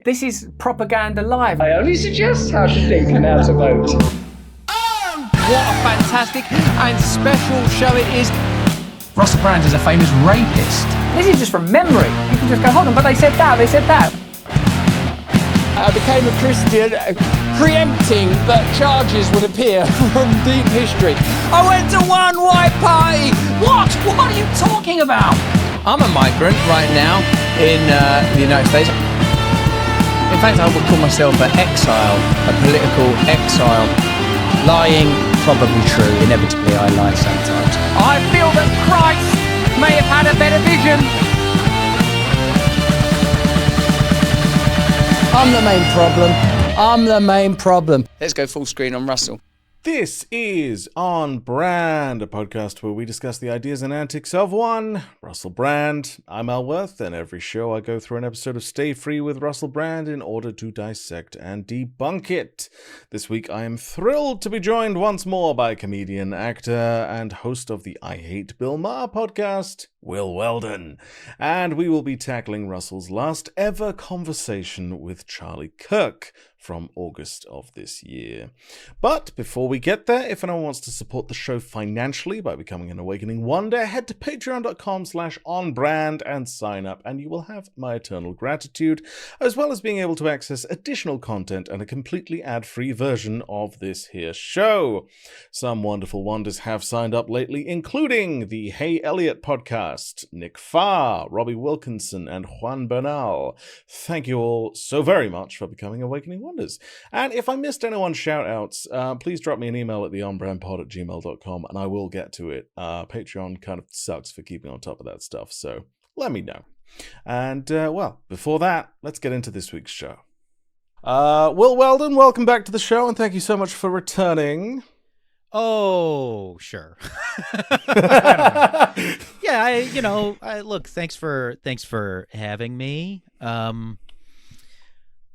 This is propaganda live. I only suggest how to think and how to vote. What a fantastic and special show it is. Russell Brand is a famous rapist. This is just from memory. You can just go, hold on, but they said that. I became a Christian, preempting that charges would appear from deep history. I went to one white party. What? What are you talking about? I'm a migrant right now in the United States. In fact, I would call myself an exile, a political exile. Lying, probably true. Inevitably, I lie sometimes. I feel that Christ may have had a better vision. I'm the main problem. I'm the main problem. Let's go full screen on Russell. This is On Brand, a podcast where we discuss the ideas and antics of one Russell Brand. I'm Al Worth, and every show I go through an episode of Stay Free with Russell Brand in order to dissect and debunk it. This week I am thrilled to be joined once more by comedian, actor, and host of the I Hate Bill Maher podcast, Will Weldon. And we will be tackling Russell's last ever conversation with Charlie Kirk from August of this year. But before we get there, if anyone wants to support the show financially by becoming an Awakening Wonder, head to patreon.com/onbrand and sign up, and you will have my eternal gratitude, as well as being able to access additional content and a completely ad-free version of this here show. Some wonderful wonders have signed up lately, including the Hey Elliott podcast, Nick Farr, Robbie Wilkinson, and Juan Bernal. Thank you all so very much for becoming Awakening Wonders. And if I missed anyone's shout-outs, please drop me an email at theonbrandpod@gmail.com and I will get to it. Patreon kind of sucks for keeping on top of that stuff, so let me know. And, well, before that, let's get into this week's show. Will Weldon, welcome back to the show, and thank you so much for returning. Oh, sure. Yeah, look, thanks for having me.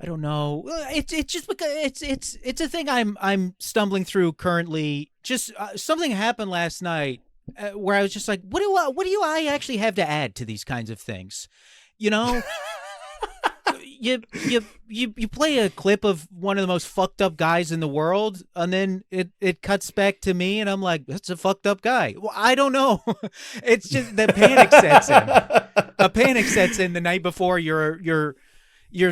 I don't know. It's just because it's a thing I'm stumbling through currently. Just something happened last night where I was just like, what do I actually have to add to these kinds of things? You know, you play a clip of one of the most fucked up guys in the world, and then it cuts back to me, and I'm like, that's a fucked up guy. Well, I don't know. It's just the panic sets in. A panic sets in the night before you're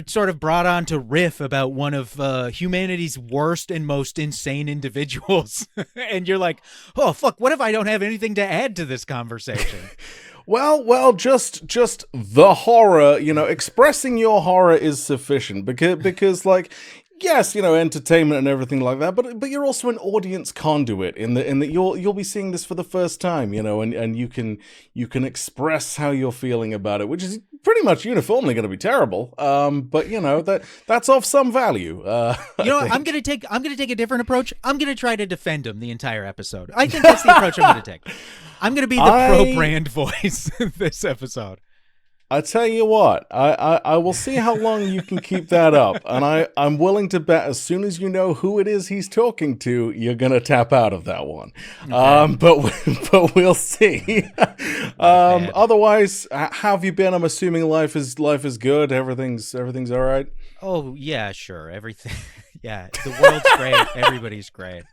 sort of brought on to riff about one of humanity's worst and most insane individuals. And you're like, oh, fuck, what if I don't have anything to add to this conversation? Well, just the horror, expressing your horror is sufficient because like, yes, entertainment and everything like that, but you're also an audience conduit in that you'll be seeing this for the first time, and you can express how you're feeling about it, which is pretty much uniformly going to be terrible. But that's of some value. I'm gonna take a different approach. I'm gonna try to defend him the entire episode. I think that's the approach I'm gonna take. I'm gonna be the pro-brand voice this episode. I tell you what, I will see how long you can keep that up, and I'm willing to bet as soon as you know who it is he's talking to, you're gonna tap out of that one. Okay. But we'll see. Otherwise, how have you been? I'm assuming life is good. Everything's all right. Oh yeah, sure. Everything. Yeah, the world's great. Everybody's great.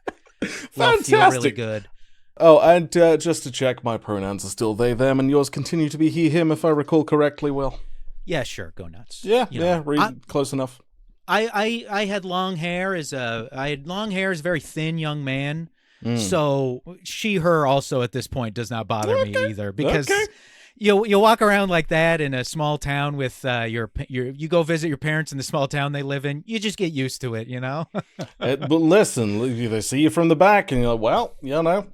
Fantastic. Feel really good. Oh, and just to check, my pronouns are still they, them, and yours continue to be he, him, if I recall correctly, Will. Yeah, sure. Go nuts. Yeah, close enough. I had long hair as a very thin young man. So she, her also at this point does not bother me either, because you walk around like that in a small town with you go visit your parents in the small town they live in. You just get used to it, But listen, they see you from the back, and you're like, well, and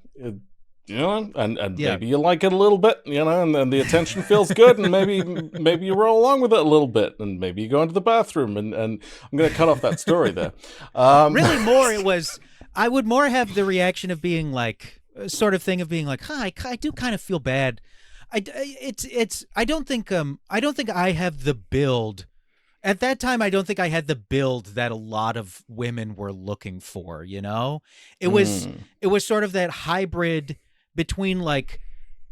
maybe you like it a little bit, and the attention feels good, and maybe you roll along with it a little bit, and maybe you go into the bathroom, and I'm going to cut off that story there. Really, I would more have the reaction of being like, sort of thing of being like, hi, I do kind of feel bad. I don't think I have the build. At that time, I don't think I had the build that a lot of women were looking for, It was sort of that hybrid between like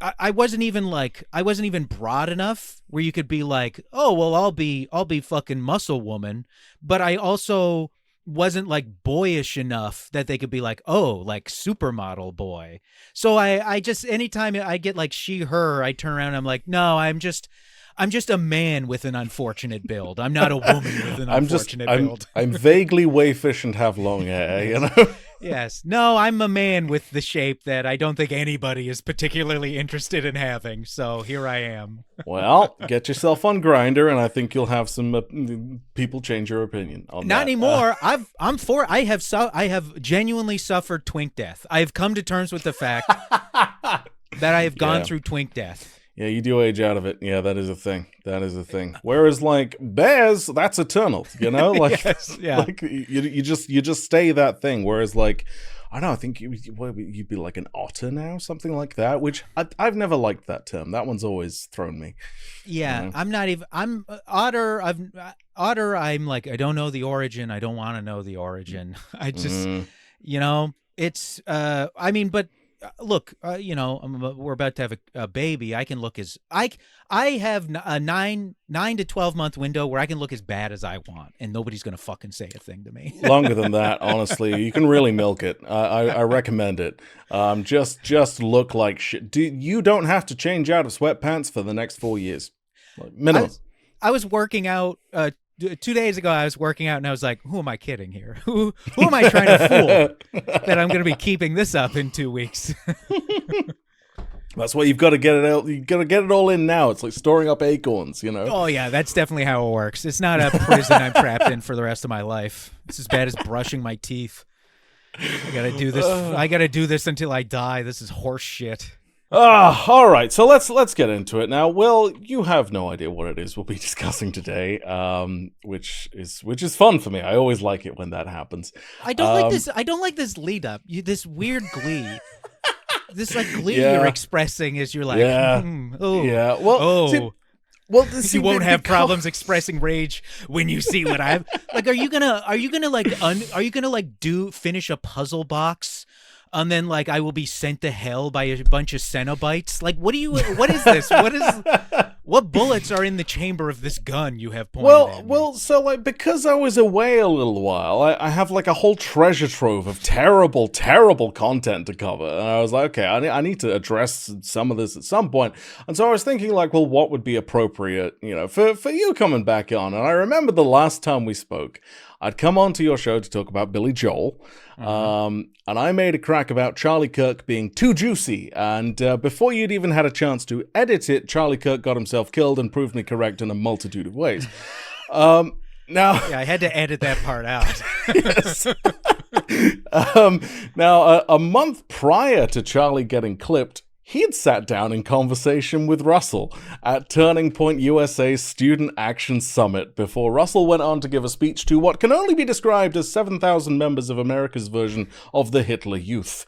I wasn't even broad enough where you could be like, oh well, I'll be fucking muscle woman, but I also wasn't like boyish enough that they could be like, oh, like supermodel boy. So I just, anytime I get like she, her, I turn around and I'm like, no, I'm just a man with an unfortunate build. I'm not a woman with an unfortunate build. I'm vaguely wayfish and have long hair, you know? Yes. No, I'm a man with the shape that I don't think anybody is particularly interested in having. So here I am. Well, get yourself on Grindr, and I think you'll have some people change your opinion on Not that. anymore. I have genuinely suffered twink death. I have come to terms with the fact that I have gone through twink death. Yeah, you do age out of it. Yeah, that is a thing. That is a thing. Whereas, like, bears, that's eternal, you know? Like, yes, yeah. Like you just stay that thing. Whereas, like, I don't know, I think you'd be like an otter now, something like that, which I've never liked that term. That one's always thrown me. Yeah, you know? I'm not even, I'm otter. Otter, I'm like, I don't know the origin. I don't want to know the origin. I just, you know, it's, I mean, but look, you know, we're about to have a baby. I can look as I have a 9 to 12 month window where I can look as bad as I want, and nobody's gonna fucking say a thing to me. Longer than that, honestly, you can really milk it. I recommend it. Just look like shit. You don't have to change out of sweatpants for the next 4 years, like, minimum. I was working out 2 days ago. I was working out and I was like, who am I kidding here? Who am I trying to fool that I'm going to be keeping this up in 2 weeks? That's why you've got to get it out. You've got to get it all in now. It's like storing up acorns, you know? Oh yeah, that's definitely how it works. It's not a prison I'm trapped in for the rest of my life. It's as bad as brushing my teeth. I got to do this. I got to do this until I die. This is horse shit. All right. So let's get into it now. Well, you have no idea what it is we'll be discussing today, which is fun for me. I always like it when that happens. I don't like this. I don't like this lead up. This weird glee. This like glee Yeah. you're expressing as you're like, Yeah. oh, Yeah. Well, oh. see, well, see, You won't have because- problems expressing rage when you see what I've like. Are you gonna like finish a puzzle box, and then like I will be sent to hell by a bunch of Cenobites? Like, what is this? What bullets are in the chamber of this gun you have pointed at me? Well, so like because I was away a little while, I have like a whole treasure trove of terrible, terrible content to cover, and I was like, okay, I need to address some of this at some point. And so I was thinking like, well, what would be appropriate, you know, for you coming back on? And I remember the last time we spoke, I'd come onto your show to talk about Billy Joel, and I made a crack about Charlie Kirk being too juicy, and before you'd even had a chance to edit it, Charlie Kirk got himself killed and proved me correct in a multitude of ways. Now, Yeah, I had to edit that part out. yes. Now, a month prior to Charlie getting clipped, he'd sat down in conversation with Russell at Turning Point USA's Student Action Summit before Russell went on to give a speech to what can only be described as 7,000 members of America's version of the Hitler Youth.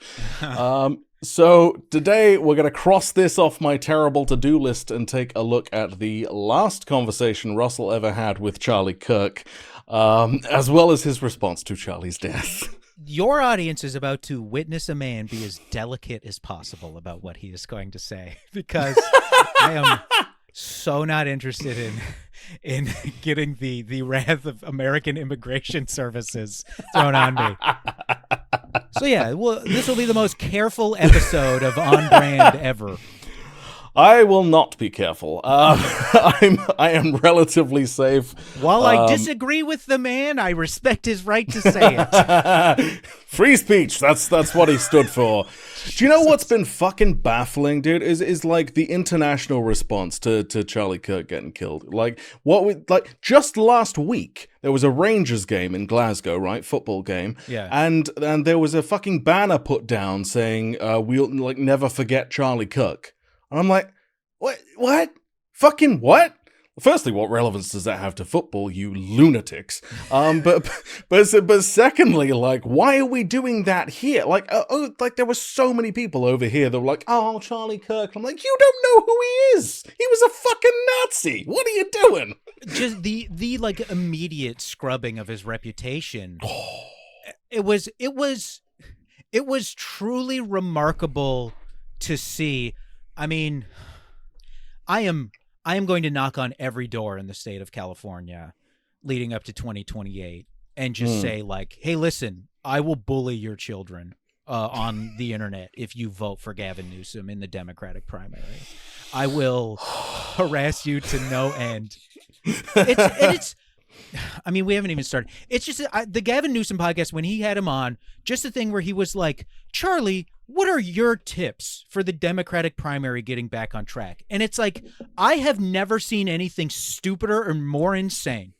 So today we're going to cross this off my terrible to-do list and take a look at the last conversation Russell ever had with Charlie Kirk, as well as his response to Charlie's death. Your audience is about to witness a man be as delicate as possible about what he is going to say, because I am so not interested in getting the wrath of American immigration services thrown on me. So yeah, well, this will be the most careful episode of On Brand ever. I will not be careful. I am relatively safe. While I disagree with the man, I respect his right to say it. Free speech. That's what he stood for. Do you know what's been fucking baffling, dude? Is like the international response to Charlie Kirk getting killed. Like just last week there was a Rangers game in Glasgow, right? Football game. Yeah. And there was a fucking banner put down saying we'll like never forget Charlie Kirk. And I'm like, what? Fucking what? Firstly, what relevance does that have to football, you lunatics? But secondly, like, why are we doing that here? Like, like there were so many people over here that were like, oh, Charlie Kirk. I'm like, you don't know who he is. He was a fucking Nazi. What are you doing? Just the like immediate scrubbing of his reputation. It was truly remarkable to see. I mean, I am going to knock on every door in the state of California leading up to 2028 and just say like, hey, listen, I will bully your children on the internet if you vote for Gavin Newsom in the Democratic primary. I will harass you to no end. I mean, we haven't even started. It's just the Gavin Newsom podcast, when he had him on, just a thing where he was like, Charlie, what are your tips for the Democratic primary getting back on track? And it's like, I have never seen anything stupider or more insane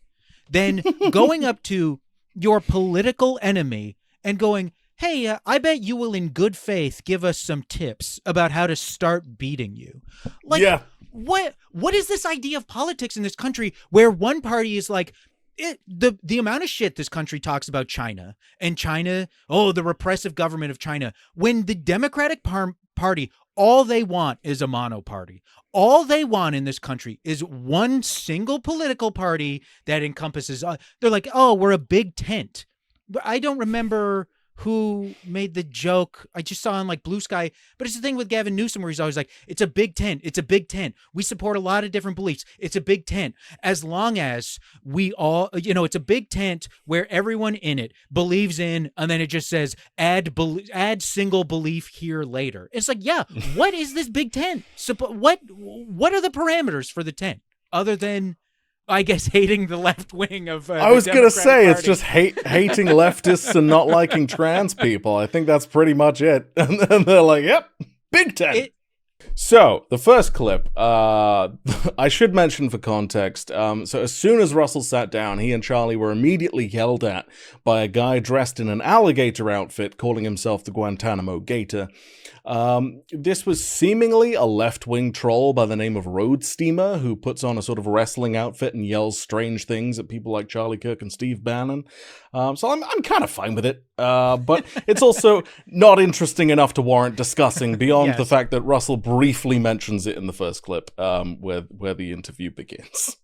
than going up to your political enemy and going, hey, I bet you will in good faith give us some tips about how to start beating you. Like, Yeah. What is this idea of politics in this country where one party is like, the amount of shit this country talks about China, the repressive government of China, when the Democratic Party, all they want is a monoparty. All they want in this country is one single political party that encompasses, they're like, oh, we're a big tent. But I don't remember who made the joke. I just saw on like Blue Sky, but it's the thing with Gavin Newsom where he's always like, it's a big tent. It's a big tent. We support a lot of different beliefs. It's a big tent. As long as we all, it's a big tent where everyone in it believes in, and then it just says add single belief here later. It's like, yeah, what is this big tent? So what are the parameters for the tent other than, I guess, hating the left wing of I was going to say, Party. it's just hating leftists and not liking trans people. I think that's pretty much it. And then they're like, yep, big tent. So, the first clip, I should mention for context, so as soon as Russell sat down, he and Charlie were immediately yelled at by a guy dressed in an alligator outfit, calling himself the Guantanamo Gator. This was seemingly a left-wing troll by the name of Road Steamer, who puts on a sort of wrestling outfit and yells strange things at people like Charlie Kirk and Steve Bannon. So I'm kind of fine with it, but it's also not interesting enough to warrant discussing beyond the fact that Russell briefly mentions it in the first clip, where the interview begins.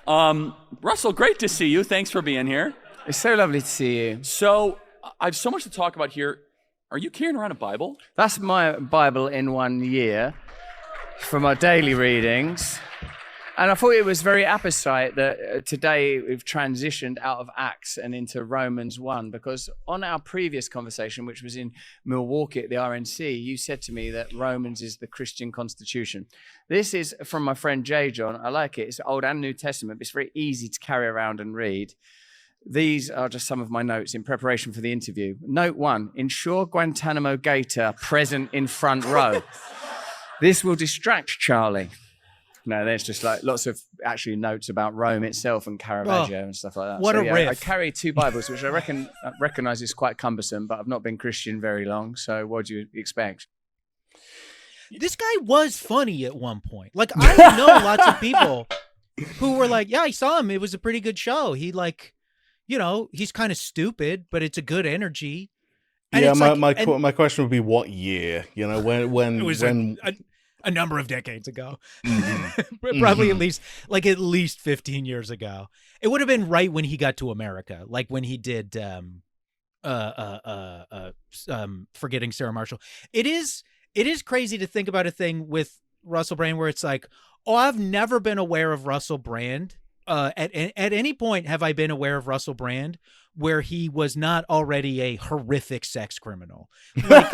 Russell, great to see you. Thanks for being here. It's so lovely to see you. So I have so much to talk about here. Are you carrying around a Bible? That's my Bible in 1 year for my daily readings. And I thought it was very apposite that today we've transitioned out of Acts and into Romans 1, because on our previous conversation, which was in Milwaukee at the RNC, you said to me that Romans is the Christian constitution. This is from my friend J. John. I like it. It's Old and New Testament, but it's very easy to carry around and read. These are just some of my notes in preparation for the interview. Note 1, ensure Guantanamo Gator present in front row. This will distract Charlie. No, there's just like lots of actually notes about Rome itself and Caravaggio and stuff like that. What a riff. I carry 2 Bibles, which I recognize is quite cumbersome, but I've not been Christian very long. So what do you expect? This guy was funny at one point. Like, I know lots of people who were like, yeah, I saw him. It was a pretty good show. He he's kind of stupid, but it's a good energy. And yeah, it's my question would be what year? When it was when a number of decades ago. Probably at least 15 years ago. It would have been right when he got to America, like when he did Forgetting Sarah Marshall. It is crazy to think about a thing with Russell Brand where it's like, oh, I've never been aware of Russell Brand. At any point have I been aware of Russell Brand where he was not already a horrific sex criminal? Like,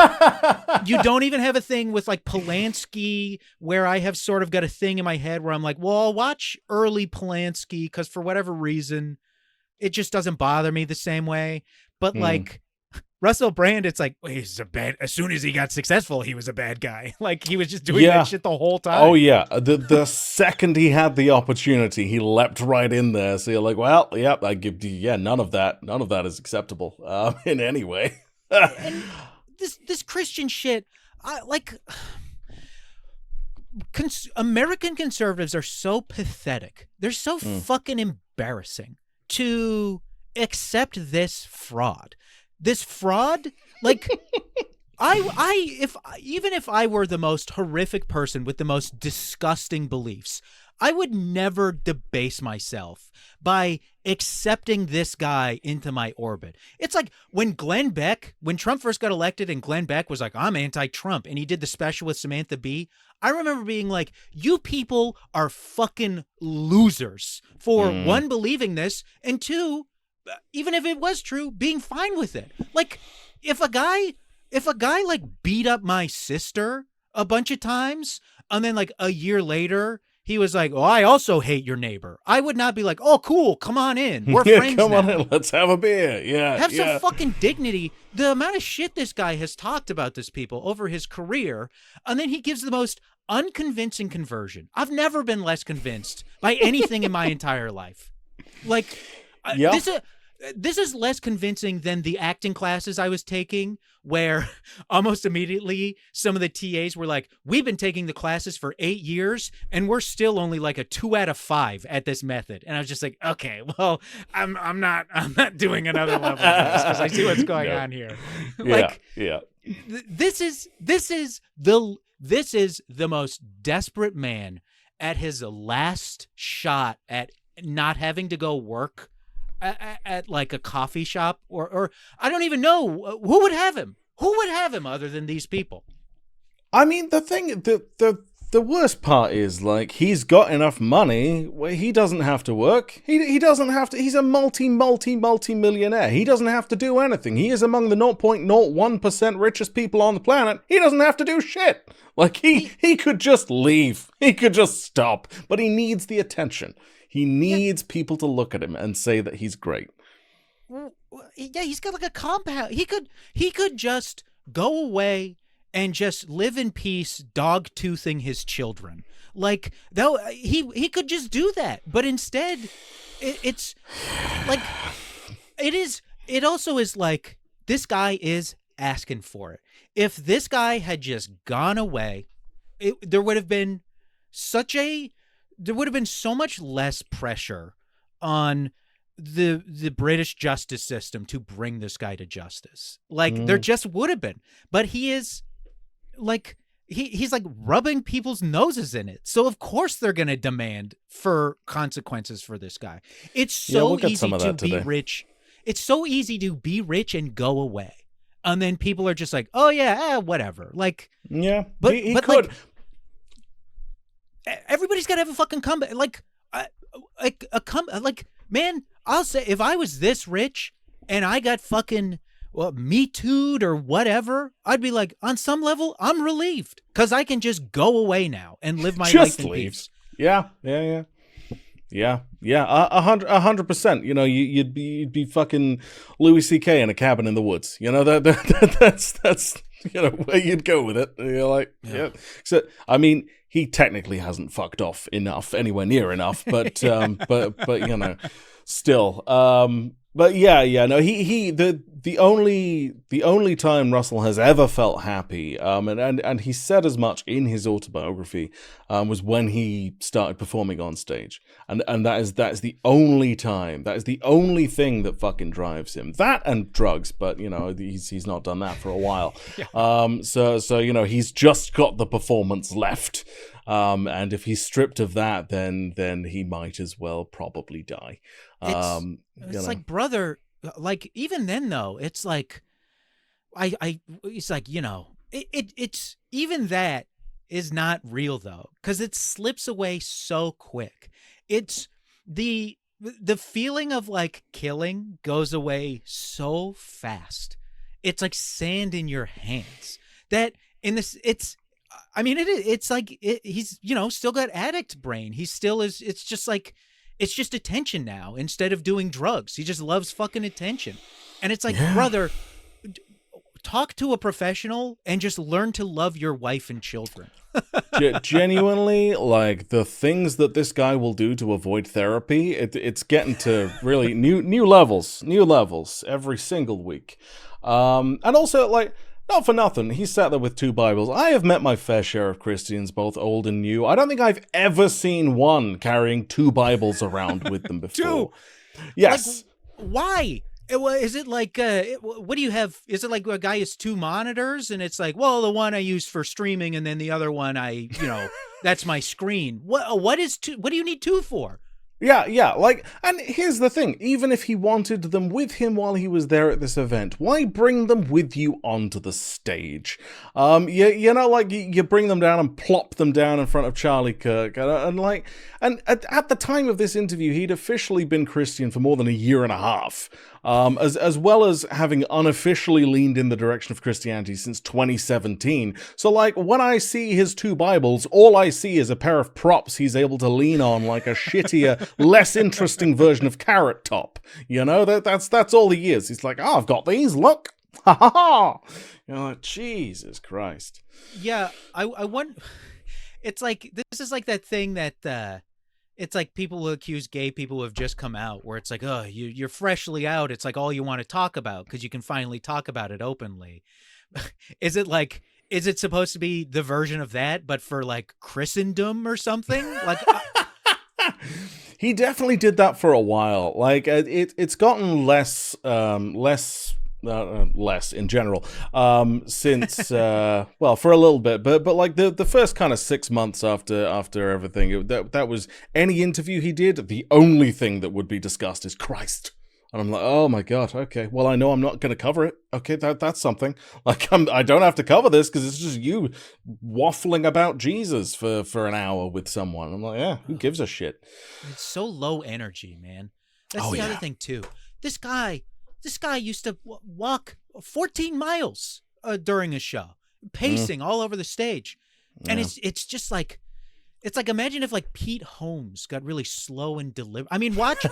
you don't even have a thing with like Polanski where I have sort of got a thing in my head where I'm like, well, I'll watch early Polanski because for whatever reason, it just doesn't bother me the same way. But like Russell Brand, it's like, well, he's as soon as he got successful, he was a bad guy. Like he was just doing that shit the whole time. Oh yeah. The second he had the opportunity, he leapt right in there. So you're like, well, yep, I give you, none of that is acceptable in any way. And this Christian shit, American conservatives are so pathetic. They're so fucking embarrassing to accept this fraud. This fraud, like, even if I were the most horrific person with the most disgusting beliefs, I would never debase myself by accepting this guy into my orbit. It's like when Trump first got elected and Glenn Beck was like, I'm anti-Trump, and he did the special with Samantha Bee. I remember being like, you people are fucking losers for one, believing this, and two, even if it was true, being fine with it. Like, if a guy like beat up my sister a bunch of times, and then like a year later, he was like, oh, I also hate your neighbor, I would not be like, oh, cool, come on in. We're friends come now. on in, let's have a beer. Yeah. Have some fucking dignity. The amount of shit this guy has talked about this people over his career, and then he gives the most unconvincing conversion. I've never been less convinced by anything in my entire life. Like, this is less convincing than the acting classes I was taking, where almost immediately some of the TAs were like, we've been taking the classes for 8 years and we're still only like a 2 out of 5 at this method. And I was just like, okay, well, I'm not doing another level of this because I see what's going on here. This is the most desperate man at his last shot at not having to go work at like a coffee shop or I don't even know who would have him. Who would have him other than these people? I mean, the worst part is, like, he's got enough money where he doesn't have to work. He doesn't have to. He's a multi-millionaire. He doesn't have to do anything. He is among the 0.01% richest people on the planet. He doesn't have to do shit. Like, he could just leave. He could just stop. But he needs the attention. He needs people to look at him and say that he's great. Yeah, he's got like a compound. He could just go away and just live in peace, dog-toothing his children. Like, though he could just do that, but instead, it's like it also is like this guy is asking for it. If this guy had just gone away, there would have been so much less pressure on the British justice system to bring this guy to justice. Like, there just would have been. But he is like, he's like rubbing people's noses in it. So of course they're going to demand for consequences for this guy. It's so easy to be rich. It's so easy to be rich and go away. And then people are just like, oh yeah, whatever. Like, yeah, but he could. Like, everybody's got to have a fucking comeback. Like, man, I'll say if I was this rich and I got fucking Me Too'd or whatever, I'd be like, on some level, I'm relieved because I can just go away now and live my life in peace. Yeah. 100%. You know, you'd be fucking Louis C.K. in a cabin in the woods. You know, that's you know where you'd go with it. You're like, yeah. So I mean, he technically hasn't fucked off enough, anywhere near enough, but but you know, still. But yeah, no, the only time Russell has ever felt happy, and he said as much in his autobiography, was when he started performing on stage, and that is the only time, that is the only thing that fucking drives him. That and drugs, but you know he's not done that for a while. Yeah. So you know he's just got the performance left, and if he's stripped of that, then he might as well probably die. It's like, brother, like, even then though, it's like, it's like, you know, it's even that is not real though, because it slips away so quick. It's the feeling of like killing goes away so fast. It's like sand in your hands. That in this, I mean, it's like he's, you know, still got addict brain. He still is. It's just like, it's just attention now instead of doing drugs. He just loves fucking attention. And it's like, brother, talk to a professional and just learn to love your wife and children. Genuinely, like, the things that this guy will do to avoid therapy, it's getting to really new levels every single week. And also, like, not for nothing, he sat there with 2 Bibles. I have met my fair share of Christians, both old and new. I don't think I've ever seen one carrying 2 Bibles around with them before. 2? Yes. Like, why? Is it like, what do you have? Is it like a guy has 2 monitors and it's like, well, the one I use for streaming and then the other one that's my screen. What do you need 2 for? Yeah, like, and here's the thing, even if he wanted them with him while he was there at this event, why bring them with you onto the stage? You bring them down and plop them down in front of Charlie Kirk, and at the time of this interview, he'd officially been Christian for more than a year and a half. As well as having unofficially leaned in the direction of Christianity since 2017. So, like, when I see his 2 Bibles, all I see is a pair of props he's able to lean on, like a shittier, less interesting version of Carrot Top. You know, that's all he is. He's like, oh, I've got these, look. Ha ha ha. You're like, Jesus Christ. Yeah, I want... It's like, this is like that thing that... It's like people who accuse gay people who have just come out, where it's like, oh, you're freshly out. It's like all you want to talk about because you can finally talk about it openly. Is it supposed to be the version of that, but for like Christendom or something? Like, he definitely did that for a while. Like, it's gotten less in general since well, for a little bit, but like the first kind of 6 months after everything, that was any interview he did, the only thing that would be discussed is Christ. And I'm like, oh my God, okay, well, I know I'm not going to cover it. Okay, that's something. Like, I don't have to cover this because it's just you waffling about Jesus for an hour with someone. I'm like, yeah, who gives a shit? It's so low energy, man. That's the other thing too. This guy used to walk 14 miles during a show, pacing all over the stage. And it's just like, it's like, imagine if like Pete Holmes got really slow and deliberate. I mean, watch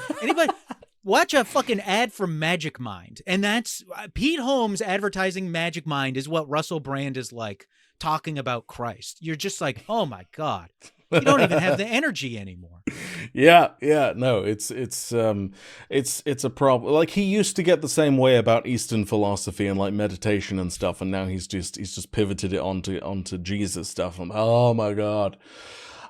a fucking ad from Magic Mind. And that's Pete Holmes advertising Magic Mind is what Russell Brand is like talking about Christ. You're just like, oh my God. You don't even have the energy anymore. Yeah, no, it's a problem. Like, he used to get the same way about Eastern philosophy and like meditation and stuff, and now he's just pivoted it onto Jesus stuff. I'm, oh my God.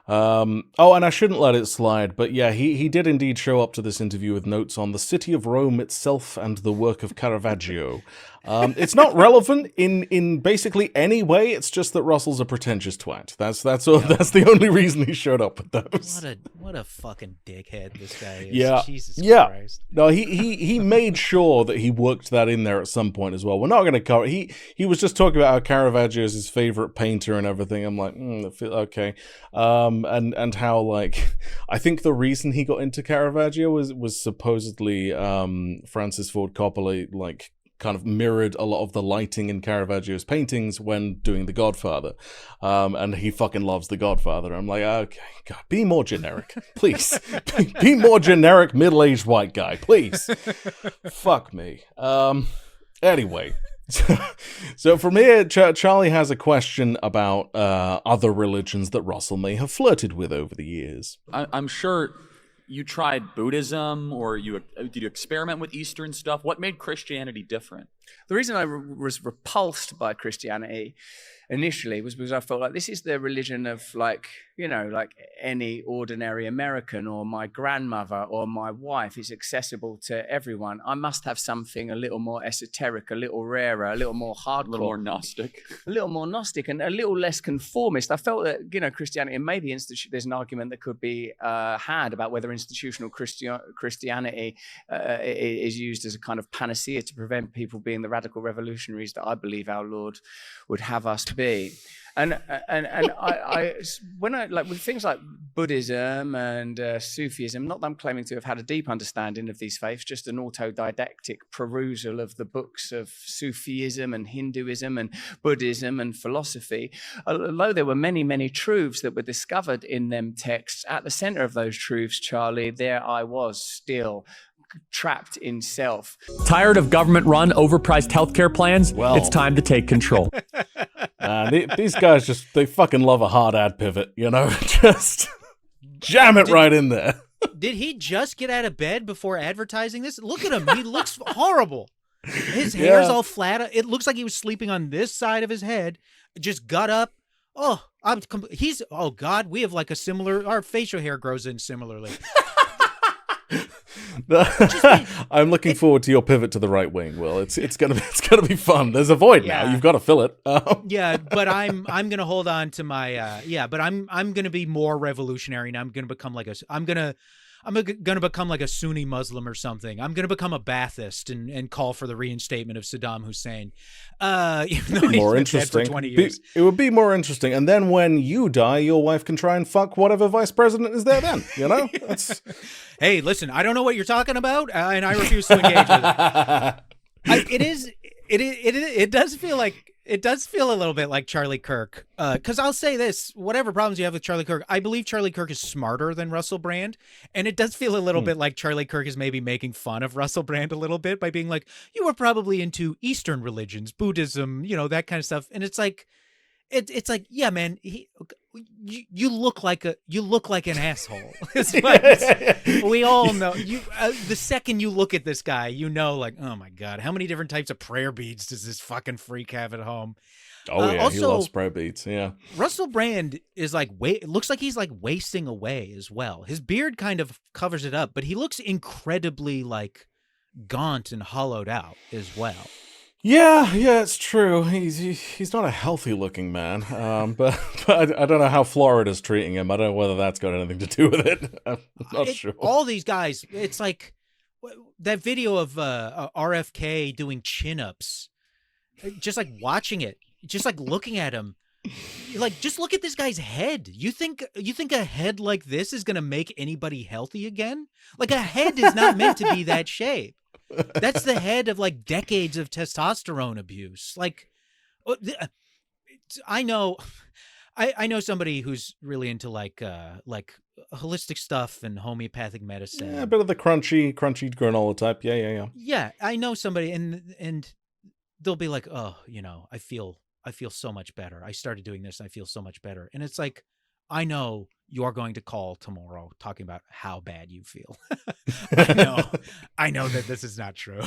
And I shouldn't let it slide, but yeah, he did indeed show up to this interview with notes on the city of Rome itself and the work of Caravaggio. It's not relevant in basically any way. It's just that Russell's a pretentious twat. That's all. That's the only reason he showed up with those. What a fucking dickhead this guy is. Yeah, Jesus Christ. No, he made sure that he worked that in there at some point as well. We're not going to cover. He was just talking about how Caravaggio is his favorite painter and everything. I'm like, okay, and how, like, I think the reason he got into Caravaggio was supposedly Francis Ford Coppola, like, kind of mirrored a lot of the lighting in Caravaggio's paintings when doing The Godfather. And he fucking loves The Godfather. I'm like, okay, God, be more generic, please. Be more generic middle-aged white guy, please. Fuck me. Anyway. So from here, Charlie has a question about other religions that Russell may have flirted with over the years. I'm sure you tried Buddhism, or did you experiment with Eastern stuff? What made Christianity different? The reason I was repulsed by Christianity initially was because I felt like this is the religion of, like, you know, like any ordinary American or my grandmother or my wife. Is accessible to everyone. I must have something a little more esoteric, a little rarer, a little more hardcore. A little more Gnostic. A little more Gnostic and a little less conformist. I felt that, you know, Christianity, and maybe there's an argument that could be had about whether institutional Christianity is used as a kind of panacea to prevent people being the radical revolutionaries that I believe our Lord would have us be. And I when I, like, with things like Buddhism and Sufism, not that I'm claiming to have had a deep understanding of these faiths, just an autodidactic perusal of the books of Sufism and Hinduism and Buddhism and philosophy, although there were many, many truths that were discovered in them texts, at the center of those truths, Charlie, there I was still trapped in self. Tired of government-run, overpriced healthcare plans? Well, it's time to take control. These guys they fucking love a hard ad pivot, you know? Just jam it right in there. Did he just get out of bed before advertising this? Look at him. He looks horrible. His hair's all flat. It looks like he was sleeping on this side of his head. Just got up. Oh, oh God, we have like a similar, our facial hair grows in similarly. I'm looking forward to your pivot to the right wing, Will. It's gonna be fun. There's a void now. You've got to fill it. Yeah, but I'm gonna hold on to my but I'm gonna be more revolutionary, and I'm gonna become like I'm gonna become like a Sunni Muslim or something. I'm gonna become a Ba'athist and call for the reinstatement of Saddam Hussein. Even though more he's been dead interesting. for 20 years. It would be more interesting. And then when you die, your wife can try and fuck whatever vice president is there then. You know? That's... Hey, listen, I don't know what you're talking about, and I refuse to engage with it. It does feel a little bit like Charlie Kirk. Because I'll say this, whatever problems you have with Charlie Kirk, I believe Charlie Kirk is smarter than Russell Brand. And it does feel a little bit like Charlie Kirk is maybe making fun of Russell Brand a little bit by being like, you were probably into Eastern religions, Buddhism, that kind of stuff. And it's like, it's like, yeah, man, you look like an asshole. We all know you. The second you look at this guy, like, oh my God, how many different types of prayer beads does this fucking freak have at home? Oh yeah, also, he loves prayer beads. Yeah, Russell Brand is like looks like he's like wasting away as well. His beard kind of covers it up, but he looks incredibly like gaunt and hollowed out as well. Yeah, it's true. He's not a healthy looking man, but I don't know how Florida's treating him. I don't know whether that's got anything to do with it. I'm not sure. All these guys, it's like that video of RFK doing chin-ups, just like watching it, just like looking at him, like just look at this guy's head. You think a head like this is gonna make anybody healthy again? Like a head is not meant to be that shape. That's the head of like decades of testosterone abuse. Like, I know somebody who's really into like holistic stuff and homeopathic medicine. Yeah, a bit of the crunchy granola type. Yeah. Yeah, I know somebody, and they'll be like, oh, I feel so much better. I started doing this, and I feel so much better. And it's like, I know you're going to call tomorrow talking about how bad you feel. I know that this is not true.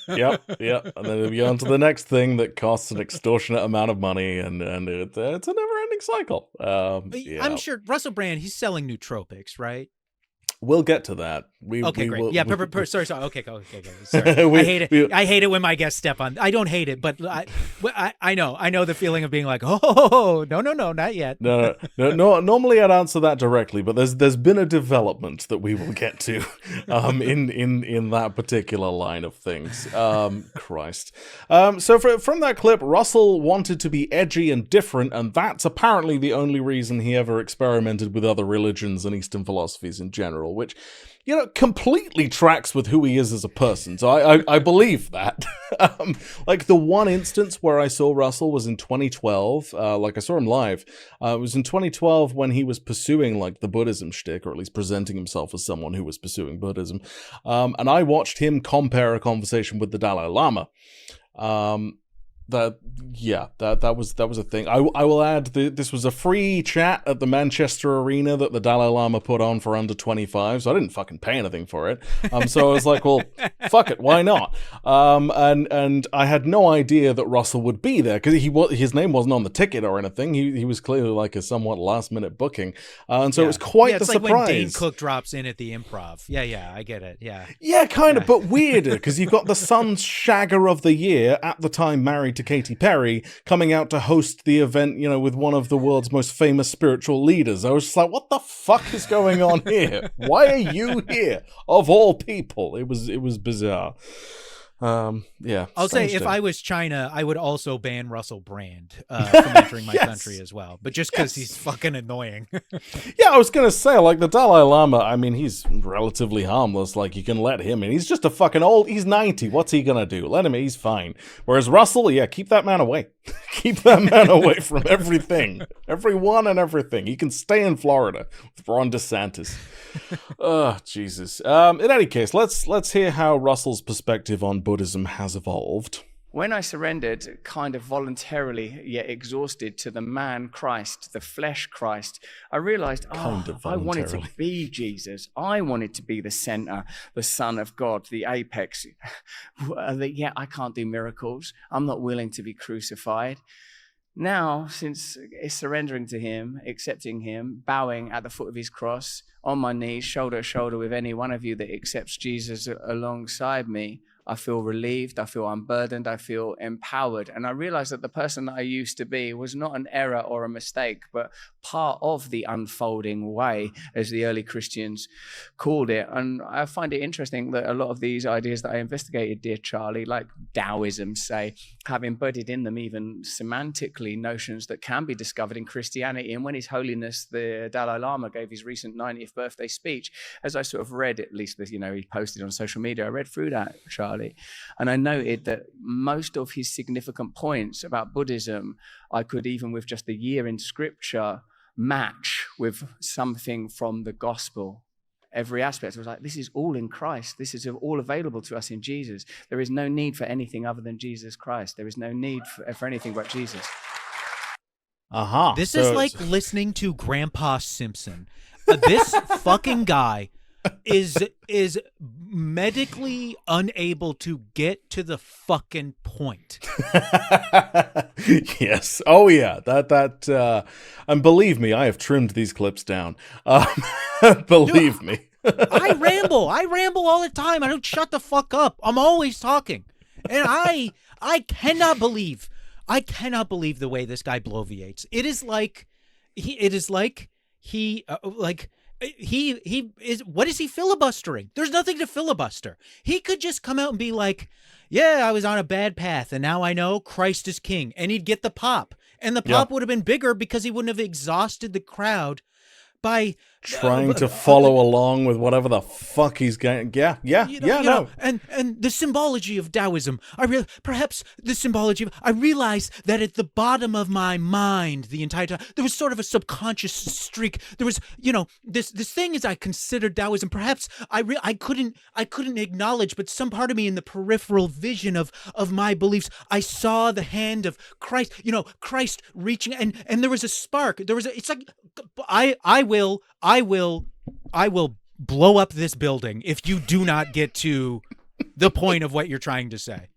Yep. And then it'll be on to the next thing that costs an extortionate amount of money, and it's a never-ending cycle. I'm sure Russell Brand, he's selling nootropics, right? We'll get to that. Okay, great. Sorry. Okay, go. Sorry. I hate it when my guests step on. I don't hate it, but I know the feeling of being like, oh, no, not yet. No. Normally I'd answer that directly, but there's been a development that we will get to, in that particular line of things. Christ. So from that clip, Russell wanted to be edgy and different, and that's apparently the only reason he ever experimented with other religions and Eastern philosophies in general, which, completely tracks with who he is as a person. So I believe that. Like the one instance where I saw Russell was in 2012. Like I saw him live. It was in 2012 when he was pursuing like the Buddhism shtick, or at least presenting himself as someone who was pursuing Buddhism. And I watched him compare a conversation with the Dalai Lama. That was a thing. I will add this was a free chat at the Manchester Arena that the Dalai Lama put on for under 25, so I didn't fucking pay anything for it. So I was like, well, fuck it, why not? And I had no idea that Russell would be there because his name wasn't on the ticket or anything. He was clearly like a somewhat last minute booking, and so it was quite the surprise. It's like when Dane Cook drops in at the Improv. Yeah, I get it. Yeah, kind of, but weirder because you've got the Sun's Shagger of the Year at the time married to Katy Perry coming out to host the event, with one of the world's most famous spiritual leaders. I was just like, what the fuck is going on here? Why are you here? Of all people. It was bizarre. I'll say if I was China, I would also ban Russell Brand from entering my country as well. But just because he's fucking annoying. Yeah, I was gonna say, like the Dalai Lama, I mean, he's relatively harmless. Like you can let him in. He's just a fucking old. He's 90. What's he gonna do? Let him in. He's fine. Whereas Russell, yeah, keep that man away. Keep that man away from everything, everyone, and everything. He can stay in Florida with Ron DeSantis. Oh, Jesus. In any case, let's hear how Russell's perspective on Buddhism has evolved. When I surrendered, kind of voluntarily yet exhausted, to the man Christ, the flesh Christ, I realized, I wanted to be Jesus. I wanted to be the center, the Son of God, the apex. I can't do miracles. I'm not willing to be crucified. Now, since surrendering to him, accepting him, bowing at the foot of his cross, on my knees, shoulder to shoulder with any one of you that accepts Jesus alongside me, I feel relieved, I feel unburdened, I feel empowered. And I realized that the person that I used to be was not an error or a mistake, but part of the unfolding way, as the early Christians called it. And I find it interesting that a lot of these ideas that I investigated, dear Charlie, like Taoism, say, have embodied in them even semantically notions that can be discovered in Christianity. And when His Holiness, the Dalai Lama, gave his recent 90th birthday speech, as I sort of read, at least, he posted on social media, I read through that, Charlie. And I noted that most of his significant points about Buddhism, I could, even with just a year in scripture, match with something from the gospel. Every aspect. I was like, this is all in Christ. This is all available to us in Jesus. There is no need for anything other than Jesus Christ. There is no need for anything but Jesus. This is like listening to Grandpa Simpson. This fucking guy is medically unable to get to the fucking point. Yes. Oh yeah. That and believe me, I have trimmed these clips down. Believe me. I ramble all the time. I don't shut the fuck up. I'm always talking. And I cannot believe the way this guy bloviates. It is like he is, what is he filibustering? There's nothing to filibuster. He could just come out and be like, yeah, I was on a bad path and now I know Christ is king, and he'd get the pop, and the pop would have been bigger because he wouldn't have exhausted the crowd by trying to follow along with whatever the fuck he's going. No. And the symbology of Taoism. Perhaps the symbology of. I realized that at the bottom of my mind, the entire time, there was sort of a subconscious streak. There was, this thing as I considered Taoism. Perhaps I couldn't acknowledge, but some part of me in the peripheral vision of my beliefs, I saw the hand of Christ. Christ reaching, and there was a spark. It's like I will blow up this building if you do not get to the point of what you're trying to say.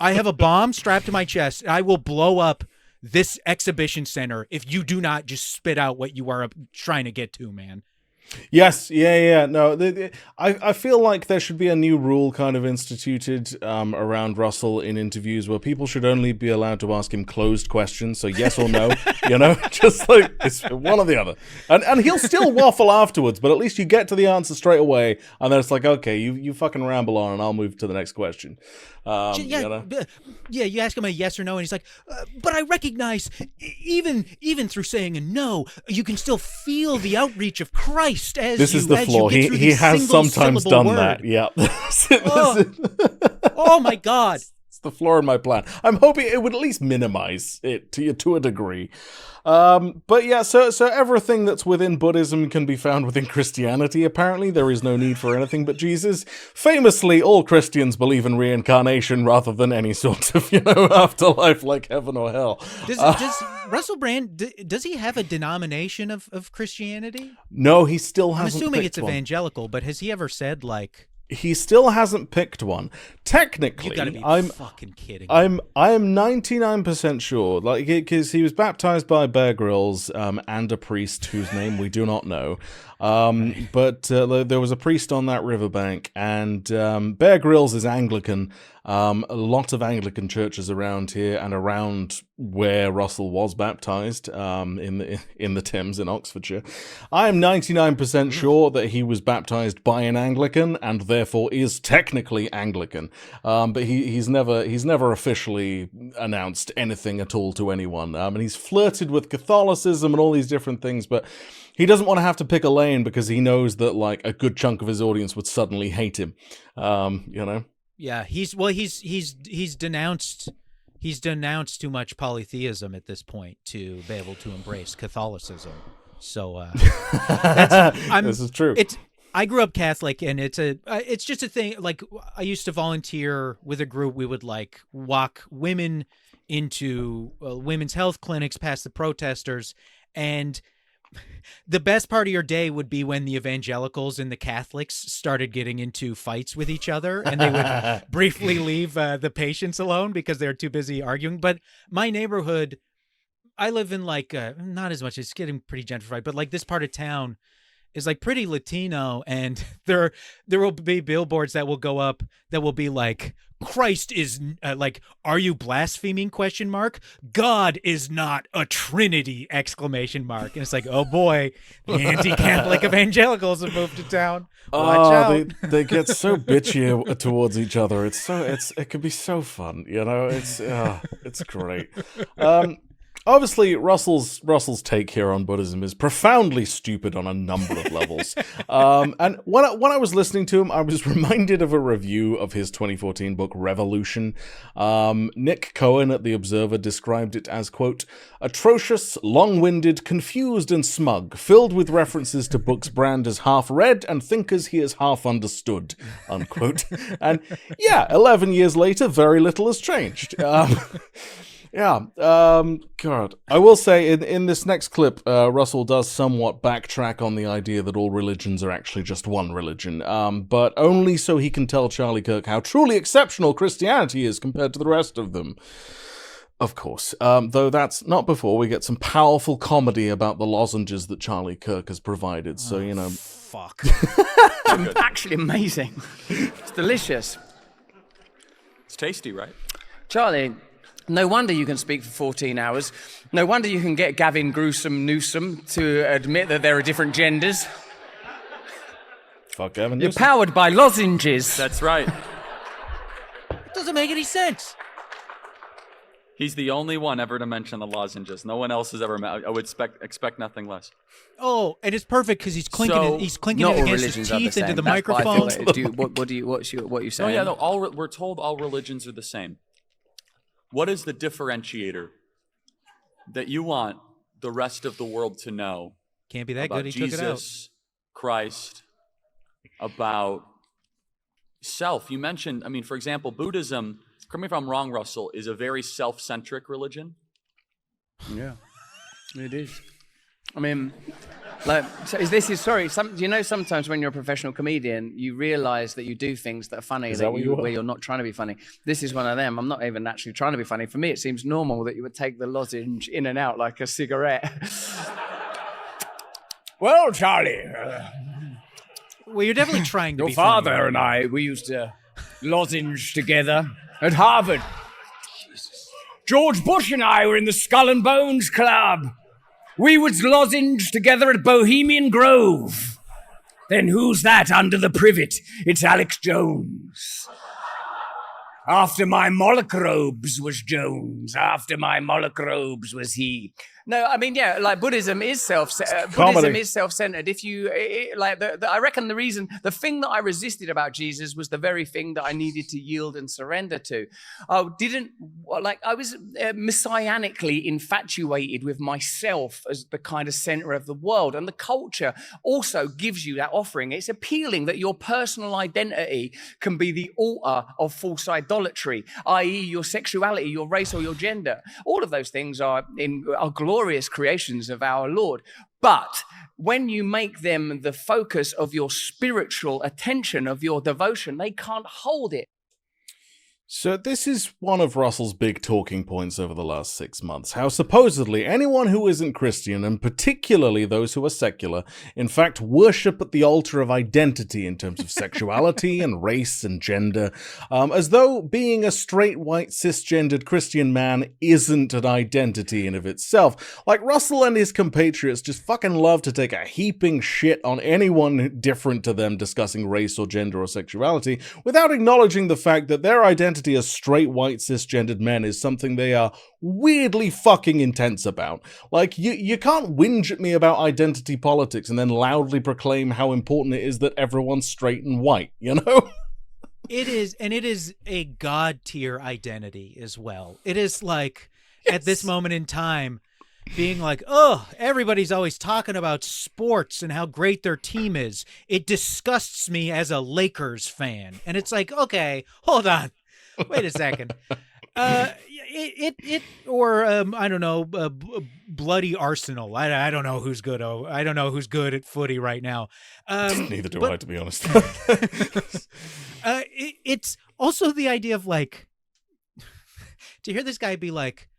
I have a bomb strapped to my chest. I will blow up this exhibition center if you do not just spit out what you are trying to get to, man. Yes, yeah. No, I feel like there should be a new rule kind of instituted around Russell in interviews where people should only be allowed to ask him closed questions, so yes or no, just like it's one or the other. And he'll still waffle afterwards, but at least you get to the answer straight away, and then it's like, okay, you fucking ramble on, and I'll move to the next question. You ask him a yes or no, and he's like, but I recognize, even through saying a no, you can still feel the outreach of Christ as this is the flaw. He has sometimes done word. That. Yeah. Oh my God. It's the flaw in my plan. I'm hoping it would at least minimize it to a degree. But yeah, so everything that's within Buddhism can be found within Christianity, apparently. There is no need for anything but Jesus. Famously, all Christians believe in reincarnation rather than any sort of, afterlife like heaven or hell. Does Russell Brand, does he have a denomination of Christianity? No, he still hasn't. I'm assuming it's one. Evangelical, but has he ever said, like... He still hasn't picked one. Technically, you gotta be fucking kidding. I am 99% sure, like, because he was baptized by Bear Grylls and a priest whose name we do not know. But there was a priest on that riverbank, and Bear Grylls is Anglican. A lot of Anglican churches around here and around where Russell was baptized in the Thames in Oxfordshire. I am 99% sure that he was baptized by an Anglican and therefore is technically Anglican. But he's never officially announced anything at all to anyone. And he's flirted with Catholicism and all these different things, but he doesn't want to have to pick a lane because he knows that like a good chunk of his audience would suddenly hate him. Yeah, he's denounced too much polytheism at this point to be able to embrace Catholicism. So this is true. I grew up Catholic, and it's just a thing. Like, I used to volunteer with a group. We would like walk women into women's health clinics past the protesters, and the best part of your day would be when the evangelicals and the Catholics started getting into fights with each other, and they would briefly leave the patients alone because they're too busy arguing. But my neighborhood, I live in like not as much. It's getting pretty gentrified, but like this part of town is like pretty Latino, and there will be billboards that will go up that will be like, Christ is like, are you blaspheming ? God is not a Trinity ! And it's like, oh boy, the anti-Catholic evangelicals have moved to town. Watch out. They get so bitchy towards each other. It can be so fun, you know. It's great. Obviously, Russell's take here on Buddhism is profoundly stupid on a number of levels. And when I was listening to him, I was reminded of a review of his 2014 book, Revolution. Nick Cohen at The Observer described it as, quote, atrocious, long-winded, confused and smug, filled with references to books Brand as half-read and thinkers he has half-understood, unquote. And yeah, 11 years later, very little has changed. God. I will say, in this next clip, Russell does somewhat backtrack on the idea that all religions are actually just one religion, but only so he can tell Charlie Kirk how truly exceptional Christianity is compared to the rest of them. Of course, though that's not before we get some powerful comedy about the lozenges that Charlie Kirk has provided, so, you know... Fuck. Actually amazing. It's delicious. It's tasty, right? Charlie... No wonder you can speak for 14 hours. No wonder you can get Gavin Newsom to admit that there are different genders. Fuck Gavin You're Newsom. powered by lozenges. That's right. It doesn't make any sense. He's the only one ever to mention the lozenges. No one else has ever I would expect nothing less. Oh, and it's perfect because he's clinking So, Not it all against his religions are the teeth into same. the That's why I microphone. feel like- what are you saying? Oh yeah, no, we're told all religions are the same. What is the differentiator that you want the rest of the world to know? Can't be that about good. He Jesus, took it out. Christ, about self? You mentioned, for example, Buddhism, correct me if I'm wrong, Russell, is a very self-centric religion. Yeah, it is. Sometimes when you're a professional comedian, you realize that you do things that are funny where you're not trying to be funny. This is one of them. I'm not even actually trying to be funny. For me, it seems normal that you would take the lozenge in and out like a cigarette. Well, Charlie, Well, you're definitely trying to your be father funny. and I, we used to lozenge together at Harvard. George Bush and I were in the Skull and Bones Club. We would lozenge together at Bohemian Grove. Then who's that under the privet? It's Alex Jones. After my Molocrobes was Jones. After my Molocrobes was he. No, Buddhism is self-centered. If you I reckon the thing that I resisted about Jesus was the very thing that I needed to yield and surrender to. I was messianically infatuated with myself as the kind of center of the world, and the culture also gives you that offering. It's appealing that your personal identity can be the altar of false idolatry, i.e., your sexuality, your race, or your gender. All of those things are glorious creations of our Lord. But when you make them the focus of your spiritual attention, of your devotion, they can't hold it. So this is one of Russell's big talking points over the last 6 months, how supposedly anyone who isn't Christian, and particularly those who are secular, in fact worship at the altar of identity in terms of sexuality and race and gender, as though being a straight, white, cisgendered Christian man isn't an identity in of itself. Like, Russell and his compatriots just fucking love to take a heaping shit on anyone different to them discussing race or gender or sexuality, without acknowledging the fact that their identity as straight, white, cisgendered men is something they are weirdly fucking intense about. Like, you can't whinge at me about identity politics and then loudly proclaim how important it is that everyone's straight and white, you know? It is, and it is a God tier identity as well. It is like, at this moment in time, being like, oh, everybody's always talking about sports and how great their team is. It disgusts me as a Lakers fan. And it's like, okay, hold on. Wait a second. I don't know, bloody Arsenal. I don't know who's good. I don't know who's good at footy right now. Neither do I, to be honest. It's also the idea of, like, to hear this guy be like,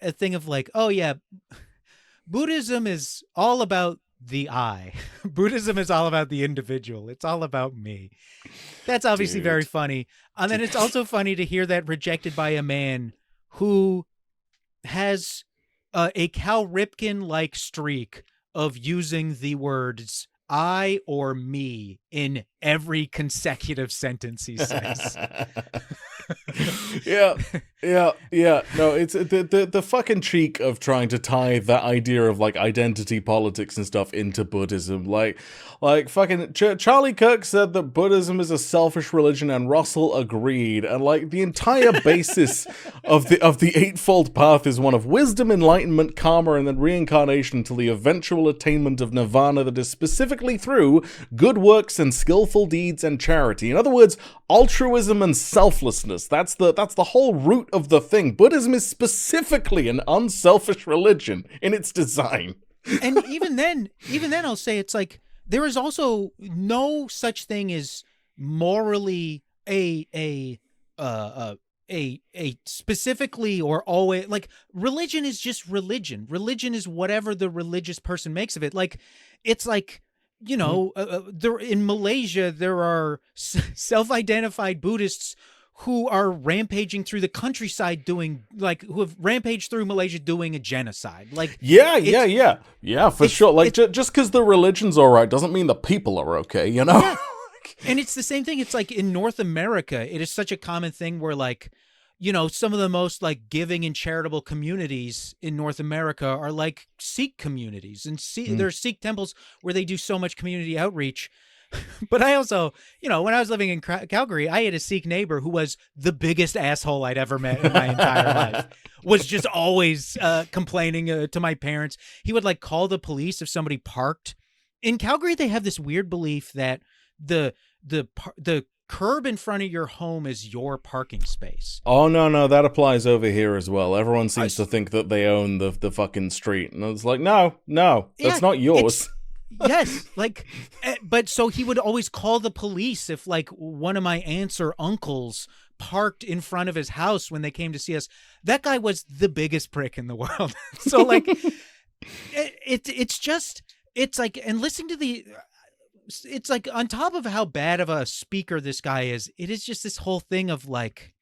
a thing of like, oh yeah, Buddhism is all about the I. Buddhism is all about the individual. It's all about me. That's obviously very funny. And then it's also funny to hear that rejected by a man who has a Cal Ripken-like streak of using the words I or me in every consecutive sentence he says. Yeah. No, it's the fucking cheek of trying to tie that idea of like identity politics and stuff into Buddhism. Like fucking Charlie Kirk said that Buddhism is a selfish religion, and Russell agreed. And like the entire basis of the Eightfold Path is one of wisdom, enlightenment, karma, and then reincarnation till the eventual attainment of nirvana that is specifically through good works and skillful deeds and charity. In other words, altruism and selflessness. That's the whole root of the thing. Buddhism is specifically an unselfish religion in its design. And even then I'll say it's like there is also no such thing as morally a specifically or always, like, religion is just religion. Religion is whatever the religious person makes of it. Like, it's like, you know, there in Malaysia, there are self-identified Buddhists who are rampaging through the countryside who have rampaged through Malaysia doing a genocide. Like, yeah, for sure. Like, just because the religion's all right doesn't mean the people are okay, you know? Yeah. And it's the same thing. It's like in North America, it is such a common thing where, like, you know, some of the most like giving and charitable communities in North America are like Sikh communities, and there are Sikh temples where they do so much community outreach. But I also, you know, when I was living in Calgary, I had a Sikh neighbor who was the biggest asshole I'd ever met in my entire life. Was just always complaining to my parents. He would like call the police if somebody parked. In Calgary, they have this weird belief that the curb in front of your home is your parking space. Oh, no, that applies over here as well. Everyone seems to think that they own the fucking street. And it's like, no, that's not yours. Yes, like, but so he would always call the police if like one of my aunts or uncles parked in front of his house when they came to see us. That guy was the biggest prick in the world. So like, it's like, and listening to it's like on top of how bad of a speaker this guy is, it is just this whole thing of like,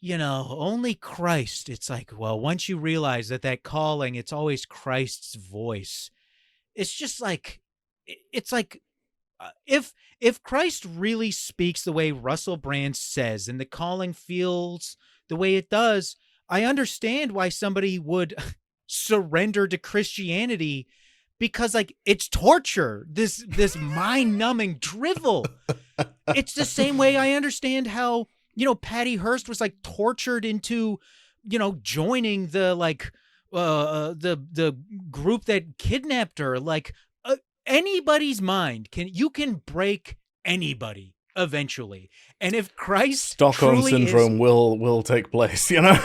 you know, only Christ. It's like, well, once you realize that calling, it's always Christ's voice. It's just like, it's like, if Christ really speaks the way Russell Brand says, and the calling feels the way it does, I understand why somebody would surrender to Christianity, because like it's torture, this mind-numbing drivel. It's the same way I understand how, you know, Patty Hearst was like tortured into, you know, joining the like the group that kidnapped her. Like, anybody's mind can break anybody eventually. And if Christ Stockholm syndrome will take place, you know.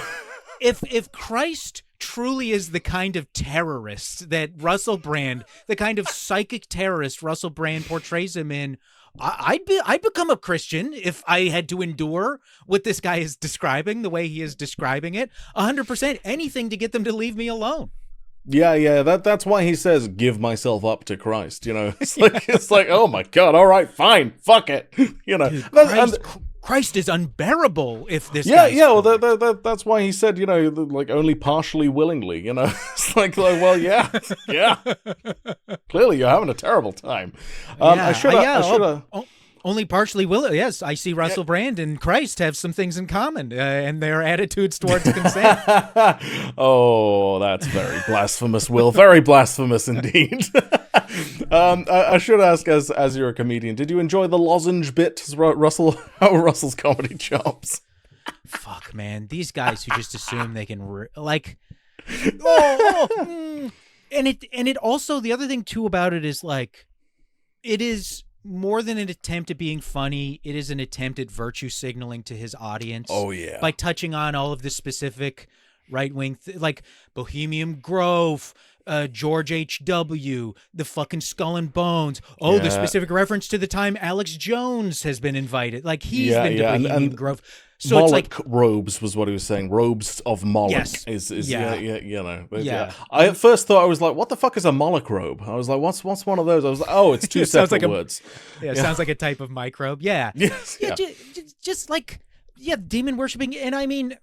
If Christ truly is the kind of terrorist that Russell Brand, the kind of psychic terrorist Russell Brand portrays him in, I'd become a Christian if I had to endure what this guy is describing, the way he is describing it. 100%, anything to get them to leave me alone. Yeah. That's why he says, "Give myself up to Christ." You know, it's like, oh my God, all right, fine, fuck it. You know, Dude, Christ is unbearable if this. Well, that's why he said, you know, like only partially willingly. You know, it's like well, yeah. Clearly, you're having a terrible time. I should have. Only partially will. Yes, I see Russell Brand and Christ have some things in common, and their attitudes towards consent. Oh, that's very blasphemous, Will. Very blasphemous indeed. I should ask, as you're a comedian, did you enjoy the lozenge bit, Russell's comedy chops? Fuck, man, these guys who just assume they can and it also, the other thing too about it is like, it is more than an attempt at being funny. It is an attempt at virtue signaling to his audience. Oh yeah, by touching on all of the specific right-wing like Bohemian Grove, George H.W., the fucking Skull and Bones. Oh, the specific reference to the time Alex Jones has been invited. Like, he's been to Bohemian Grove. So Moloch it's like robes was what he was saying. Robes of Moloch Yes. is Yeah. you know. But Yeah. I at first thought, I was like, what the fuck is a Moloch robe? I was like, what's one of those? I was like, oh, it's two It sounds separate like words. it sounds like a type of microbe. Yeah. Yes. Yeah, just like demon worshiping. And I mean,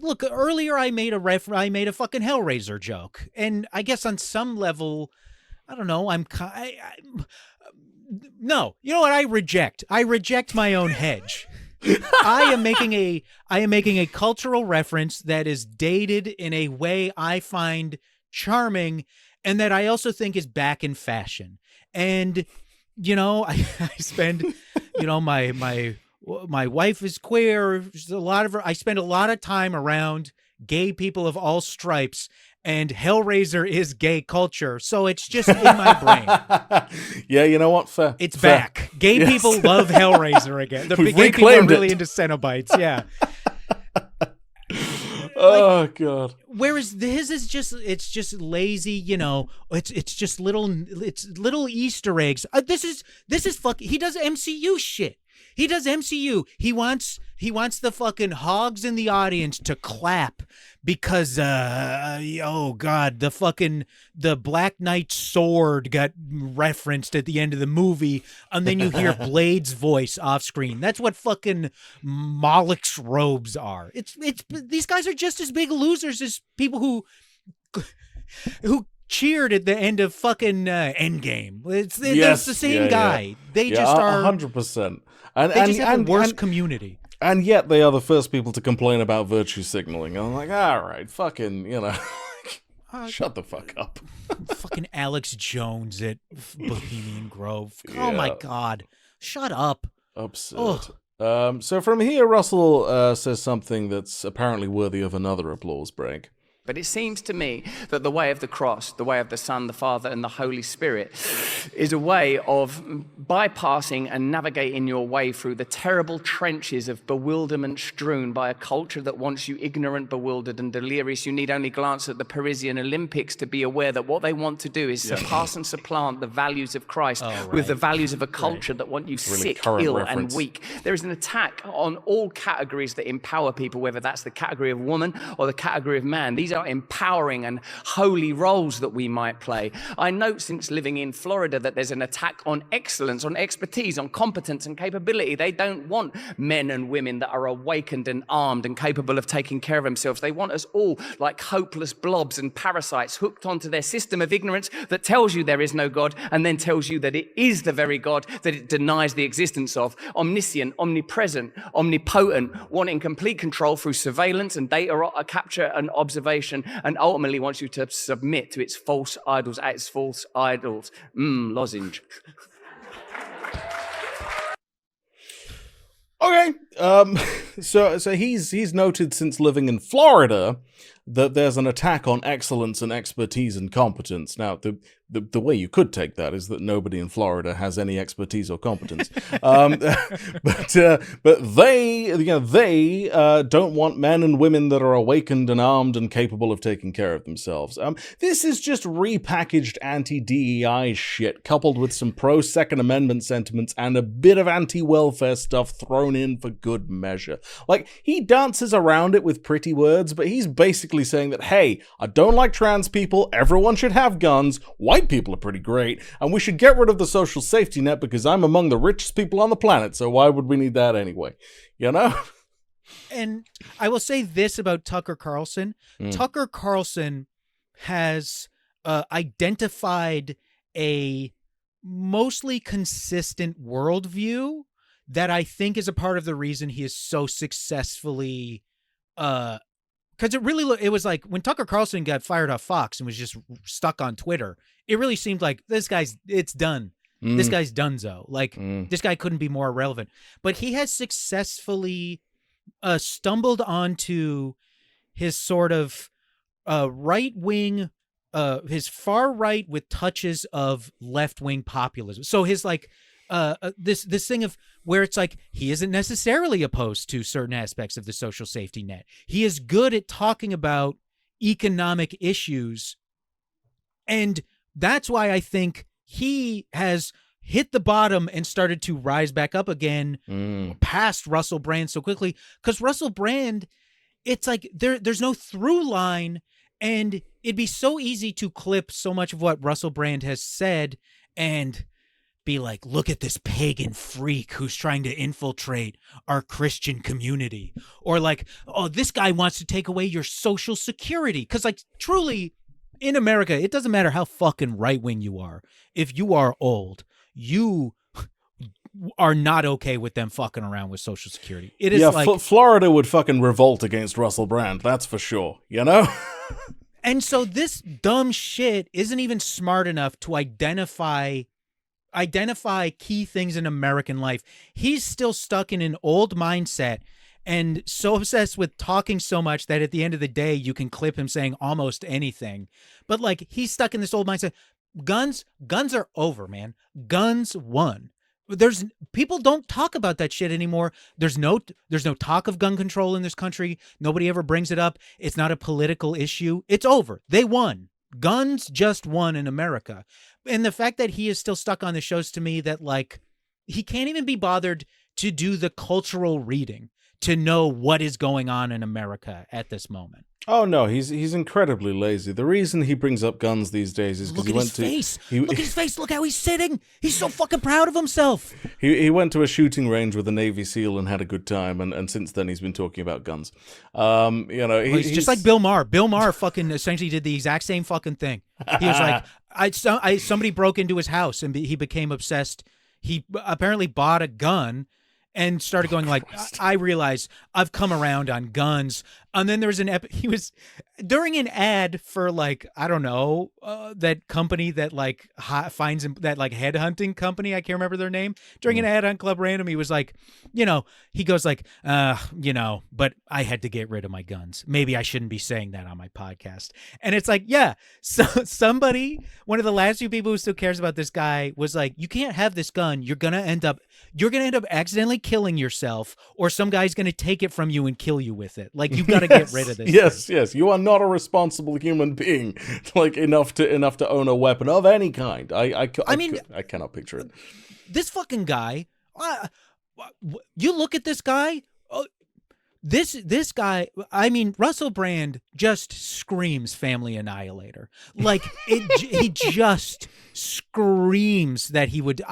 look, earlier I made a fucking Hellraiser joke, and I guess on some level, I don't know. No, you know what? I reject my own hedge. I am making a cultural reference that is dated in a way I find charming, and that I also think is back in fashion. And you know, I spend, you know, my wife is queer. I spend a lot of time around gay people of all stripes, and Hellraiser is gay culture, so it's just in my brain. Yeah, you know what? Fair. It's Fair. back. Gay people love Hellraiser again. The We've gay people are reclaimed really it. into Cenobites. Yeah. Oh god. Whereas his is just lazy, you know. It's just little Easter eggs. This is fucking. He does MCU shit. He does MCU. He wants the fucking hogs in the audience to clap because oh god, the Black Knight sword got referenced at the end of the movie, and then you hear Blade's voice off screen. That's what fucking Moloch's robes are. It's these guys are just as big losers as people who cheered at the end of fucking Endgame. It's the same guy. Yeah. They just are 100%. They just have the worst community. And yet they are the first people to complain about virtue signaling. I'm like, all right, fucking, you know, shut the fuck up. Fucking Alex Jones at Bohemian Grove. Oh my god, shut up. Absurd. So from here, Russell says something that's apparently worthy of another applause break. But it seems to me that the way of the cross, the way of the Son, the Father, and the Holy Spirit is a way of bypassing and navigating your way through the terrible trenches of bewilderment strewn by a culture that wants you ignorant, bewildered, and delirious. You need only glance at the Parisian Olympics to be aware that what they want to do is surpass and supplant the values of Christ with the values of a culture that want you Really sick, current ill, reference. and weak. There is an attack on all categories that empower people, whether that's the category of woman or the category of man. These are empowering and holy roles that we might play. I note since living in Florida that there's an attack on excellence, on expertise, on competence and capability. They don't want men and women that are awakened and armed and capable of taking care of themselves. They want us all like hopeless blobs and parasites hooked onto their system of ignorance that tells you there is no God and then tells you that it is the very God that it denies the existence of. Omniscient, omnipresent, omnipotent, wanting complete control through surveillance and data capture and observation, and ultimately wants you to submit to its false idols at its false idols. Lozenge. Okay. So he's noted since living in Florida that there's an attack on excellence and expertise and competence. Now, the way you could take that is that nobody in Florida has any expertise or competence. But they don't want men and women that are awakened and armed and capable of taking care of themselves. This is just repackaged anti-DEI shit, coupled with some pro-Second Amendment sentiments and a bit of anti-welfare stuff thrown in for good measure. Like, he dances around it with pretty words, but he's basically saying that, hey, I don't like trans people, everyone should have guns, white people are pretty great, and we should get rid of the social safety net because I'm among the richest people on the planet, so why would we need that anyway? You know? And I will say this about Tucker Carlson. Tucker Carlson has identified a mostly consistent worldview that I think is a part of the reason he is so successfully because it was like when Tucker Carlson got fired off Fox and was just stuck on Twitter, it really seemed like it's done. This guy's donezo. Like, this guy couldn't be more irrelevant. But he has successfully stumbled onto his sort of right-wing, his far right with touches of left-wing populism. So his like this thing of where it's like he isn't necessarily opposed to certain aspects of the social safety net. He is good at talking about economic issues And that's why I think he has hit the bottom and started to rise back up again past Russell Brand so quickly. Because Russell Brand, it's like there's no through line, and it'd be so easy to clip so much of what Russell Brand has said and be like, look at this pagan freak who's trying to infiltrate our Christian community. Or like, oh, this guy wants to take away your social security. Because like truly in America, it doesn't matter how fucking right wing you are. If you are old, you are not okay with them fucking around with Social Security. It is like Florida would fucking revolt against Russell Brand. That's for sure. You know. And so this dumb shit isn't even smart enough to identify key things in American life. He's still stuck in an old mindset and so obsessed with talking so much that at the end of the day, you can clip him saying almost anything. But like, he's stuck in this old mindset. Guns are over, man. Guns won. People don't talk about that shit anymore. There's no talk of gun control in this country. Nobody ever brings it up. It's not a political issue. It's over. They won. Guns just won in America. And the fact that he is still stuck on the shows to me that like he can't even be bothered to do the cultural reading to know what is going on in America at this moment. Oh no, he's incredibly lazy. The reason he brings up guns these days is because he went to look at his face. Look how he's sitting. He's so fucking proud of himself. He went to a shooting range with a Navy SEAL and had a good time, and since then he's been talking about guns. He's just like Bill Maher. Bill Maher fucking essentially did the exact same fucking thing. He was like, somebody broke into his house and he became obsessed. He apparently bought a gun and started going like, I realize I've come around on guns. And then there was he was during an ad for like, I don't know, that company that like finds him, that like headhunting company. I can't remember their name. During an ad on Club Random, he was like, he goes like, but I had to get rid of my guns. Maybe I shouldn't be saying that on my podcast. And it's like, yeah, so somebody, one of the last few people who still cares about this guy was like, you can't have this gun. You're going to end up accidentally killing yourself, or some guy's going to take it from you and kill you with it. Like, you got to get rid of this. Yes. You are not a responsible human being, like enough to own a weapon of any kind. I cannot picture it. This fucking guy, you look at this guy, this guy, I mean, Russell Brand just screams family annihilator. Like he just screams that he would,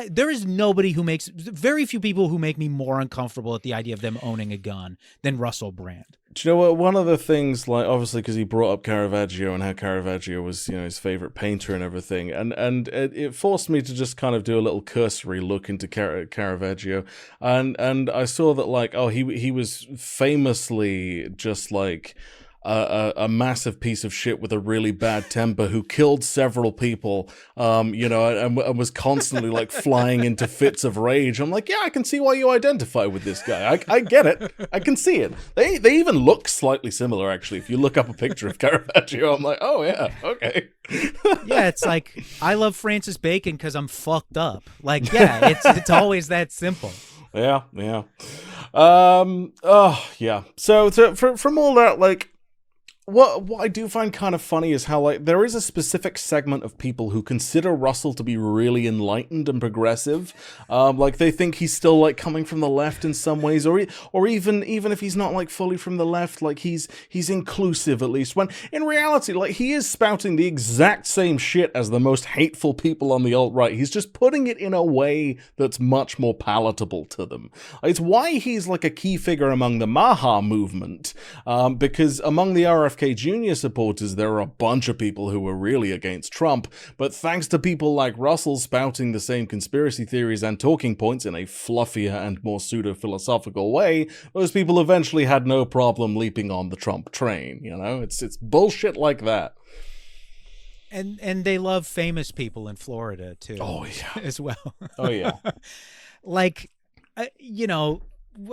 there is very few people who make me more uncomfortable at the idea of them owning a gun than Russell Brand. Do you know what? One of the things, like, obviously, because he brought up Caravaggio and how Caravaggio was, his favorite painter and everything, and it forced me to just kind of do a little cursory look into Caravaggio, and I saw that, like, he was famously just like a massive piece of shit with a really bad temper who killed several people, and was constantly like flying into fits of rage. I'm like, yeah, I can see why you identify with this guy. I get it. I can see it. They even look slightly similar, actually. If you look up a picture of Caravaggio, I'm like, oh yeah, okay. Yeah, it's like, I love Francis Bacon because I'm fucked up. Like, yeah, it's always that simple. Yeah. So from all that, like, What I do find kind of funny is how, like, there is a specific segment of people who consider Russell to be really enlightened and progressive. Like, they think he's still, like, coming from the left in some ways, or even if he's not, like, fully from the left, like, he's inclusive, at least, when in reality, like, he is spouting the exact same shit as the most hateful people on the alt-right. He's just putting it in a way that's much more palatable to them. It's why he's, like, a key figure among the Maha movement, because among the RFK Jr. supporters, there are a bunch of people who were really against Trump, but thanks to people like Russell spouting the same conspiracy theories and talking points in a fluffier and more pseudo-philosophical way, those people eventually had no problem leaping on the Trump train, It's bullshit like that. And they love famous people in Florida, too. Oh, yeah. As well. Oh, yeah. Like,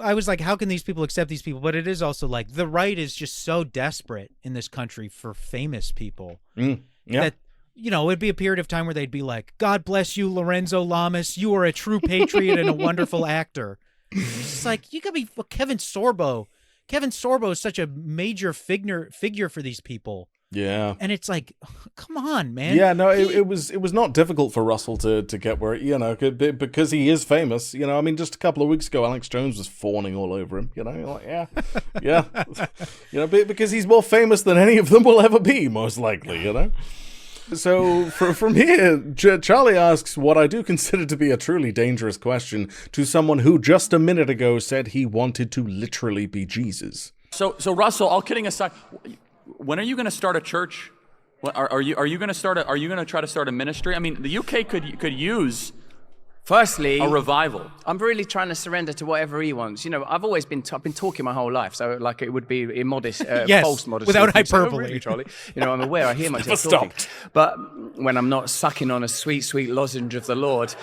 I was like, how can these people accept these people? But it is also like, the right is just so desperate in this country for famous people that, it'd be a period of time where they'd be like, God bless you, Lorenzo Lamas. You are a true patriot and a wonderful actor. It's like, you could be Kevin Sorbo. Kevin Sorbo is such a major figure for these people. Yeah. And it's like, come on, man. Yeah, no, it was not difficult for Russell to get where, because he is famous. I mean, just a couple of weeks ago, Alex Jones was fawning all over him. You're like, yeah, because he's more famous than any of them will ever be, most likely. So from here, Charlie asks what I do consider to be a truly dangerous question to someone who just a minute ago said he wanted to literally be Jesus. So Russell, all kidding aside, when are you going to start a church? Are you going to try to start a ministry? I mean, the UK could use Firstly, a revival. I'm really trying to surrender to whatever he wants. I've always been talking my whole life, so like it would be immodest, yes, false modesty. without Say, "Oh, hyperbole, really, Charlie." I'm aware. I hear myself talking. But when I'm not sucking on a sweet, sweet lozenge of the Lord,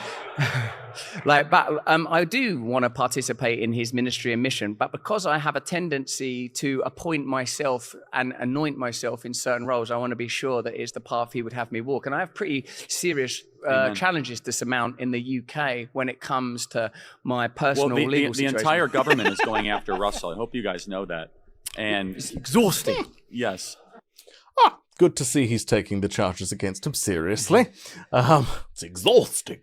I do want to participate in his ministry and mission. But because I have a tendency to appoint myself and anoint myself in certain roles, I want to be sure that it's the path he would have me walk. And I have pretty serious challenges to surmount in the UK when it comes to my personal legal the situation. entire government is going after Russell. I hope you guys know that. And it's exhausting. Yes. Good to see he's taking the charges against him seriously. It's exhausting.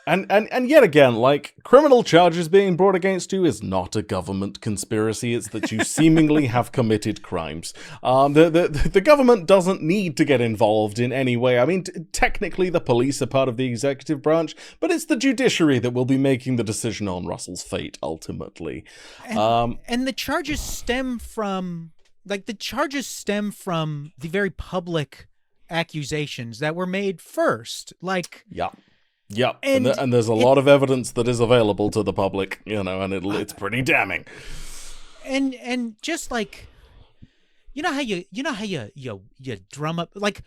And yet again, like, criminal charges being brought against you is not a government conspiracy. It's that you seemingly have committed crimes. The government doesn't need to get involved in any way. I mean, technically the police are part of the executive branch, but it's the judiciary that will be making the decision on Russell's fate, ultimately. And the charges stem from, the very public accusations that were made first. Yeah, and there's a lot of evidence that is available to the public, and it's pretty damning. And just like, how you drum up, like,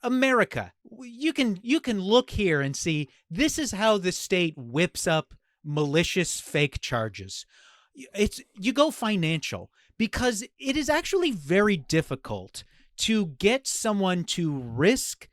America. You can look here and see this is how the state whips up malicious fake charges. You go financial, because it is actually very difficult to get someone to risk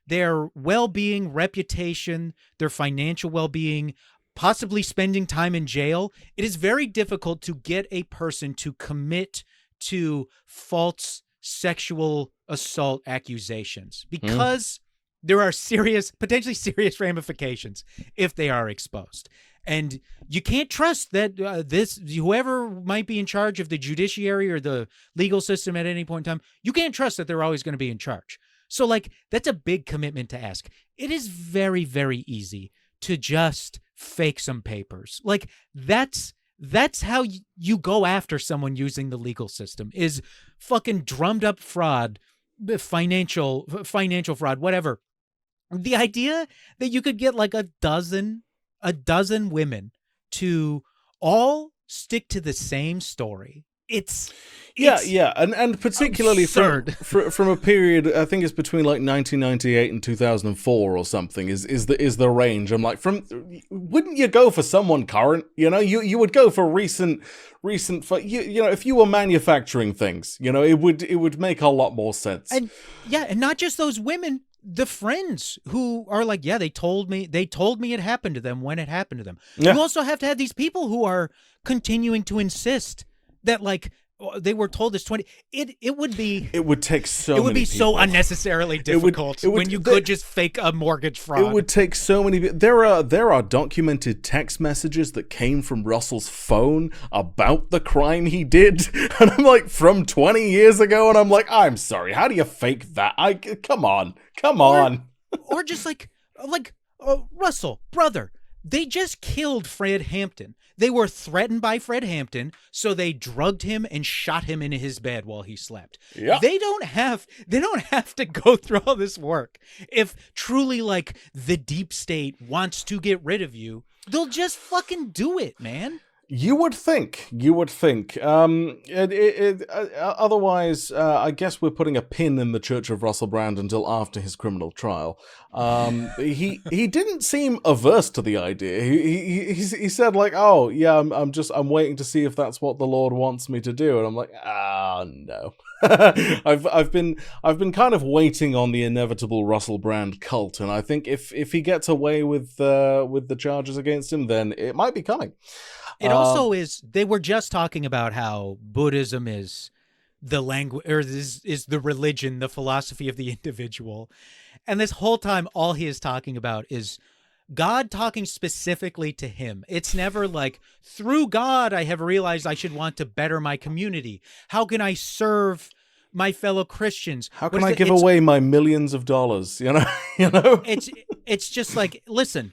their well-being, reputation, their financial well-being, possibly spending time in jail. It is very difficult to get a person to commit to false sexual assault accusations, because there are potentially serious ramifications if they are exposed. And you can't trust that whoever might be in charge of the judiciary or the legal system at any point in time, you can't trust that they're always going to be in charge. So, like, that's a big commitment to ask. It is very, very easy to just fake some papers. Like, that's how you go after someone using the legal system, is fucking drummed up fraud, financial fraud, whatever. The idea that you could get like a dozen women to all stick to the same story. It's and particularly from a period, I think it's between like 1998 and 2004 or something is the range. I'm like, wouldn't you go for someone current? You would go for recent. If you were manufacturing things, it would make a lot more sense. And not just those women. The friends who are like, they told me it happened to them when it happened to them. Yeah. You also have to have these people who are continuing to insist that, like, they were told this 20. It would take so many people. So unnecessarily difficult when you could just fake a mortgage fraud. It would take so many. There are documented text messages that came from Russell's phone about the crime he did, and I'm like, from 20 years ago, and I'm like, I'm sorry, how do you fake that? Come on. Or just like Russell, brother. They just killed Fred Hampton. They were threatened by Fred Hampton, so they drugged him and shot him in his bed while he slept. Yeah. They don't have to go through all this work. If truly, like, the deep state wants to get rid of you, they'll just fucking do it, man. You would think. Otherwise, I guess we're putting a pin in the Church of Russell Brand until after his criminal trial. He didn't seem averse to the idea. He said, like, oh yeah, I'm waiting to see if that's what the Lord wants me to do, and I'm like, no. I've been kind of waiting on the inevitable Russell Brand cult, and I think if he gets away with the charges against him, then it might be coming. It also is, they were just talking about how Buddhism is the language, or this is the religion, the philosophy of the individual. And this whole time, all he is talking about is God talking specifically to him. It's never like, through God, I have realized I should want to better my community. How can I serve my fellow Christians? How can I give away my millions of dollars? You know, It's just like, listen,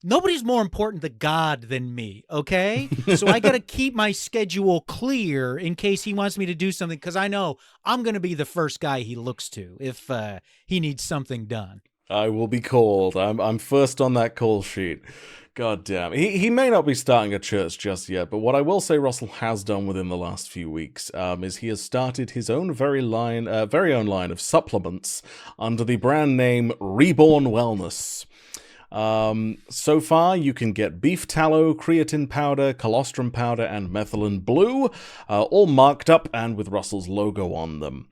nobody's more important to God than me, okay? So I got to keep my schedule clear in case he wants me to do something, because I know I'm going to be the first guy he looks to if he needs something done. I will be called. I'm first on that call sheet. God damn. He may not be starting a church just yet, but what I will say Russell has done within the last few weeks is he has started his own very own line of supplements under the brand name Reborn Wellness. So far, you can get beef tallow, creatine powder, colostrum powder, and methylene blue, all marked up and with Russell's logo on them.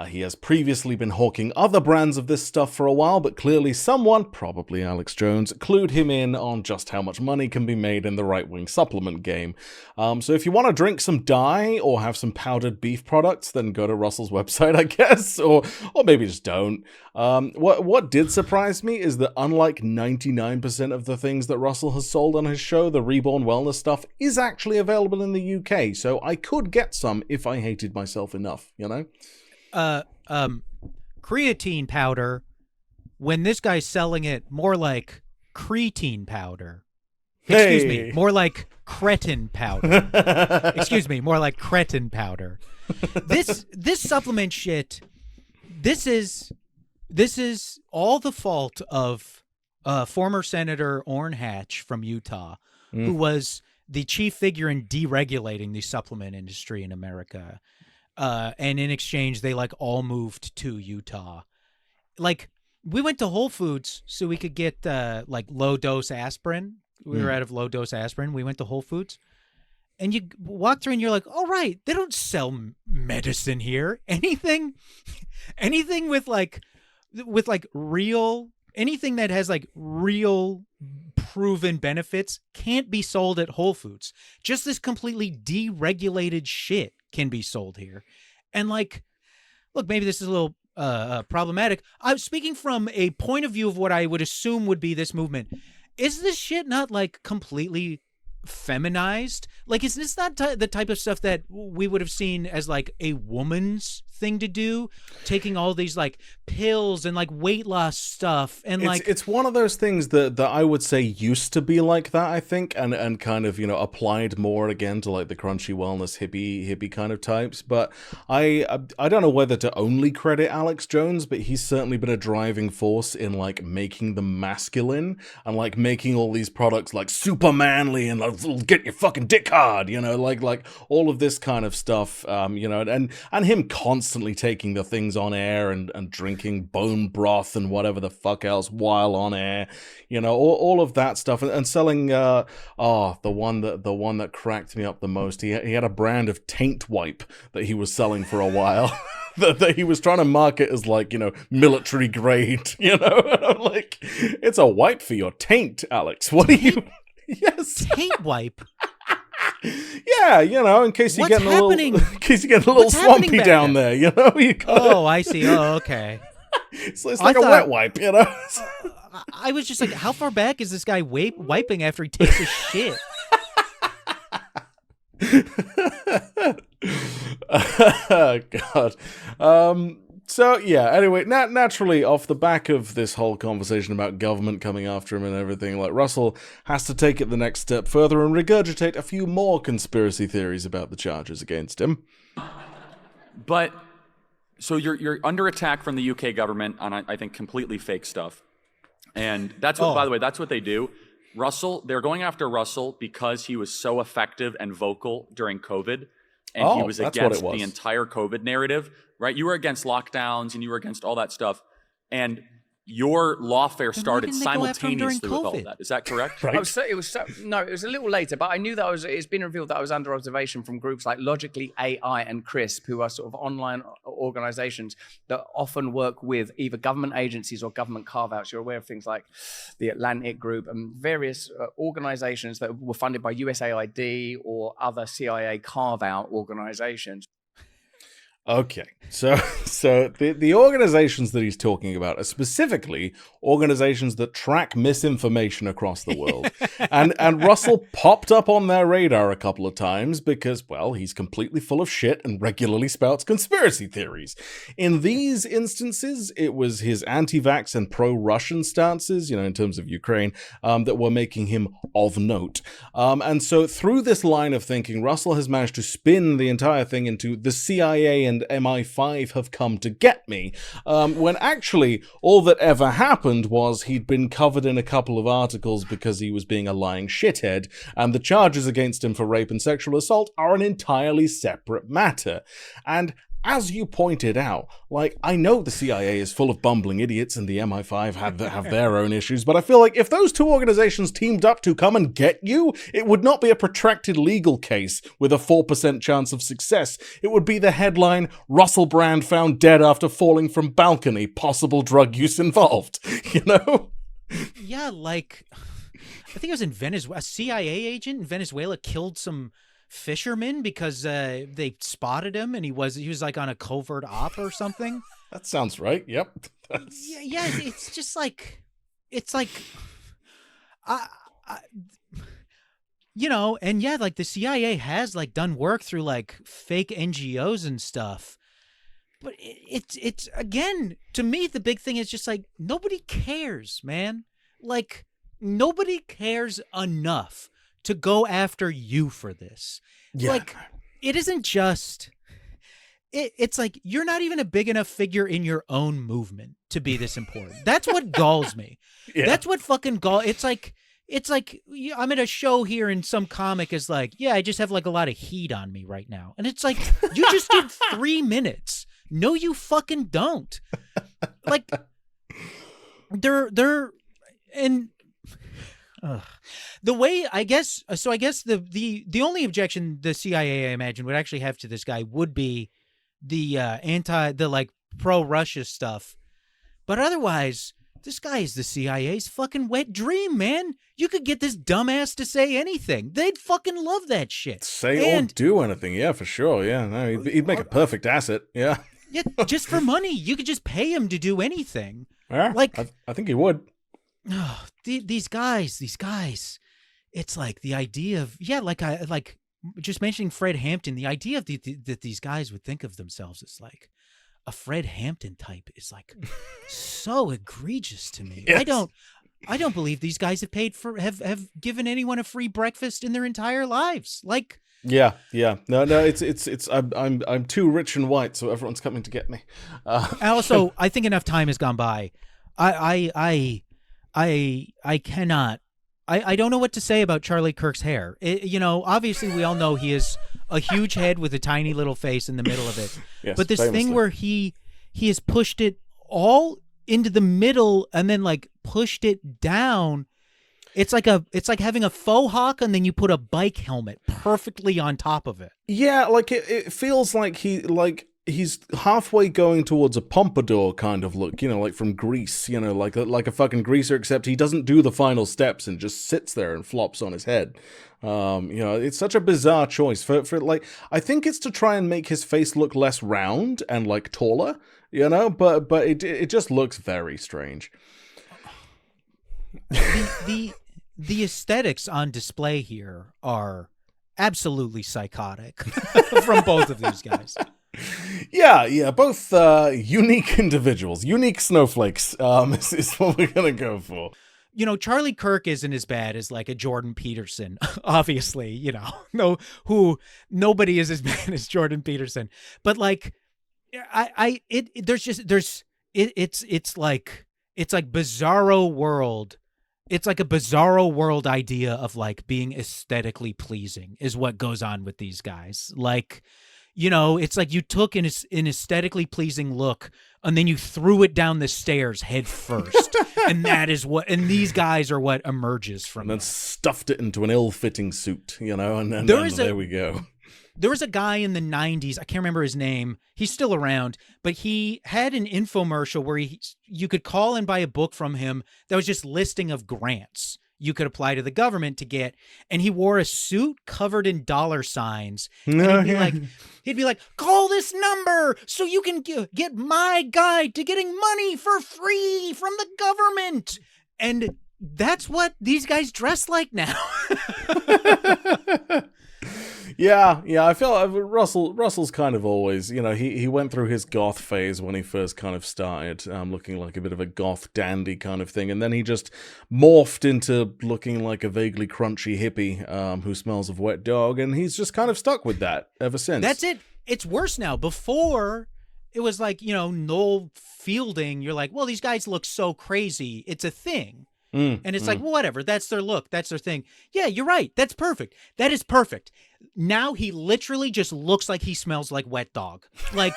He has previously been hawking other brands of this stuff for a while, but clearly someone, probably Alex Jones, clued him in on just how much money can be made in the right-wing supplement game. So if you want to drink some dye or have some powdered beef products, then go to Russell's website, I guess, or maybe just don't. What did surprise me is that unlike 99% of the things that Russell has sold on his show, the Reborn Wellness stuff is actually available in the UK, so I could get some if I hated myself enough, you know? Creatine powder, when this guy's selling it more like creatine powder. Excuse me, more like cretin powder. Excuse me, more like cretin powder. This supplement shit, this is all the fault of former Senator Orrin Hatch from Utah, who was the chief figure in deregulating the supplement industry in America. And in exchange, they like all moved to Utah. Like, we went to Whole Foods so we could get like low dose aspirin. We were out of low dose aspirin. We went to Whole Foods, and you walk through and you're like, "All right, they don't sell medicine here. Anything with real, anything that has like real proven benefits can't be sold at Whole Foods. Just this completely deregulated shit can be sold here." And like, look, maybe this is a little problematic. I'm speaking from a point of view of what I would assume would be this movement. Is this shit not like completely feminized? Like, is this not the type of stuff that we would have seen as like a woman's thing to do, taking all these like pills and like weight loss stuff, and it's one of those things that I would say used to be like that, I think, and kind of, you know, applied more again to like the crunchy wellness hippie kind of types. But I don't know whether to only credit Alex Jones, but he's certainly been a driving force in like making them masculine and like making all these products like super manly and like, get your fucking dick hard, you know, like all of this kind of stuff, you know, and him constantly taking the things on air and drinking bone broth and whatever the fuck else while on air, you know, all of that stuff, and selling the one that cracked me up the most. He had a brand of taint wipe that he was selling for a while. that he was trying to market as like, you know, military grade, you know. And I'm like, it's a wipe for your taint, Alex. What are you? Yes, taint wipe. Yeah, you know, in case you're getting a little swampy down there, you know. I see. Oh, okay. It's like a wet wipe, you know. I was just like, how far back is this guy wiping after he takes his shit? God. So, yeah, anyway, naturally, off the back of this whole conversation about government coming after him and everything, like, Russell has to take it the next step further and regurgitate a few more conspiracy theories about the charges against him. But, so you're under attack from the UK government on, I think, completely fake stuff. And that's what, by the way, that's what they do. They're going after Russell because he was so effective and vocal during COVID. And he was against the entire COVID narrative, right? You were against lockdowns and you were against all that stuff. And your lawfare started simultaneously with all of that. Is that correct? Right. It was a little later, but I knew that it's been revealed that I was under observation from groups like Logically AI and CRISP, who are sort of online organizations that often work with either government agencies or government carve-outs. You're aware of things like the Atlantic Group and various organizations that were funded by USAID or other CIA carve-out organizations. Okay, so the organizations that he's talking about are specifically organizations that track misinformation across the world, and Russell popped up on their radar a couple of times because, well, he's completely full of shit and regularly spouts conspiracy theories. In these instances, it was his anti-vax and pro-Russian stances, in terms of Ukraine, that were making him of note. And so through this line of thinking, Russell has managed to spin the entire thing into the CIA and MI5 have come to get me, when actually all that ever happened was he'd been covered in a couple of articles because he was being a lying shithead, and the charges against him for rape and sexual assault are an entirely separate matter. And as you pointed out, I know the CIA is full of bumbling idiots and the MI5 have their own issues, but I feel like if those two organizations teamed up to come and get you, it would not be a protracted legal case with a 4% chance of success. It would be the headline, Russell Brand found dead after falling from balcony, possible drug use involved, Yeah, I think it was in Venezuela. A CIA agent in Venezuela killed some fishermen because they spotted him and he was on a covert op or something. That sounds right. Yep. Yeah, it's just the CIA has done work through fake NGOs and stuff. But it's again, to me, the big thing is just nobody cares, man. Nobody cares enough to go after you for this. Yeah. It isn't just... It's you're not even a big enough figure in your own movement to be this important. That's what galls me. Yeah. That's what fucking galls... It's like I'm at a show here and some comic is I just have a lot of heat on me right now. And it's you just did 3 minutes. No, you fucking don't. The way I guess the only objection the CIA, I imagine, would actually have to this guy would be the pro-Russia stuff. But otherwise, this guy is the CIA's fucking wet dream, man. You could get this dumbass to say anything. They'd fucking love that shit. Say or do anything, yeah, for sure. Yeah, no, he'd make a perfect asset. Yeah. Yeah, just for money. You could just pay him to do anything. Yeah, I think he would. Oh, these guys. It's the idea of just mentioning Fred Hampton. The idea of that these guys would think of themselves as a Fred Hampton type is so egregious to me. Yes. I don't believe these guys have given anyone a free breakfast in their entire lives. Yeah. No, it's I'm too rich and white, so everyone's coming to get me. Also, I think enough time has gone by. I cannot. I don't know what to say about Charlie Kirk's hair. Obviously we all know he is a huge head with a tiny little face in the middle of it. Yes, but this famously. thing where he has pushed it all into the middle and then pushed it down. It's like having a faux hawk and then you put a bike helmet perfectly on top of it. Yeah, it feels like he's halfway going towards a pompadour kind of look, from Grease, like a fucking greaser, except he doesn't do the final steps and just sits there and flops on his head. It's such a bizarre choice for I think it's to try and make his face look less round and taller, but it just looks very strange. The aesthetics on display here are absolutely psychotic from both of these guys. Yeah, both unique individuals, unique snowflakes is what we're going to go for. Charlie Kirk isn't as bad as a Jordan Peterson, obviously, who nobody is as bad as Jordan Peterson. But it's bizarro world. It's a bizarro world idea of being aesthetically pleasing is what goes on with these guys. It's you took an aesthetically pleasing look and then you threw it down the stairs head first. and these guys are what emerges from it. And then that. Stuffed it into an ill-fitting suit, and then there we go. There was a guy in the 90s, I can't remember his name. He's still around, but he had an infomercial where you could call and buy a book from him that was just listing of grants. you could apply to the government to get, and he wore a suit covered in dollar signs. And he'd be like, call this number so you can get my guide to getting money for free from the government. And that's what these guys dress like now. Yeah, I feel Russell's kind of always, he went through his goth phase when he first kind of started, looking like a bit of a goth dandy kind of thing, and then he just morphed into looking like a vaguely crunchy hippie who smells of wet dog, and he's just kind of stuck with that ever since. That's it. It's worse now. Before, it was like, Noel Fielding, you're like, well, these guys look so crazy. It's a thing. And it's like, well, whatever. That's their look. That's their thing. Yeah, you're right. That's perfect. That is perfect. Now he literally just looks like he smells like wet dog. Like,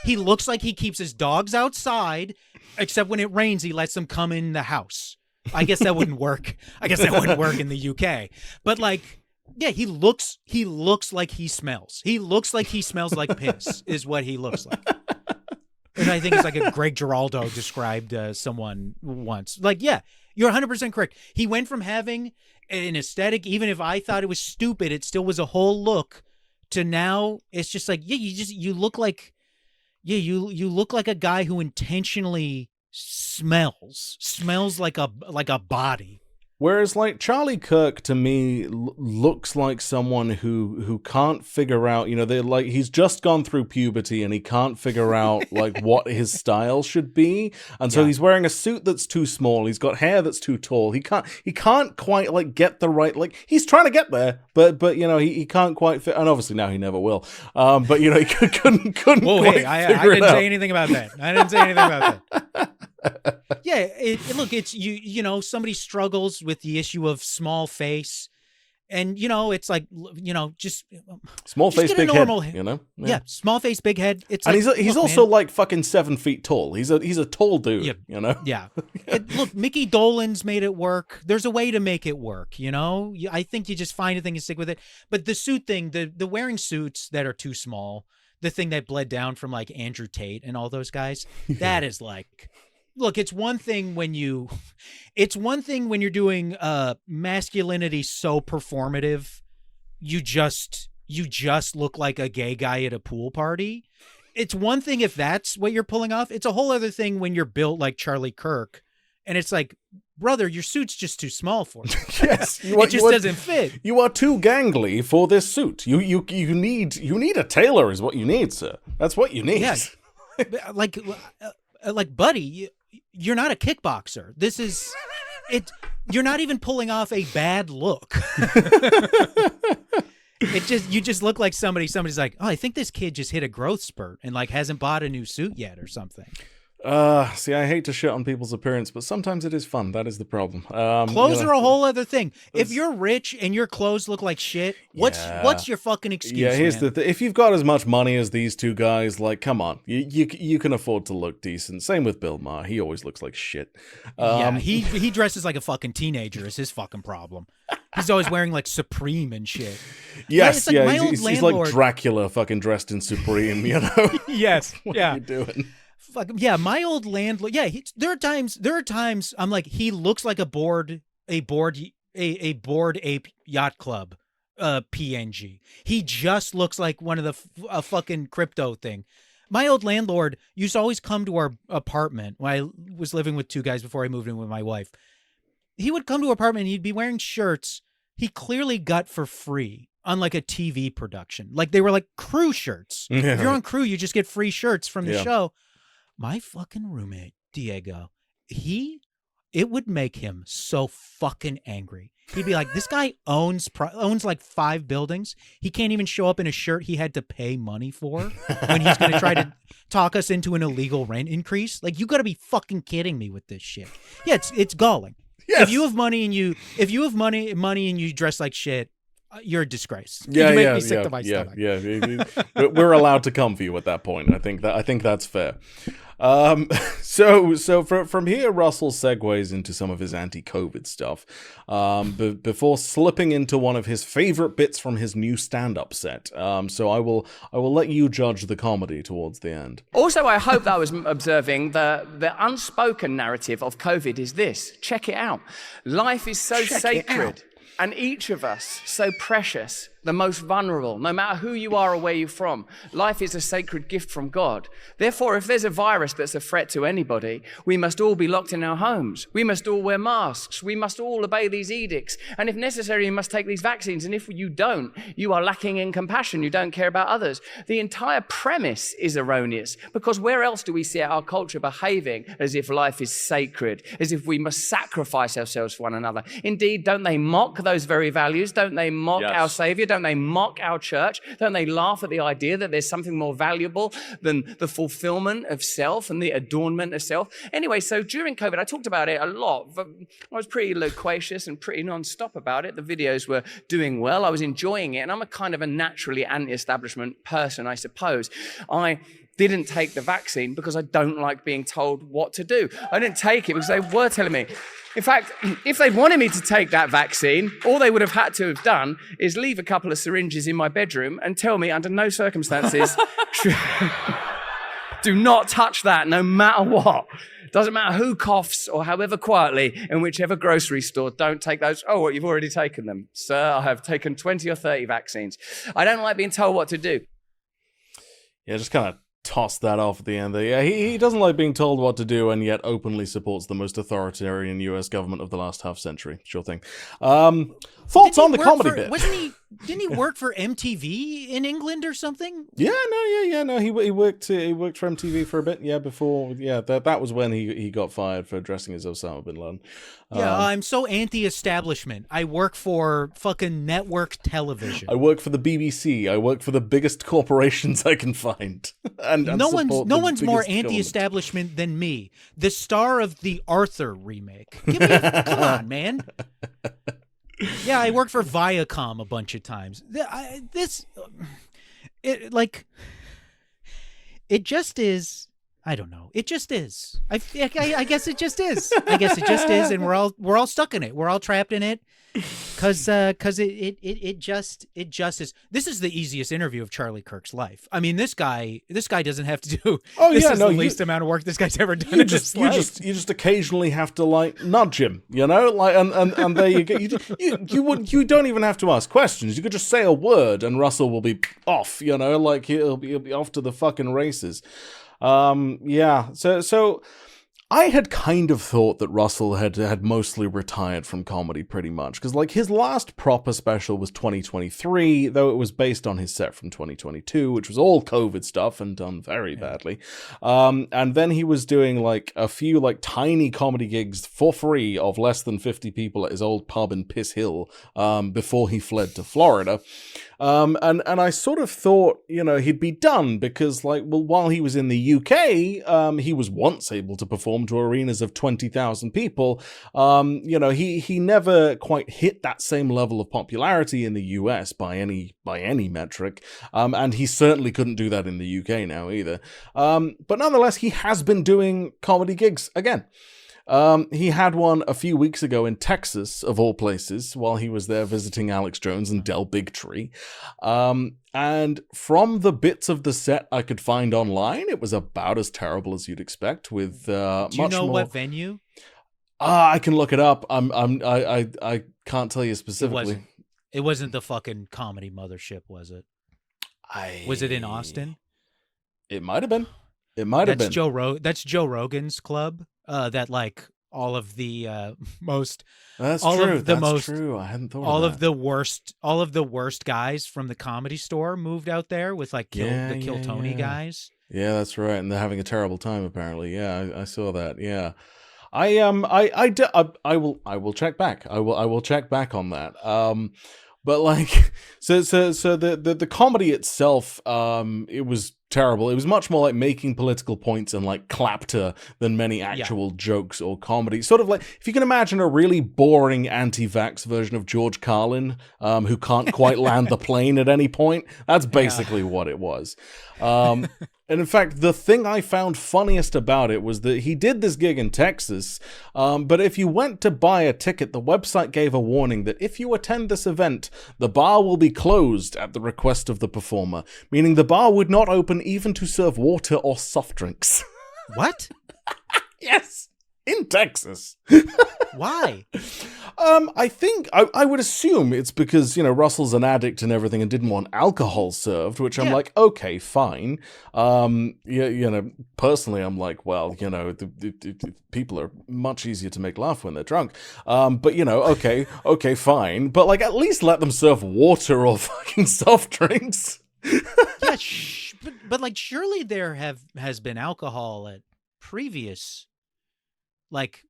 he looks like he keeps his dogs outside, except when it rains, he lets them come in the house. I guess that wouldn't work. I guess that wouldn't work in the UK. But like, yeah, he looks like he smells. He looks like he smells like piss is what he looks like. And I think it's like a Greg Giraldo described someone once. Like, yeah, you're 100% correct. He went from having an aesthetic, even if I thought it was stupid, it still was a whole look, to now it's just like, yeah, you look like a guy who intentionally smells like a body. Whereas, like, Charlie Kirk, to me, looks like someone who can't figure out, they're like, he's just gone through puberty and he can't figure out, like, what his style should be. And so he's wearing a suit that's too small. He's got hair that's too tall. He can't quite, like, get the right, like, he's trying to get there, but he can't quite fit. And obviously now he never will. But, he couldn't Whoa, quite hey, I didn't say anything about that. I didn't say anything about that. Yeah, look, it's somebody struggles with the issue of small face, and it's like just small face, big normal head. Yeah, small face, big head. It's and like, he's also like fucking 7 feet tall. He's a tall dude. Yeah. Look, Mickey Dolenz made it work. There's a way to make it work. I think you just find a thing and stick with it. But the suit thing, the wearing suits that are too small, the thing that bled down from like Andrew Tate and all those guys, that is like. Look, it's one thing when you're doing masculinity so performative, you just look like a gay guy at a pool party. It's one thing if that's what you're pulling off. It's a whole other thing when you're built like Charlie Kirk, and it's like, brother, your suit's just too small for you. Yes, it just doesn't fit. You are too gangly for this suit. You need a tailor, is what you need, sir. That's what you need. Yeah, like buddy. You're not a kickboxer. This is it. You're not even pulling off a bad look. You just look like somebody's like, oh, I think this kid just hit a growth spurt and like hasn't bought a new suit yet or something. See, I hate to shit on people's appearance, but sometimes it is fun. That is the problem. Clothes are a whole other thing. If you're rich and your clothes look like shit, what's your fucking excuse? Yeah, here's the thing. If you've got as much money as these two guys, like, come on, you can afford to look decent. Same with Bill Maher. He always looks like shit. He dresses like a fucking teenager. Is his fucking problem. He's always wearing like Supreme and shit. Yes, like he's like Dracula, fucking dressed in Supreme. Yes, what are you doing? Yeah, my old landlord. Yeah, there are times I'm like, he looks like a bored ape yacht club PNG. He just looks like one of the a fucking crypto thing. My old landlord used to always come to our apartment when I was living with two guys before I moved in with my wife. He would come to our apartment and he'd be wearing shirts he clearly got for free on like a TV production. Like they were like crew shirts. Yeah. If you're on crew, you just get free shirts from the show. My fucking roommate, Diego, it would make him so fucking angry. He'd be like, this guy owns like 5 buildings. He can't even show up in a shirt he had to pay money for when he's going to try to talk us into an illegal rent increase. Like, you got to be fucking kidding me with this shit. Yeah, it's galling. Yes. If you have money and you dress like shit, you're a disgrace. Yeah, you make yeah, me sick yeah, to my yeah, stomach. yeah. We're allowed to come for you at that point. I think that's fair. So from here, Russell segues into some of his anti-COVID stuff, before slipping into one of his favorite bits from his new stand-up set. So I will let you judge the comedy towards the end. Also, I hope that I was observing the unspoken narrative of COVID is this. Check it out. Life is so sacred, and each of us so precious, the most vulnerable, no matter who you are or where you're from. Life is a sacred gift from God. Therefore, if there's a virus that's a threat to anybody, we must all be locked in our homes. We must all wear masks. We must all obey these edicts. And if necessary, you must take these vaccines. And if you don't, you are lacking in compassion. You don't care about others. The entire premise is erroneous, because where else do we see our culture behaving as if life is sacred, as if we must sacrifice ourselves for one another? Indeed, don't they mock those very values? Don't they mock our Savior? Don't they mock our church? Don't they laugh at the idea that there's something more valuable than the fulfillment of self and the adornment of self? Anyway, so during COVID, I talked about it a lot. I was pretty loquacious and pretty non-stop about it. The videos were doing well. I was enjoying it. And I'm a kind of a naturally anti-establishment person, I suppose. I didn't take the vaccine because I don't like being told what to do. I didn't take it because they were telling me. In fact, if they'd wanted me to take that vaccine, all they would have had to have done is leave a couple of syringes in my bedroom and tell me under no circumstances, do not touch that no matter what. Doesn't matter who coughs or however quietly in whichever grocery store, don't take those. Oh, what, you've already taken them. Sir, I have taken 20 or 30 vaccines. I don't like being told what to do. Yeah, just kind of toss that off at the end there. Yeah, he doesn't like being told what to do, and yet openly supports the most authoritarian US government of the last half century. Sure thing. Thoughts on the comedy bit? Didn't he work for MTV in England or something? Yeah, no. He worked for MTV for a bit. Yeah, before. Yeah, that was when he got fired for dressing as Osama bin Laden. Yeah, I'm so anti-establishment. I work for fucking network television. I work for the BBC. I work for the biggest corporations I can find. and no one's more anti-establishment than me, the star of the Arthur remake. Come on, man. Yeah, I worked for Viacom a bunch of times. It just is. I don't know. It just is. I guess it just is. I guess it just is, and we're all stuck in it. We're all trapped in it, because it just is. This is the easiest interview of Charlie Kirk's life. I mean, this guy doesn't have to do. The least amount of work this guy's ever done in his life. You just occasionally have to like nudge him, you know, like and there you go. You don't even have to ask questions. You could just say a word, and Russell will be off. You know, like he'll be off to the fucking races. Yeah. So I had kind of thought that Russell had mostly retired from comedy pretty much, because like his last proper special was 2023, though it was based on his set from 2022, which was all COVID stuff and done very badly. And then he was doing like a few like tiny comedy gigs for free of less than 50 people at his old pub in Piss Hill before he fled to Florida. And I sort of thought, you know, he'd be done because, like, well, while he was in the UK, he was once able to perform to arenas of 20,000 people. You know, he never quite hit that same level of popularity in the US by any metric. And he certainly couldn't do that in the UK now either. But nonetheless, he has been doing comedy gigs again. He had one a few weeks ago in Texas, of all places, while he was there visiting Alex Jones and Del Bigtree. And from the bits of the set I could find online, it was about as terrible as you'd expect. With do you know what venue? I can look it up. I can't tell you specifically. It wasn't the fucking Comedy Mothership, was it? Was it in Austin? It might have been. It might have been. That's Joe Rogan's club. That like all of the most. That's all true. Of the That's most, true. I hadn't thought all of of the worst. All of the worst guys from the Comedy Store moved out there with like the Kill Tony guys. Yeah, that's right. And they're having a terrible time apparently. Yeah, I saw that. Yeah. I will check back. I will check back on that. But like, so the comedy itself, it was terrible. It was much more like making political points and like clapter than many actual jokes or comedy. Sort of like, if you can imagine a really boring anti-vax version of George Carlin, who can't quite land the plane at any point, that's basically what it was. And in fact, the thing I found funniest about it was that he did this gig in Texas, but if you went to buy a ticket, the website gave a warning that if you attend this event, the bar will be closed at the request of the performer, meaning the bar would not open even to serve water or soft drinks. What? Yes, in Texas. Why? I think I would assume it's because, you know, Russell's an addict and everything and didn't want alcohol served, which I'm like, okay, fine. You know, personally, I'm like, well, you know, the people are much easier to make laugh when they're drunk. But you know, okay, fine. But like, at least let them serve water or fucking soft drinks. Yeah, but like, surely there has been alcohol at previous, like,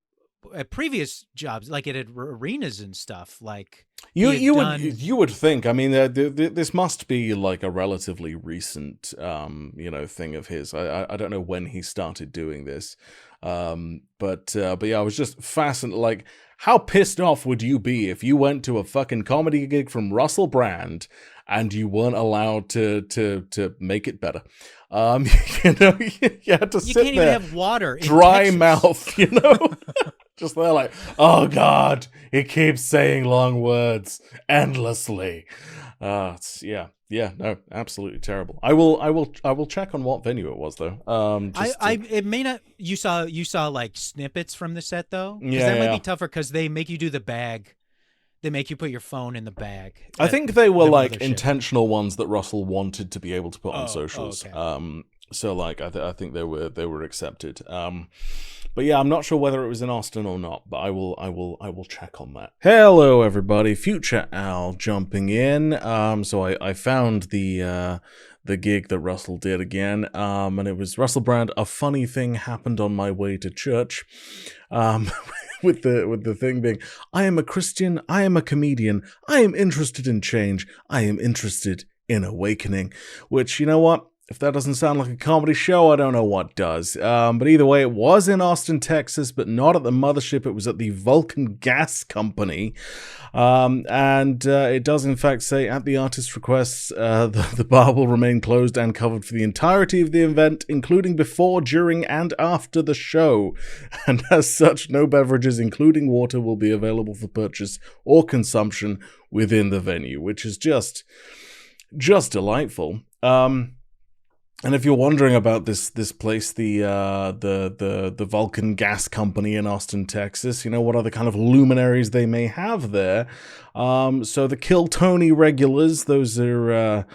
at previous jobs, like at arenas and stuff. Like you would think. I mean, this must be like a relatively recent, you know, thing of his. I don't know when he started doing this, but yeah, I was just fascinated. Like, how pissed off would you be if you went to a fucking comedy gig from Russell Brand and you weren't allowed to make it better? You know, you had to sit there, can't even have water in dry Texas. mouth, you know. Just there like, oh God, he keeps saying long words endlessly. Yeah, no, absolutely terrible. I will check on what venue it was though. It may not. You saw like snippets from the set though. Yeah, that might be tougher because they make you do the bag. They make you put your phone in the bag. I think they were like intentional ones that Russell wanted to be able to put on socials. Okay. So like I think they were accepted. But yeah, I'm not sure whether it was in Austin or not, but I will check on that. Hello everybody, Future Al jumping in. So I found the gig that Russell did again, and it was Russell Brand. A funny thing happened on my way to church. With the thing being, I am a Christian, I am a comedian, I am interested in change, I am interested in awakening. Which, you know what? If that doesn't sound like a comedy show, I don't know what does. But either way, it was in Austin, Texas, but not at the mothership. It was at the Vulcan Gas Company. And it does, in fact, say, at the artist's request, the bar will remain closed and covered for the entirety of the event, including before, during, and after the show. And as such, no beverages, including water, will be available for purchase or consumption within the venue, which is just delightful. And if you're wondering about this place, the Vulcan Gas Company in Austin, Texas, you know, what other kind of luminaries they may have there. So the Kill Tony regulars, those are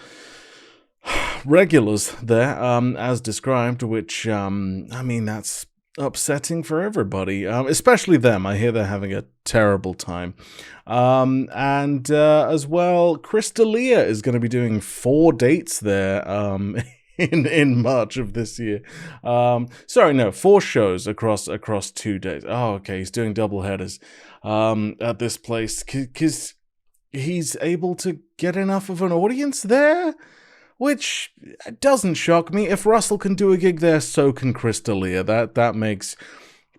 regulars there, as described, which, I mean, that's upsetting for everybody, especially them. I hear they're having a terrible time. And as well, Chris D'Elia is going to be doing 4 dates there, in March of this year. 4 shows across 2 days. Oh, okay, he's doing double headers at this place because he's able to get enough of an audience there, which doesn't shock me. If Russell can do a gig there, so can Chris D'Elia. That makes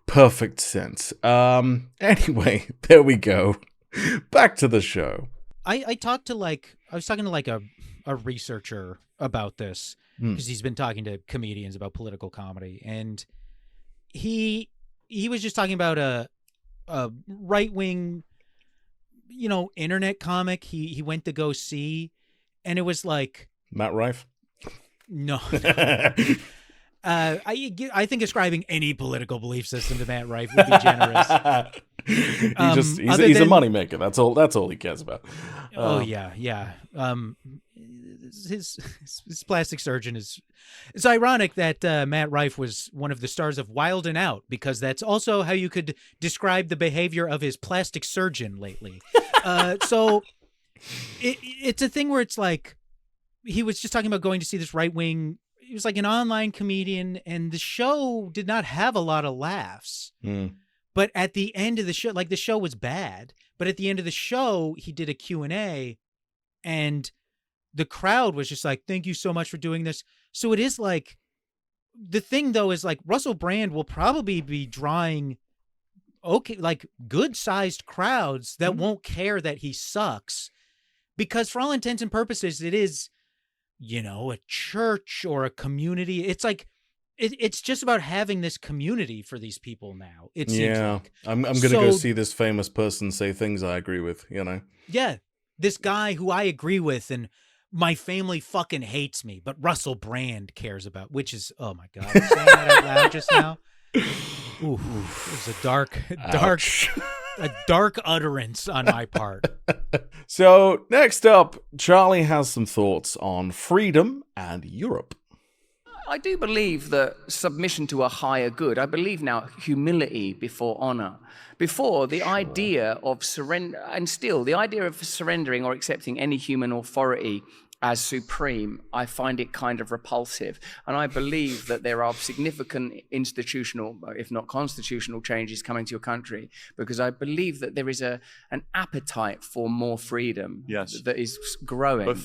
perfect sense. Anyway, there we go. Back to the show. I was talking to like a researcher about this, because he's been talking to comedians about political comedy, and he was just talking about a right-wing, you know, internet comic he went to go see, and it was like Matt Rife. No. I think ascribing any political belief system to Matt Rife would be generous. He's a moneymaker. That's all he cares about. Yeah. His plastic surgeon is. It's ironic that Matt Rife was one of the stars of Wild 'N Out, because that's also how you could describe the behavior of his plastic surgeon lately. So it's a thing where it's like, he was just talking about going to see this right wing. He was like an online comedian, and the show did not have a lot of laughs. But at the end of the show, like, the show was bad, but at the end of the show, he did a Q&A, and the crowd was just like, thank you so much for doing this. So it is like, the thing though is like Russell Brand will probably be drawing like good sized crowds that won't care that he sucks, because for all intents and purposes, it is, a church or a community. It's like, it's just about having this community for these people now. It seems like. I'm going to go see this famous person say things I agree with, Yeah. This guy who I agree with and my family fucking hates me, but Russell Brand cares about, which is, oh my God, I'm saying that out loud just now. Ooh, it was a dark utterance on my part. So next up, Charlie has some thoughts on freedom and Europe. I do believe that submission to a higher good. I believe now humility before honor. Before, the idea of surrender, and still the idea of surrendering or accepting any human authority as supreme, I find it kind of repulsive. And I believe that there are significant institutional, if not constitutional, changes coming to your country, because I believe that there is an appetite for more freedom that is growing. But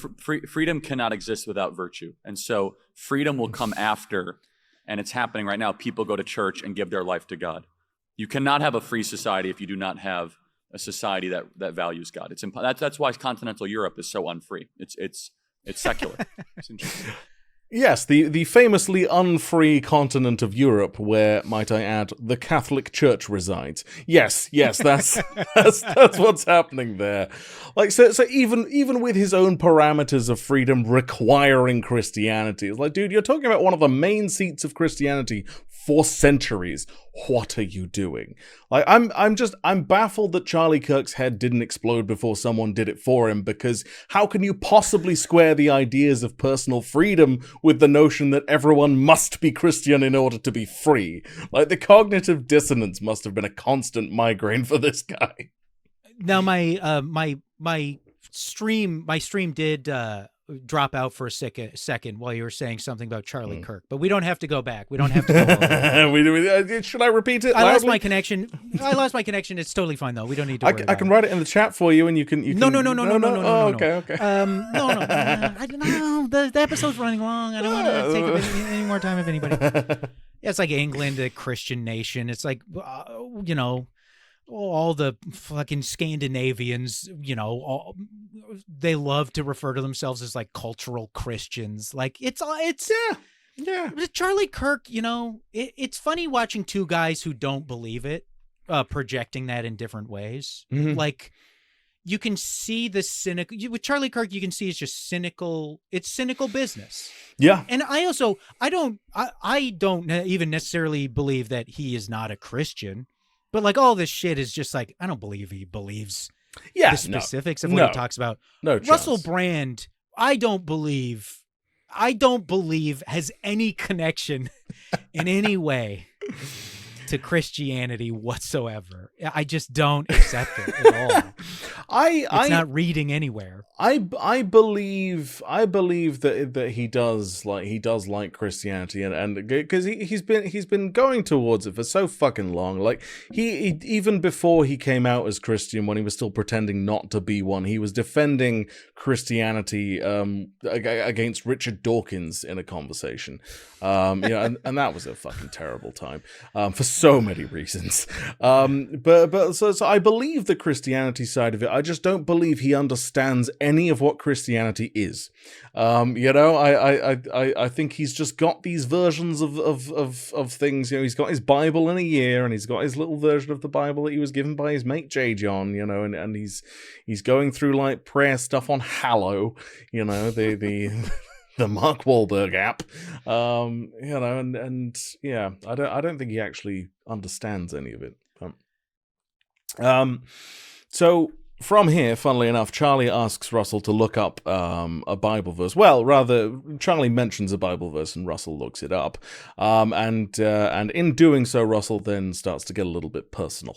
freedom cannot exist without virtue. And so freedom will come after, and it's happening right now. People go to church and give their life to God. You cannot have a free society if you do not have a society that values God. That's why continental Europe is so unfree. It's secular. It's interesting. Yes, the famously unfree continent of Europe, where, might I add, the Catholic Church resides. Yes, that's what's happening there. Like, so even with his own parameters of freedom requiring Christianity, it's like, dude, you're talking about one of the main seats of Christianity for centuries. What are you doing? Like, I'm baffled that Charlie Kirk's head didn't explode before someone did it for him, because how can you possibly square the ideas of personal freedom with the notion that everyone must be Christian in order to be free? Like, the cognitive dissonance must have been a constant migraine for this guy. Now my stream did drop out for a second while you were saying something about Charlie Kirk, but we don't have to go back. We don't have to go over. Should I repeat it? I lost my connection. It's totally fine though. We don't need to worry I can write it in the chat for you, and you can. No. Oh, okay. No. I don't know. The episode's running long. I don't want to take up any more time of anybody. Yeah, it's like England, a Christian nation. It's like, all the fucking Scandinavians, they love to refer to themselves as like cultural Christians. Like it's yeah. Charlie Kirk, it's funny watching two guys who don't believe it, projecting that in different ways. Mm-hmm. Like, you can see the cynical with Charlie Kirk. You can see it's just cynical. It's cynical business. Yeah. And I don't even necessarily believe that he is not a Christian. But like all this shit is just like, I don't believe he believes the specifics of what he talks about. No, Russell Brand, I don't believe has any connection in any way to Christianity whatsoever. I just don't accept it at all. It's not reading anywhere. I believe that he does like Christianity, and because he's been going towards it for so fucking long. Like he even before he came out as Christian, when he was still pretending not to be one, he was defending Christianity against Richard Dawkins in a conversation. And that was a fucking terrible time for so many reasons. But so I believe the Christianity side of it. I just don't believe he understands any of what Christianity is. I think he's just got these versions of things. He's got his Bible in a year, and he's got his little version of the Bible that he was given by his mate J. John. And he's going through like prayer stuff on Hallow. The Mark Wahlberg app, I don't think he actually understands any of it. So from here, funnily enough, Charlie asks Russell to look up a Bible verse. Well, rather, Charlie mentions a Bible verse and Russell looks it up. And in doing so, Russell then starts to get a little bit personal.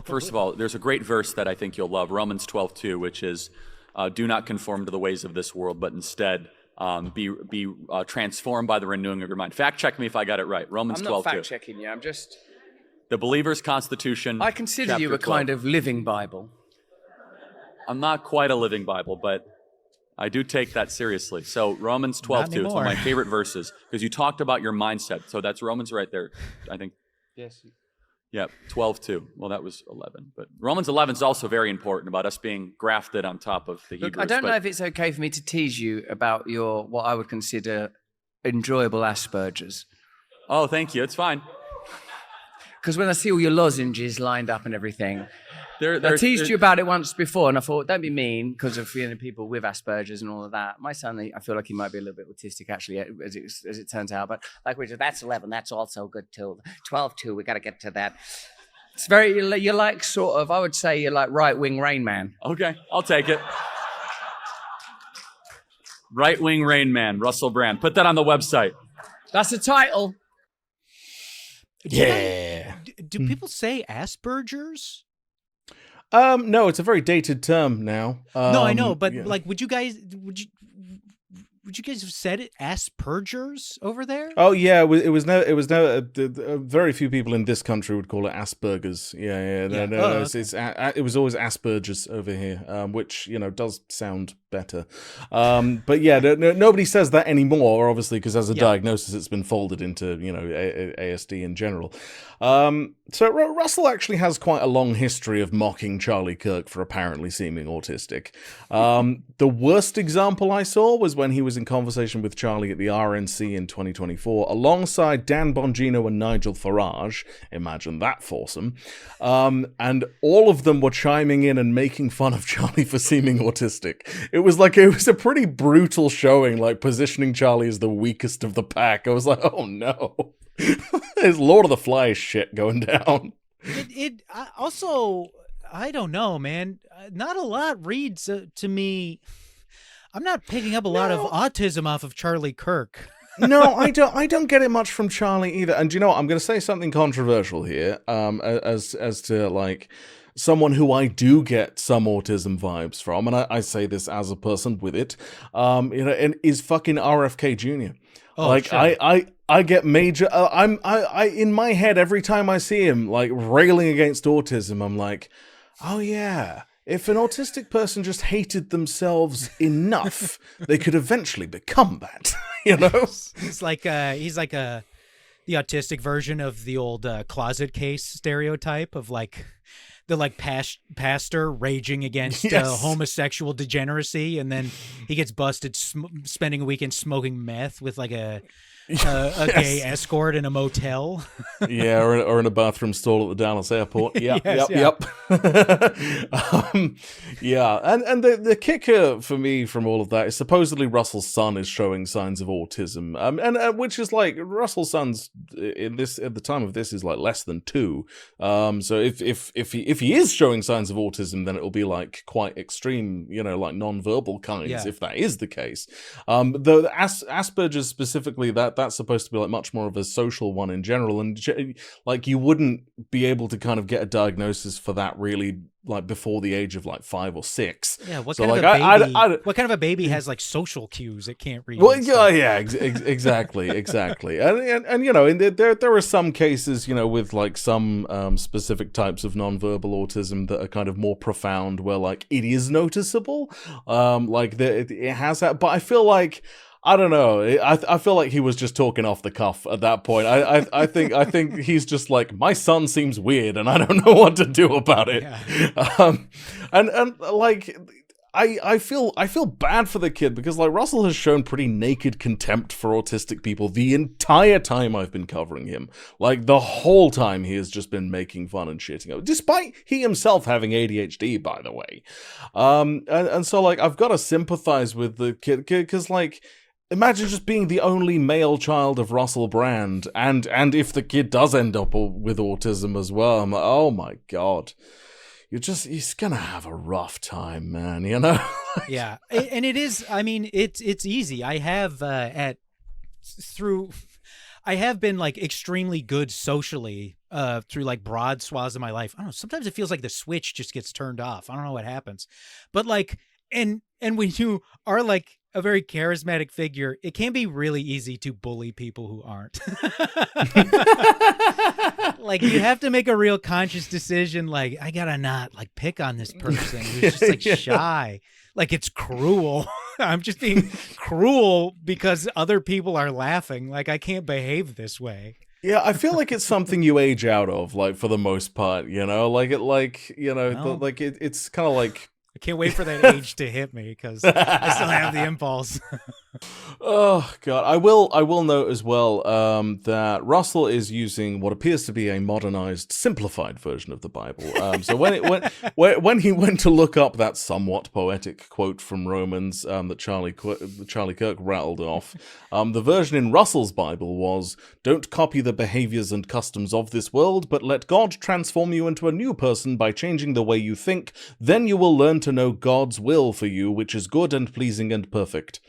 First of all, there's a great verse that I think you'll love, Romans 12:2, which is, do not conform to the ways of this world, but instead be transformed by the renewing of your mind. Fact check me if I got it right. Romans 12:2. I'm not fact checking you. I'm just. The believer's constitution. I consider you a 12. kind of living Bible. I'm not quite a living Bible, but I do take that seriously. So Romans 12:2, it's one of my favorite verses because you talked about your mindset. So that's Romans right there, I think. Yes. Yeah, 12:2. Well, that was 11. But Romans 11 is also very important about us being grafted on top of the Hebrews. Look, I don't know if it's okay for me to tease you about your, what I would consider enjoyable Asperger's. Oh, thank you. It's fine. Because when I see all your lozenges lined up and everything, I teased there- you about it once before, and I thought, don't be mean, because of people with Asperger's and all of that. My son, I feel like he might be a little bit autistic, actually, as it turns out. But like that's 11. That's also good too. 12-2. We got to get to that. It's very. You're like sort of. I would say you're like right-wing Rain Man. Okay, I'll take it. Right-wing Rain Man, Russell Brand. Put that on the website. That's the title. Yeah. Do people say Asperger's? No, it's a very dated term now. No, I know, but yeah. like, would you guys have said it Asperger's over there? Oh yeah, it was no. Very few people in this country would call it Asperger's. Yeah. No. It was always Asperger's over here, which does sound better. But yeah, nobody says that anymore, obviously, because as a diagnosis, it's been folded into ASD in general. So Russell actually has quite a long history of mocking Charlie Kirk for apparently seeming autistic. The worst example I saw was when he was in conversation with Charlie at the RNC in 2024, alongside Dan Bongino and Nigel Farage. Imagine that foursome. And all of them were chiming in and making fun of Charlie for seeming autistic. It was a pretty brutal showing, like positioning Charlie as the weakest of the pack. I was like, oh no. There's Lord of the Flies shit going down. Also, I don't know, man. Not a lot reads to me. I'm not picking up a lot of autism off of Charlie Kirk. No, I don't get it much from Charlie either. And you know what? I'm going to say something controversial here. As to like someone who I do get some autism vibes from, and I say this as a person with it. And is fucking RFK Jr. Oh, like sure. I get major. I in my head every time I see him like railing against autism. I'm like, oh yeah. If an autistic person just hated themselves enough, they could eventually become that. He's like the autistic version of the old closet case stereotype of like the pastor raging against homosexual degeneracy, and then he gets busted spending a weekend smoking meth with like a gay escort in a motel. Yeah, or in a bathroom stall at the Dallas airport. Yep. Yeah, and the kicker for me from all of that is supposedly Russell's son is showing signs of autism, and which is like Russell's son's at the time of this is like less than 2. So if he is showing signs of autism, then it will be like quite extreme, like non-verbal kinds, if that is the case. Though the Asperger's specifically, that's supposed to be like much more of a social one in general, and like you wouldn't be able to kind of get a diagnosis for that really like before the age of like 5 or 6. Yeah, what so kind like, of a baby? what kind of a baby has like social cues it can't read? Well, exactly. And there are some cases, with like some specific types of nonverbal autism that are kind of more profound, where like it is noticeable, it has that. But I feel like, I don't know. I feel like he was just talking off the cuff at that point. I think he's just like, my son seems weird and I don't know what to do about it. Yeah. And like I feel bad for the kid because like Russell has shown pretty naked contempt for autistic people the entire time I've been covering him. Like the whole time he has just been making fun and shitting out, despite he himself having ADHD, by the way. And so like I've got to sympathize with the kid because like, imagine just being the only male child of Russell Brand, and if the kid does end up with autism as well, I'm like, oh my god, he's gonna have a rough time, man. Yeah, and it is. I mean, it's easy. I have I have been like extremely good socially through like broad swaths of my life. I don't know. Sometimes it feels like the switch just gets turned off. I don't know what happens, but like, and when you are like a very charismatic figure, it can be really easy to bully people who aren't. Like you have to make a real conscious decision. Like I gotta not like pick on this person who's just like shy. like it's cruel. I'm just being cruel because other people are laughing. Like, I can't behave this way. Yeah, I feel like it's something you age out of, like, for the most part, you know? Like, it's kind of like... I can't wait for that age to hit me because I still have the impulse. Oh God! I will note as well that Russell is using what appears to be a modernized, simplified version of the Bible. So when he went to look up that somewhat poetic quote from Romans that Charlie Kirk rattled off, the version in Russell's Bible was, "Don't copy the behaviors and customs of this world, but let God transform you into a new person by changing the way you think. Then you will learn to know God's will for you, which is good and pleasing and perfect."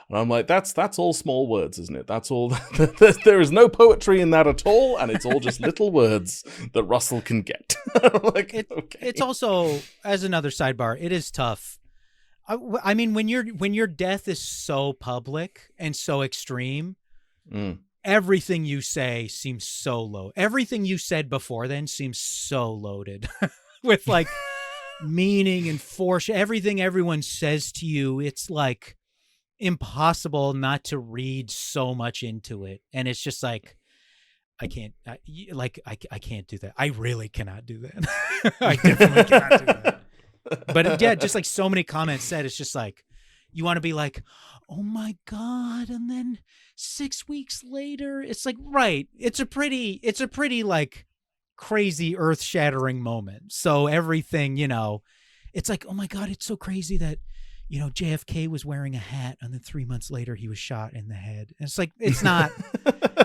And I'm like, that's all small words, isn't it? That's all. There is no poetry in that at all, and it's all just little words that Russell can get. Like, okay. It's also, as another sidebar, it is tough. I mean, when your death is so public and so extreme, everything you say seems so low. Everything you said before then seems so loaded with like meaning and force. Everything everyone says to you, it's like impossible not to read so much into it. And it's just like, I can't do that. I really cannot do that. I definitely cannot do that. But yeah, just like so many comments said, it's just like, you want to be like, oh my God. And then 6 weeks later, it's like, right. It's a pretty like crazy earth shattering moment. So everything, you know, it's like, oh my God, it's so crazy that, you know, JFK was wearing a hat, and then 3 months later he was shot in the head. And it's like, it's not.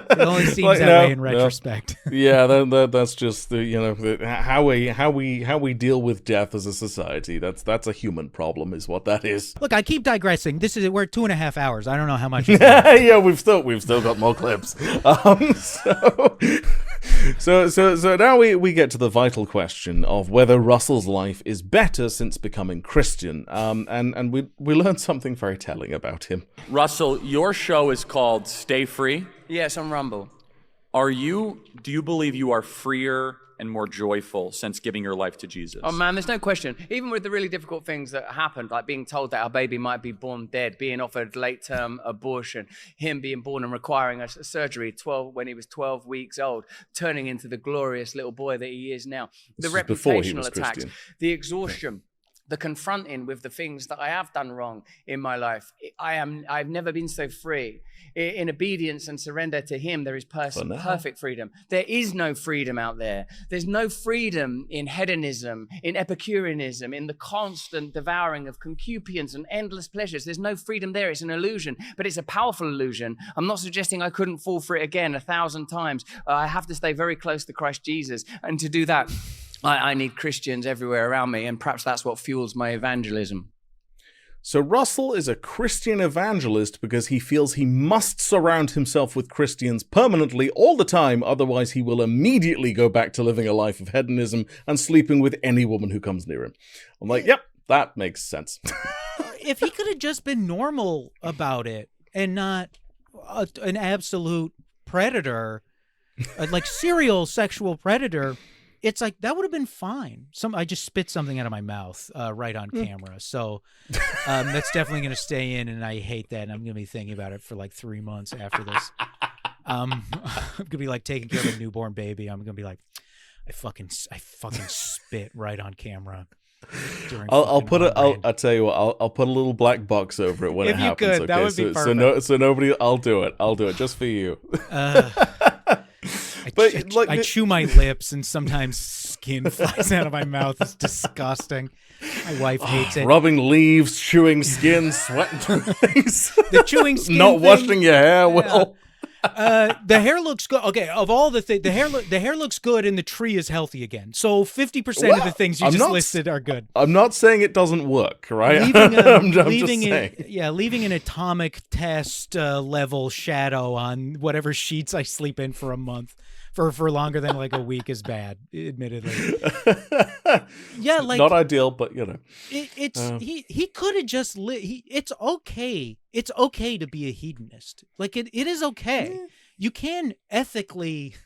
It only seems like, that way in retrospect. Yeah, that's just how we deal with death as a society. That's a human problem, is what that is. Look, I keep digressing. We're at 2.5 hours. I don't know how much. Yeah, we've still got more clips. So now we get to the vital question of whether Russell's life is better since becoming Christian. And we learned something very telling about him. Russell, your show is called Stay Free. Yes, on Rumble. Do you believe you are freer and more joyful since giving your life to Jesus? Oh man, there's no question. Even with the really difficult things that happened, like being told that our baby might be born dead, being offered late-term abortion, him being born and requiring a surgery when he was 12 weeks old, turning into the glorious little boy that he is now. The reputational attacks, the exhaustion, the confronting with the things that I have done wrong in my life. I've never been so free. In obedience and surrender to him, there is perfect freedom. There is no freedom out there. There's no freedom in hedonism, in Epicureanism, in the constant devouring of concupiscence and endless pleasures. There's no freedom there. It's an illusion, but it's a powerful illusion. I'm not suggesting I couldn't fall for it again 1,000 times. I have to stay very close to Christ Jesus. And to do that, I need Christians everywhere around me, and perhaps that's what fuels my evangelism. So Russell is a Christian evangelist because he feels he must surround himself with Christians permanently all the time, otherwise he will immediately go back to living a life of hedonism and sleeping with any woman who comes near him. I'm like, yep, that makes sense. If he could have just been normal about it and not an absolute predator, like serial sexual predator, it's like, that would have been fine. I just spit something out of my mouth right on camera. So that's definitely going to stay in, and I hate that. And I'm going to be thinking about it for like 3 months after this. I'm going to be like taking care of a newborn baby. I'm going to be like, I fucking spit right on camera. I'll tell you what, I'll put a little black box over it when it happens. If you could, that would be perfect. So nobody, I'll do it just for you. I chew my lips, and sometimes skin flies out of my mouth. It's disgusting. My wife hates it. Rubbing leaves, chewing skin, sweating things. The chewing skin not thing, washing your hair well. The hair looks good. Okay, of all the things, the hair looks good, and the tree is healthy again. So 50% of the things you listed are good. I'm not saying it doesn't work, right? Leaving an atomic test level shadow on whatever sheets I sleep in for a month. For longer than like a week is bad, admittedly. Yeah, like not ideal, but you know, he could have just it's okay. It's okay to be a hedonist. Like it is okay. Yeah. You can ethically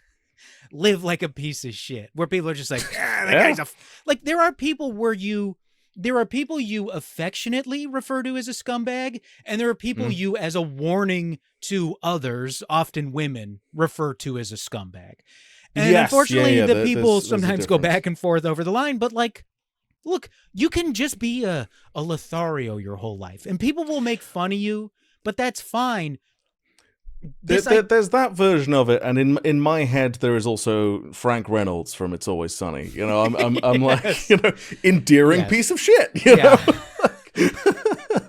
live like a piece of shit, where people are just like, that guy's like. There are people where you there are people you affectionately refer to as a scumbag, and there are people you, as a warning to others, often women, refer to as a scumbag. And unfortunately, the people sometimes go back and forth over the line. But like, look, you can just be a Lothario your whole life, and people will make fun of you, but that's fine. There's that version of it, and in my head there is also Frank Reynolds from It's Always Sunny. You know, I'm like, you know, endearing piece of shit. You know?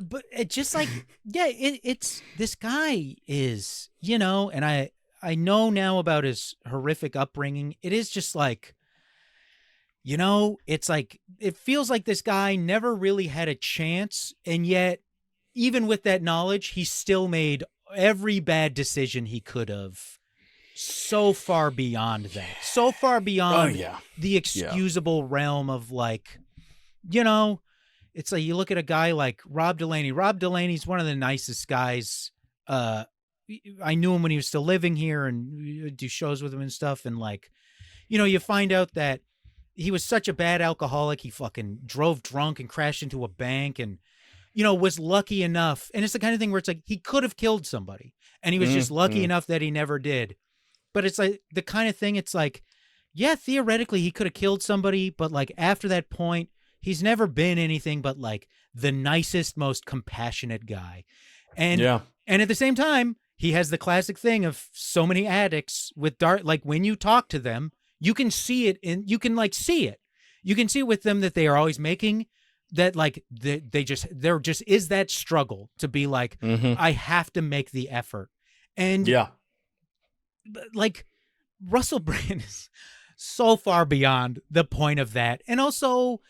But it just like, it's this guy is, you know, and I know now about his horrific upbringing. It is just like, you know, it's like, it feels like this guy never really had a chance, and yet even with that knowledge, he still made every bad decision he could have, so far beyond that, so far beyond the excusable realm of, like, you know, it's like you look at a guy like Rob Delaney. Rob Delaney's one of the nicest guys. I knew him when he was still living here, and we do shows with him and stuff. And like, you know, you find out that he was such a bad alcoholic. He fucking drove drunk and crashed into a bank, and you know, was lucky enough. And it's the kind of thing where it's like, he could have killed somebody, and he was just lucky enough that he never did. But it's like the kind of thing, it's like, yeah, theoretically he could have killed somebody, but like after that point, he's never been anything but like the nicest, most compassionate guy. And, and at the same time, he has the classic thing of so many addicts with like when you talk to them, you can see it you can see it with them, that they are always making that, like, there just is that struggle to be like, I have to make the effort. And like, Russell Brand is so far beyond the point of that. And also,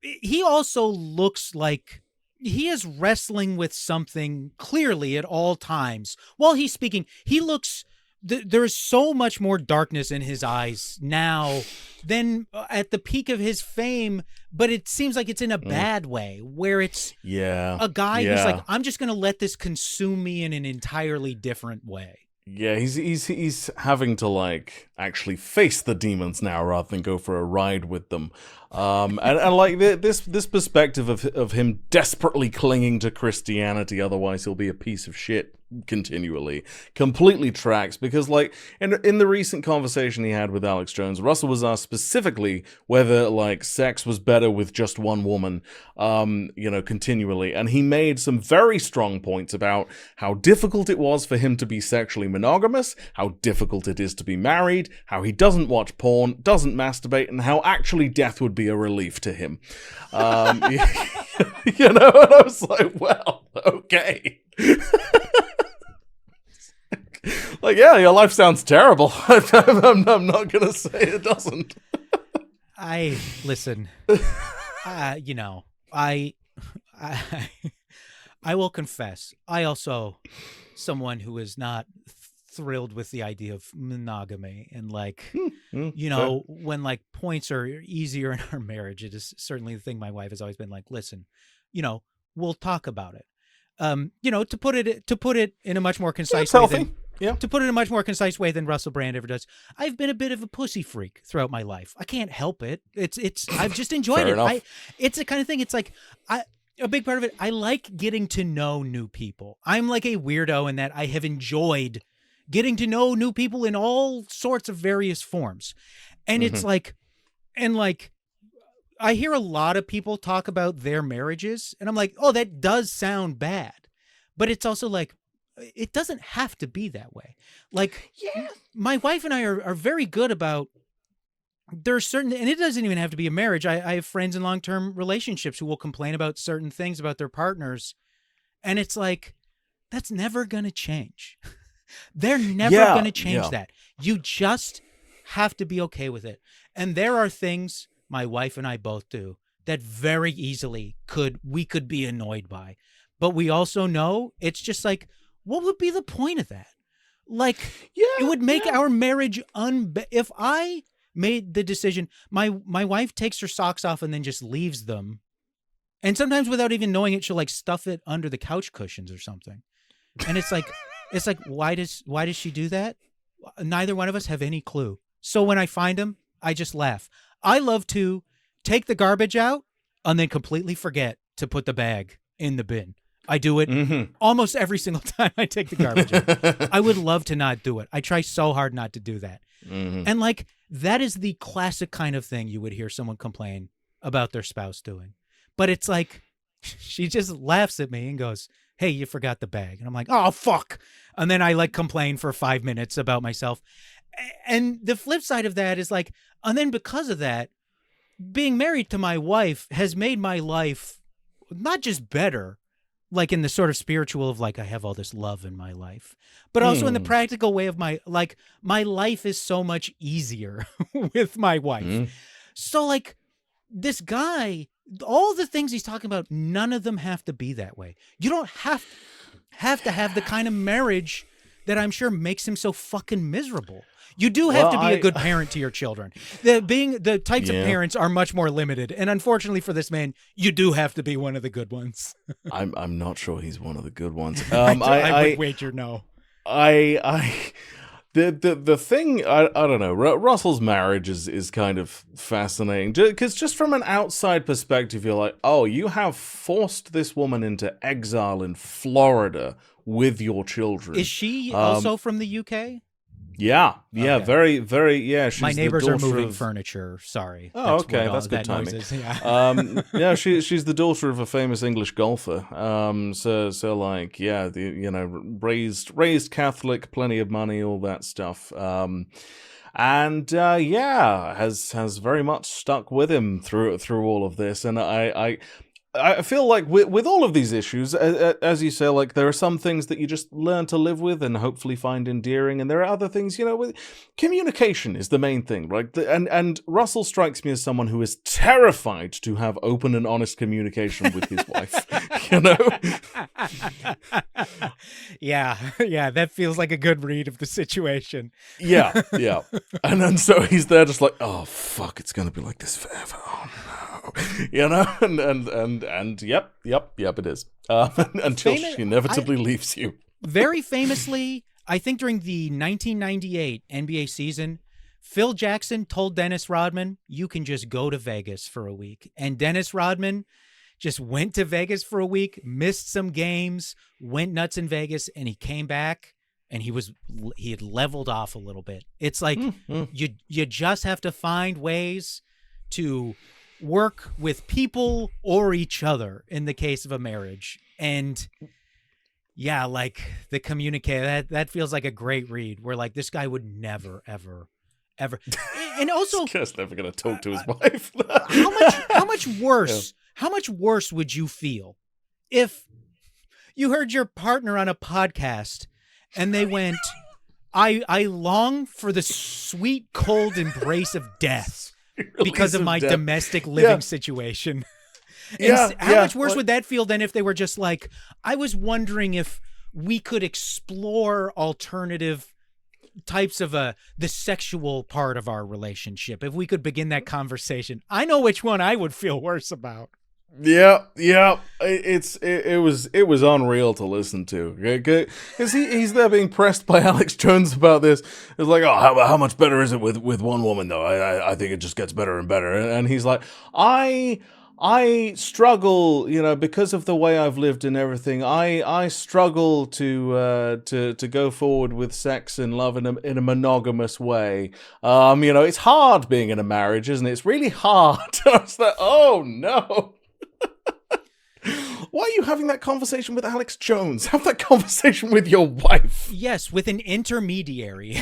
he also looks like he is wrestling with something clearly at all times. While he's speaking, he looks, there's so much more darkness in his eyes now than at the peak of his fame, but it seems like it's in a bad way, where it's a guy who's like, I'm just going to let this consume me in an entirely different way. Yeah, he's having to like actually face the demons now rather than go for a ride with them, and like this perspective of him desperately clinging to Christianity, otherwise he'll be a piece of shit continually, completely tracks, because like in the recent conversation he had with Alex Jones, Russell was asked specifically whether like sex was better with just one woman, you know, continually, and he made some very strong points about how difficult it was for him to be sexually monogamous, how difficult it is to be married, how he doesn't watch porn, doesn't masturbate, and how actually death would be a relief to him. You know, and I was like, well, okay. Like, yeah, your life sounds terrible. I'm not gonna say it doesn't. Listen. You know, I will confess, I also, someone who is not thrilled with the idea of monogamy, and like, you know, when like points are easier in our marriage, it is certainly the thing my wife has always been like, listen, you know, we'll talk about it. You know, to put it in a much more concise way to put it in a much more concise way than Russell Brand ever does. I've been a bit of a pussy freak throughout my life. I can't help it. It's I've just enjoyed it. It's the kind of thing, it's like, a big part of it, I like getting to know new people. I'm like a weirdo in that I have enjoyed getting to know new people in all sorts of various forms. And it's like, and like, I hear a lot of people talk about their marriages, and I'm like, oh, that does sound bad. But it's also like, it doesn't have to be that way. Like, my wife and I are very good about, there's certain, and it doesn't even have to be a marriage. I have friends in long-term relationships who will complain about certain things about their partners. And it's like, that's never going to change. They're never going to change that. You just have to be okay with it. And there are things my wife and I both do that very easily we could be annoyed by. But we also know it's just like, what would be the point of that? Like, it would make our marriage if I made the decision, my wife takes her socks off and then just leaves them. And sometimes without even knowing it, she'll like stuff it under the couch cushions or something. And it's like, why does she do that? Neither one of us have any clue. So when I find them, I just laugh. I love to take the garbage out and then completely forget to put the bag in the bin. I do it almost every single time I take the garbage out. I would love to not do it. I try so hard not to do that. And like, that is the classic kind of thing you would hear someone complain about their spouse doing. But it's like, she just laughs at me and goes, hey, you forgot the bag. And I'm like, oh, fuck. And then I like complain for 5 minutes about myself. And the flip side of that is like, and then because of that, being married to my wife has made my life not just better, like in the sort of spiritual of like, I have all this love in my life, but also in the practical way of my life is so much easier with my wife. So like this guy, all the things he's talking about, none of them have to be that way. You don't have to have the kind of marriage that I'm sure makes him so fucking miserable. You do have to be a good parent to your children. The types of parents are much more limited, and unfortunately for this man, you do have to be one of the good ones. I'm not sure he's one of the good ones. I would wager no. The thing, I don't know, Russell's marriage is kind of fascinating, because just from an outside perspective, you're like, oh, you have forced this woman into exile in Florida with your children. Is she also from the UK? Yeah, Okay. very, very, yeah. She's My neighbors are moving of... furniture. Sorry. Oh, okay, that's good timing. Yeah. Yeah, she's the daughter of a famous English golfer. So like, yeah, raised Catholic, plenty of money, all that stuff. And has very much stuck with him through all of this. And I feel like with all of these issues, as you say, like there are some things that you just learn to live with and hopefully find endearing, and there are other things, with communication is the main thing, right? And Russell strikes me as someone who is terrified to have open and honest communication with his wife. Yeah, that feels like a good read of the situation. Yeah, and then so he's there just like, oh fuck, it's gonna be like this forever. Oh no. And yep, it is. Until she inevitably leaves you. Very famously, I think during the 1998 NBA season, Phil Jackson told Dennis Rodman, you can just go to Vegas for a week. And Dennis Rodman just went to Vegas for a week, missed some games, went nuts in Vegas, and he came back and he had leveled off a little bit. It's like you just have to find ways to work with people or each other in the case of a marriage. And yeah, like the communicate that feels like a great read where like this guy would never ever and also this guy's never gonna talk to his wife. how much worse would you feel if you heard your partner on a podcast and they went, I long for the sweet cold embrace of death because of my domestic living situation. How much worse would that feel than if they were just like, I was wondering if we could explore alternative types of the sexual part of our relationship. If we could begin that conversation, I know which one I would feel worse about. Yeah. It was unreal to listen to, because he's there being pressed by Alex Jones about this. It's like, oh, how much better is it with one woman though? I think it just gets better and better. And he's like, I struggle, because of the way I've lived and everything. I struggle to go forward with sex and love in a monogamous way. It's hard being in a marriage, isn't it? It's really hard. I was like, oh no. Why are you having that conversation with Alex Jones? Have that conversation with your wife. Yes, with an intermediary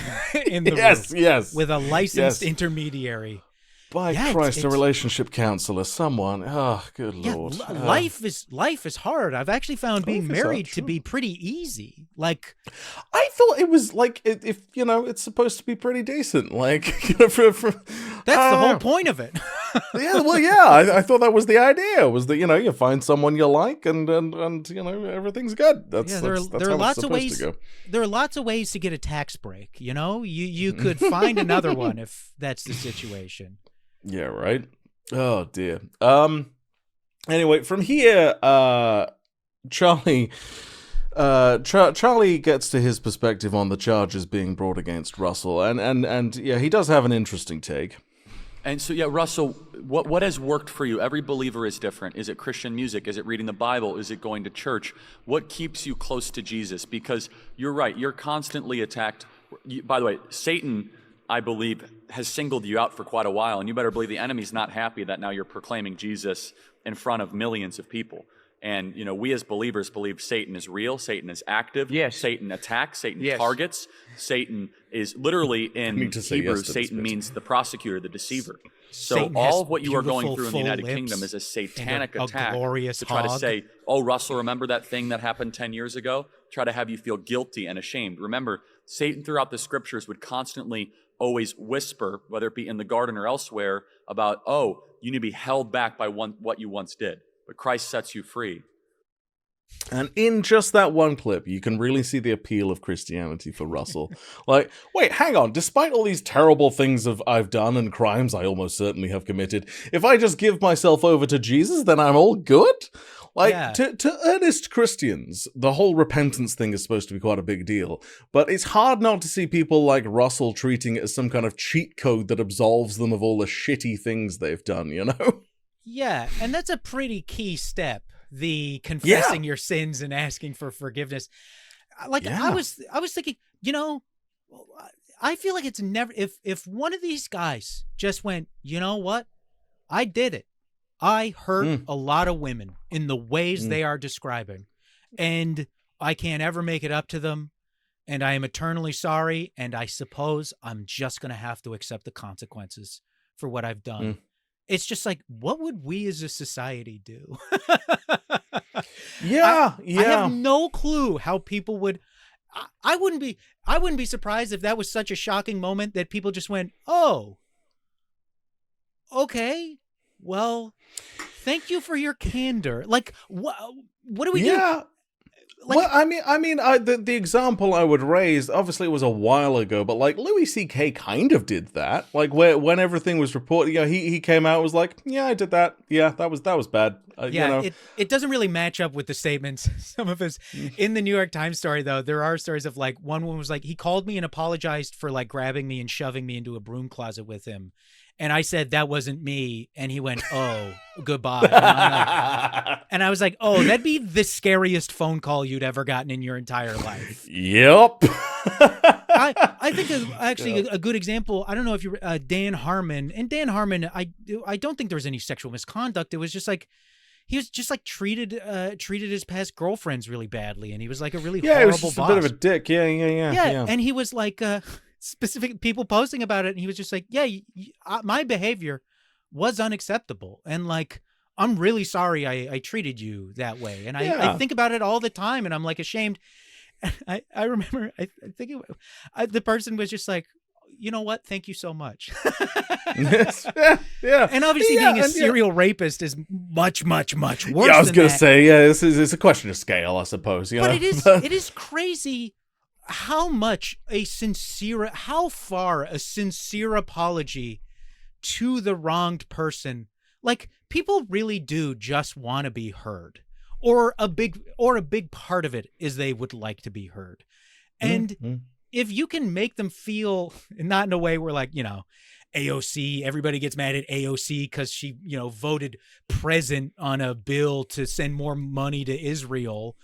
in the room. Yes. With a licensed intermediary. By Christ, a relationship counselor, someone. Oh, good Lord. Life is hard. I've actually found being married to be pretty easy. Like, I thought it was like, if it's supposed to be pretty decent. Like, that's the whole point of it. I thought that was the idea. Was that you find someone you like and everything's good. That's there are lots of ways. To go. There are lots of ways to get a tax break. You could find another one if that's the situation. Yeah, right. Oh dear. Anyway, from here, Charlie gets to his perspective on the charges being brought against Russell, and he does have an interesting take. And so, yeah, Russell, what has worked for you? Every believer is different. Is it Christian music? Is it reading the Bible? Is it going to church? What keeps you close to Jesus? Because you're right, you're constantly attacked. By the way, Satan, I believe, has singled you out for quite a while, and you better believe the enemy's not happy that now you're proclaiming Jesus in front of millions of people. And, we as believers believe Satan is real, Satan is active, yes. Satan attacks, Satan yes. targets, Satan is literally, in Hebrew, Satan means the prosecutor, the deceiver. So Satan all of what you are going through in the full United lips Kingdom is a satanic and a attack glorious to try to hog. say, oh, Russell, remember that thing that happened 10 years ago? Try to have you feel guilty and ashamed. Remember, Satan throughout the scriptures would constantly always whisper, whether it be in the garden or elsewhere, about, oh, you need to be held back by what you once did. But Christ sets you free. And in just that one clip, you can really see the appeal of Christianity for Russell. Like, wait, hang on. Despite all these terrible things I've done and crimes I almost certainly have committed, if I just give myself over to Jesus, then I'm all good? Like, Yeah. to earnest Christians, the whole repentance thing is supposed to be quite a big deal. But it's hard not to see people like Russell treating it as some kind of cheat code that absolves them of all the shitty things they've done, you know? Yeah, and that's a pretty key step. The confessing your sins and asking for forgiveness. Like I was thinking, I feel like it's never, if one of these guys just went, you know what, I did it. I hurt a lot of women in the ways they are describing, and I can't ever make it up to them, and I am eternally sorry, and I suppose I'm just going to have to accept the consequences for what I've done. It's just like, what would we as a society do? Yeah. I have no clue how people would. I wouldn't be surprised if that was such a shocking moment that people just went, "Oh, okay, well, thank you for your candor." Like, what do we do? Like, well, the example I would raise, obviously it was a while ago, but like Louis C.K. kind of did that. Like when everything was reported, he came out and was like, yeah, I did that. Yeah, that was bad. It doesn't really match up with the statements. Some of us in the New York Times story, though, there are stories of like one woman was like, he called me and apologized for like grabbing me and shoving me into a broom closet with him. And I said, that wasn't me. And he went, oh, goodbye. And I was like, oh, that'd be the scariest phone call you'd ever gotten in your entire life. Yep. I think a good example, I don't know if you Dan Harmon. And Dan Harmon, I don't think there was any sexual misconduct. It was just like, he was just like treated his past girlfriends really badly. And he was like a really horrible he was just boss. a bit of a dick. Yeah. And he was like, specific people posting about it, and he was just like, my behavior was unacceptable, and like, I'm really sorry I treated you that way. And I think about it all the time, and I'm like ashamed. I remember I think the person was just like, you know what, thank you so much. Yeah. And obviously being a serial rapist is much worse. I was going to say, it's a question of scale, I suppose. But it is crazy how far a sincere apology to the wronged person, like, people really do just want to be heard, or a big part of it is they would like to be heard. And if you can make them feel, not in a way where like, AOC, everybody gets mad at AOC because she, voted present on a bill to send more money to Israel.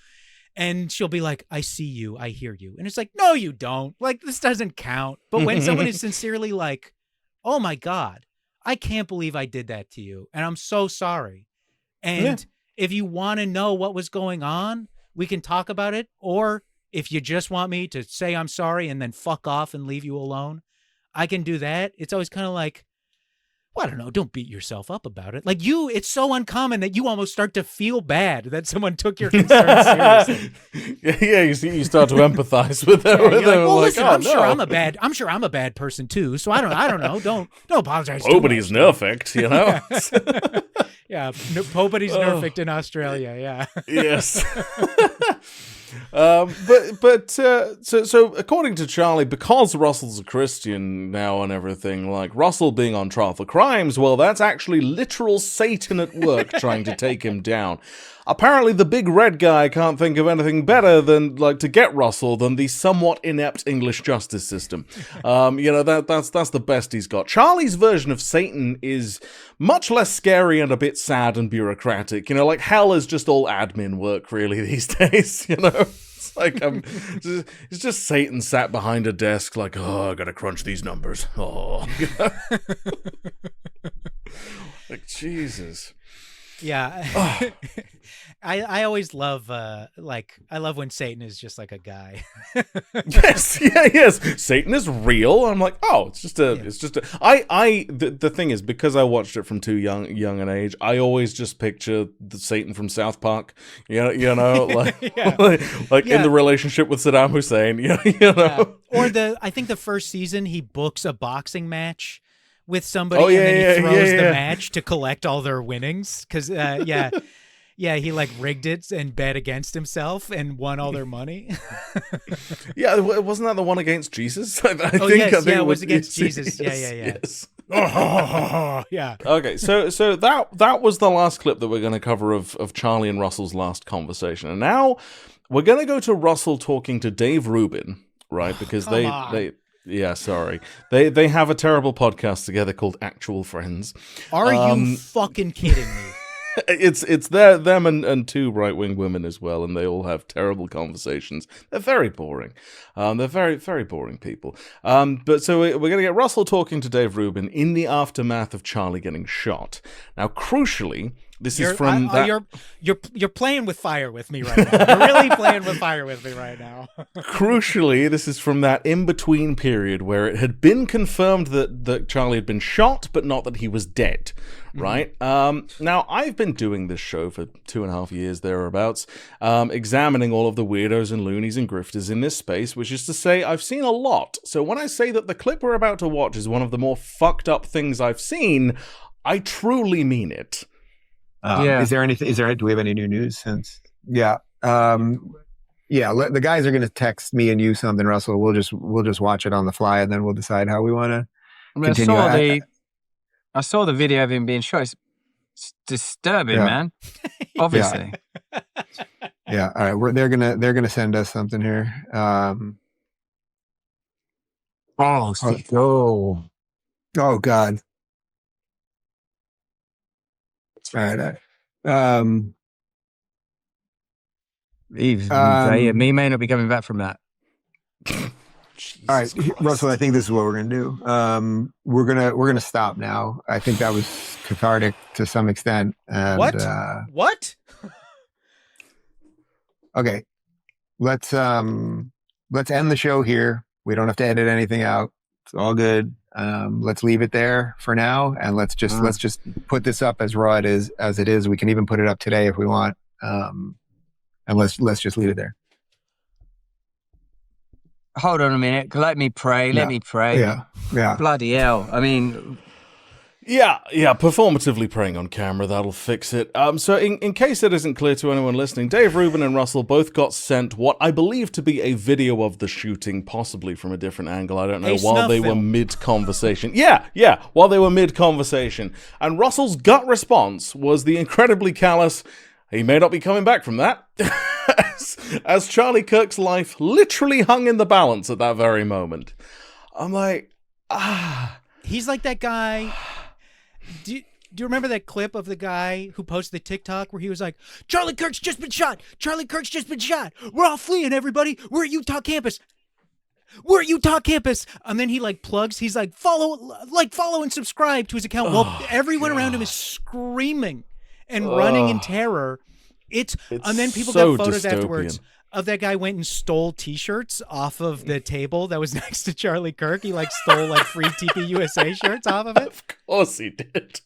And she'll be like, I see you, I hear you. And it's like, no, you don't. Like, this doesn't count. But when someone is sincerely like, oh my God, I can't believe I did that to you, and I'm so sorry. And if you want to know what was going on, we can talk about it. Or if you just want me to say I'm sorry and then fuck off and leave you alone, I can do that. It's always kind of like, well, I don't know, don't beat yourself up about it. Like, it's so uncommon that you almost start to feel bad that someone took your concerns seriously. You start to empathize with them. You're like, well, listen, I'm sure I'm a bad person too. So I don't know. Don't apologize. Nobody's perfect, Yeah, nobody's perfect in Australia. Yeah. Yes. So according to Charlie, because Russell's a Christian now and everything, like Russell being on trial for crimes, well, that's actually literal Satan at work trying to take him down. apparently the big red guy can't think of anything better than to get Russell than the somewhat inept English justice system. That's the best he's got. Charlie's version of Satan is much less scary and a bit sad and bureaucratic. Hell is just all admin work really these days. It's it's just Satan sat behind a desk I gotta crunch these numbers. Jesus. Yeah. I always love I love when Satan is just like a guy. Yes. Satan is real. I'm like, the thing is, because I watched it from too young an age, I always just picture the Satan from South Park, in the relationship with Saddam Hussein, Or I think the first season he books a boxing match with somebody and then he throws the match to collect all their winnings. Cause he rigged it and bet against himself and won all their money. Yeah, wasn't that the one against Jesus? I think it was against Jesus. Yes. Yeah. Okay, so that was the last clip that we're going to cover of Charlie and Russell's last conversation, and now we're going to go to Russell talking to Dave Rubin, right? Because they have a terrible podcast together called Actual Friends. Are you fucking kidding me? It's them and two right-wing women as well, and they all have terrible conversations. They're very boring. They're very, very boring people. But so we're going to get Russell talking to Dave Rubin in the aftermath of Charlie getting shot. Now, crucially, you're playing with fire with me right now. You're really playing with fire with me right now. Crucially, this is from that in-between period where it had been confirmed that Charlie had been shot, but not that he was dead, right? Now, I've been doing this show for 2.5 years, thereabouts, examining all of the weirdos and loonies and grifters in this space, which is to say I've seen a lot. So when I say that the clip we're about to watch is one of the more fucked up things I've seen, I truly mean it. Is there anything? Do we have any new news since? Yeah. The guys are going to text me and you something, Russell. We'll just watch it on the fly, and then we'll decide how we want to continue. I saw the video of him being shot. It's disturbing, man. Obviously. Yeah. All right. They're gonna send us something here. Oh God. All right. Me may not be coming back from that. All right, Russell, I think this is what we're gonna do. We're gonna stop now. I think that was cathartic to some extent. And, What? Okay, let's end the show here. We don't have to edit anything out. It's all good. Let's leave it there for now, and let's just put this up as raw as it is. We can even put it up today if we want. And let's just leave it there. Hold on a minute. Let me pray. Let me pray. Yeah. Bloody hell. I mean, Yeah, performatively praying on camera, that'll fix it. So in case it isn't clear to anyone listening, Dave Rubin and Russell both got sent what I believe to be a video of the shooting, possibly from a different angle, I don't know, while they were mid-conversation. Yeah, while they were mid-conversation. And Russell's gut response was the incredibly callous, he may not be coming back from that, as Charlie Kirk's life literally hung in the balance at that very moment. I'm like, He's like that guy... Do you remember that clip of the guy who posted the TikTok where he was like, Charlie Kirk's just been shot. Charlie Kirk's just been shot. We're all fleeing, everybody. We're at Utah campus. We're at Utah campus. And then he plugs, he's like, follow and subscribe to his account. Well, everyone around him is screaming and running in terror. And then people got photos afterwards of that guy went and stole T-shirts off of the table that was next to Charlie Kirk. He stole free TP USA shirts off of it. Of course he did.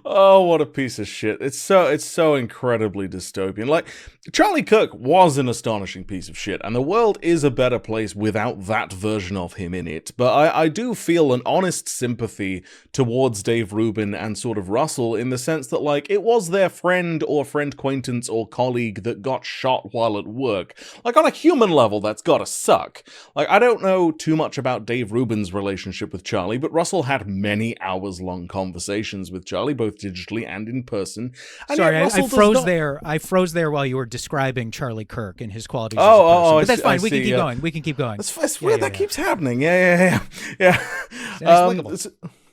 Oh, what a piece of shit. It's so incredibly dystopian. Charlie Kirk was an astonishing piece of shit, and the world is a better place without that version of him in it. But I do feel an honest sympathy towards Dave Rubin and sort of Russell in the sense that, it was their friend or friend acquaintance or colleague that got shot while at work. On a human level, that's gotta suck. I don't know too much about Dave Rubin's relationship with Charlie, but Russell had many hours-long conversations with Charlie, both both digitally and in person. And Sorry, yet I Russell does froze not- there. I froze there while you were describing Charlie Kirk and his qualities. As a person. But that's fine. We can keep going. We can keep going. That's weird. That keeps happening. Yeah.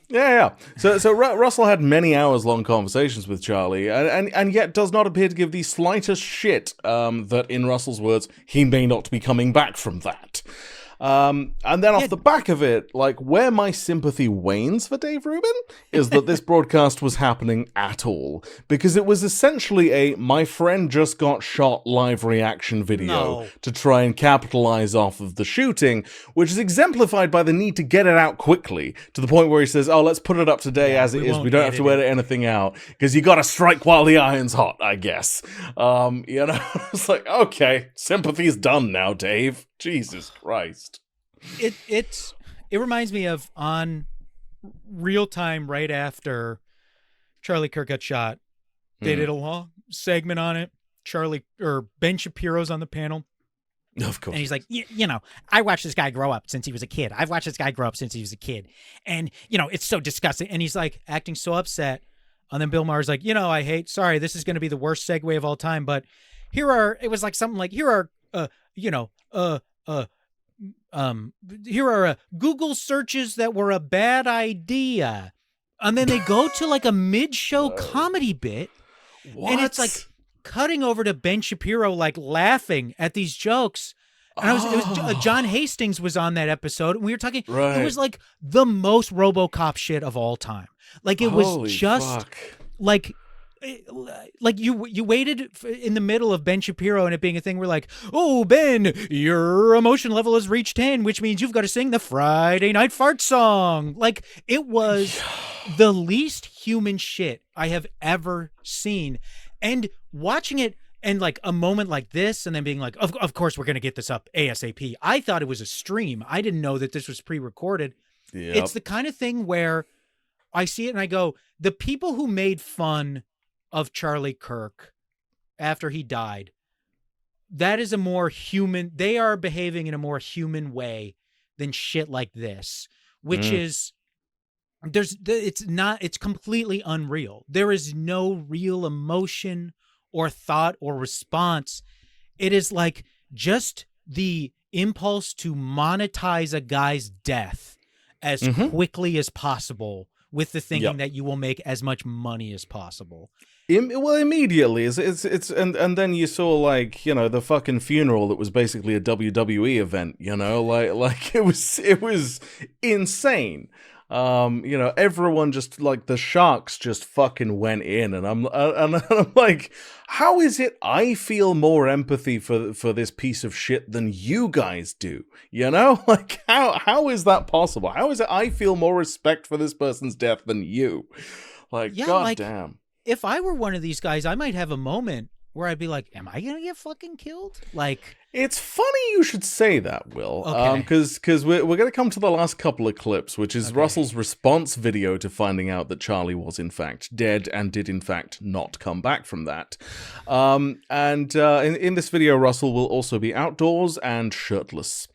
Yeah. So Russell had many hours-long conversations with Charlie, and yet does not appear to give the slightest shit that, in Russell's words, he may not be coming back from that. And then off the back of it, like, where my sympathy wanes for Dave Rubin is that this broadcast was happening at all. Because it was essentially a my friend just got shot live reaction video to try and capitalize off of the shooting, which is exemplified by the need to get it out quickly, to the point where he says, oh, let's put it up today as it is. We don't have to edit anything out, because you gotta strike while the iron's hot, I guess. It's like, okay, sympathy's done now, Dave. Jesus Christ. It reminds me of on Real Time right after Charlie Kirk got shot. They did a long segment on it. Ben Shapiro's on the panel. Of course. And he's like, I watched this guy grow up since he was a kid. I've watched this guy grow up since he was a kid. And, it's so disgusting. And he's like acting so upset. And then Bill Maher's like, sorry, this is going to be the worst segue of all time. But here are Google searches that were a bad idea. And then they go to like a mid-show comedy bit. What? And it's like cutting over to Ben Shapiro, like laughing at these jokes. And John Hastings was on that episode. And we were talking, It was like the most RoboCop shit of all time. Like it was just like you waited in the middle of Ben Shapiro and it being a thing where like, oh, Ben, your emotion level has reached 10, which means you've got to sing the Friday Night Fart song. Like, it was the least human shit I have ever seen. And watching it and like a moment like this and then being like, of course we're going to get this up ASAP. I thought it was a stream. I didn't know that this was pre-recorded. Yep. It's the kind of thing where I see it and I go, the people who made fun of Charlie Kirk after he died, that is a more human, they are behaving in a more human way than shit like this, which is, it's completely unreal. There is no real emotion or thought or response. It is like just the impulse to monetize a guy's death as quickly as possible with the thinking that you will make as much money as possible. Well, immediately and then you saw like the fucking funeral that was basically a WWE event. Like it was insane. Everyone just like the sharks just fucking went in, and I'm like, how is it I feel more empathy for this piece of shit than you guys do? Like how is that possible? How is it I feel more respect for this person's death than you? Like, goddamn. If I were one of these guys, I might have a moment where I'd be like, am I going to get fucking killed? Like, it's funny you should say that, Will. Okay. Because we're going to come to the last couple of clips, which is Russell's response video to finding out that Charlie was in fact dead and did in fact not come back from that. In this video, Russell will also be outdoors and shirtless.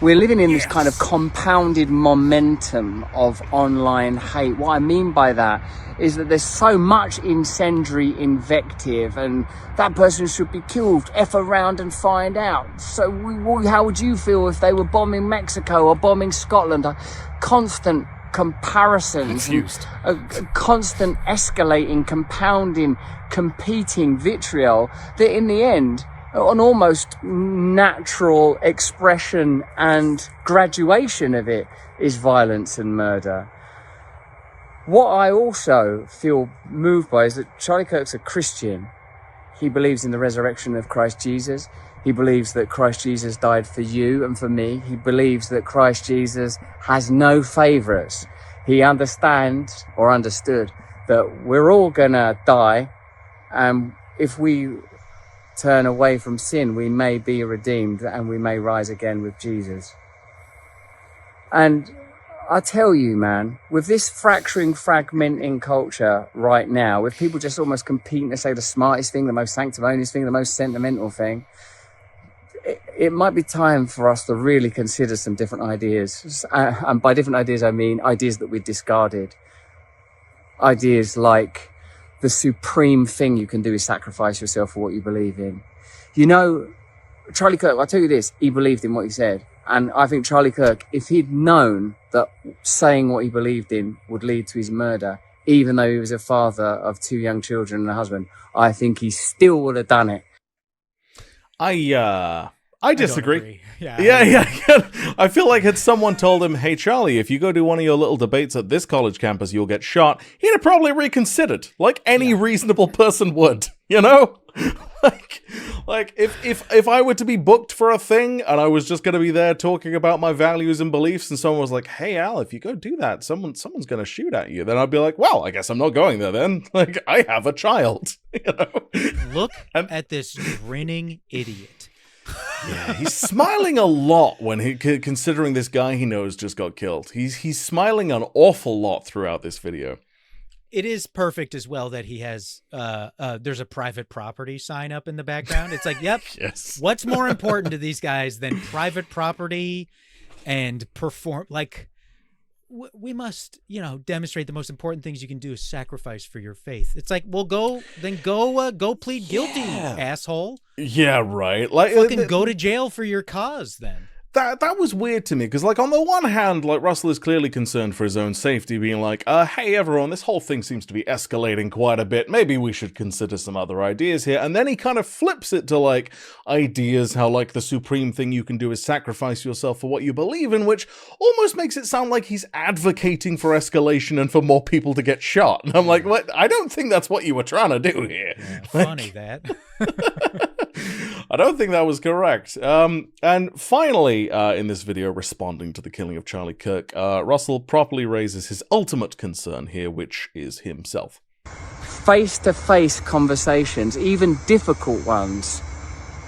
We're living in this kind of compounded momentum of online hate. What I mean by that is that there's so much incendiary invective and that person should be killed, F around and find out. So how would you feel if they were bombing Mexico or bombing Scotland? Constant comparisons, constant escalating, compounding, competing vitriol that in the end, an almost natural expression and graduation of it is violence and murder. What I also feel moved by is that Charlie Kirk's a Christian. He believes in the resurrection of Christ Jesus. He believes that Christ Jesus died for you and for me. He believes that Christ Jesus has no favorites. He understands or understood that we're all gonna die, and if we turn away from sin, we may be redeemed and we may rise again with Jesus. And I tell you, man, with this fracturing, fragmenting culture right now, with people just almost competing to say the smartest thing, the most sanctimonious thing, the most sentimental thing, it might be time for us to really consider some different ideas. And by different ideas, I mean ideas that we discarded. ideas like the supreme thing you can do is sacrifice yourself for what you believe in. You know, Charlie Kirk, I'll tell you this, he believed in what he said. And I think Charlie Kirk, if he'd known that saying what he believed in would lead to his murder, even though he was a father of 2 young children and a husband, I think he still would have done it. I disagree. Yeah. I feel like had someone told him, hey, Charlie, if you go do one of your little debates at this college campus, you'll get shot, he'd have probably reconsidered, like any reasonable person would, you know? like if I were to be booked for a thing and I was just going to be there talking about my values and beliefs and someone was like, hey, Al, if you go do that, someone's going to shoot at you, then I'd be like, well, I guess I'm not going there then. Like, I have a child, you know? Look at this grinning idiot. Yeah, he's smiling a lot when considering this guy he knows just got killed. He's smiling an awful lot throughout this video. It is perfect as well that he has there's a private property sign up in the background. It's like, yep. Yes. What's more important to these guys than private property and we must, demonstrate the most important things you can do is sacrifice for your faith. It's like, well, go plead guilty, asshole. Yeah, right. Like, fucking go to jail for your cause then. That was weird to me, because, like, on the one hand, like, Russell is clearly concerned for his own safety, being like, hey, everyone, this whole thing seems to be escalating quite a bit. Maybe we should consider some other ideas here. And then he kind of flips it to, like, ideas how, like, the supreme thing you can do is sacrifice yourself for what you believe in, which almost makes it sound like he's advocating for escalation and for more people to get shot. And I'm like, what? I don't think that's what you were trying to do here. Yeah, funny that. I don't think that was correct. And finally, in this video, responding to the killing of Charlie Kirk, Russell properly raises his ultimate concern here, which is himself. Face-to-face conversations, even difficult ones,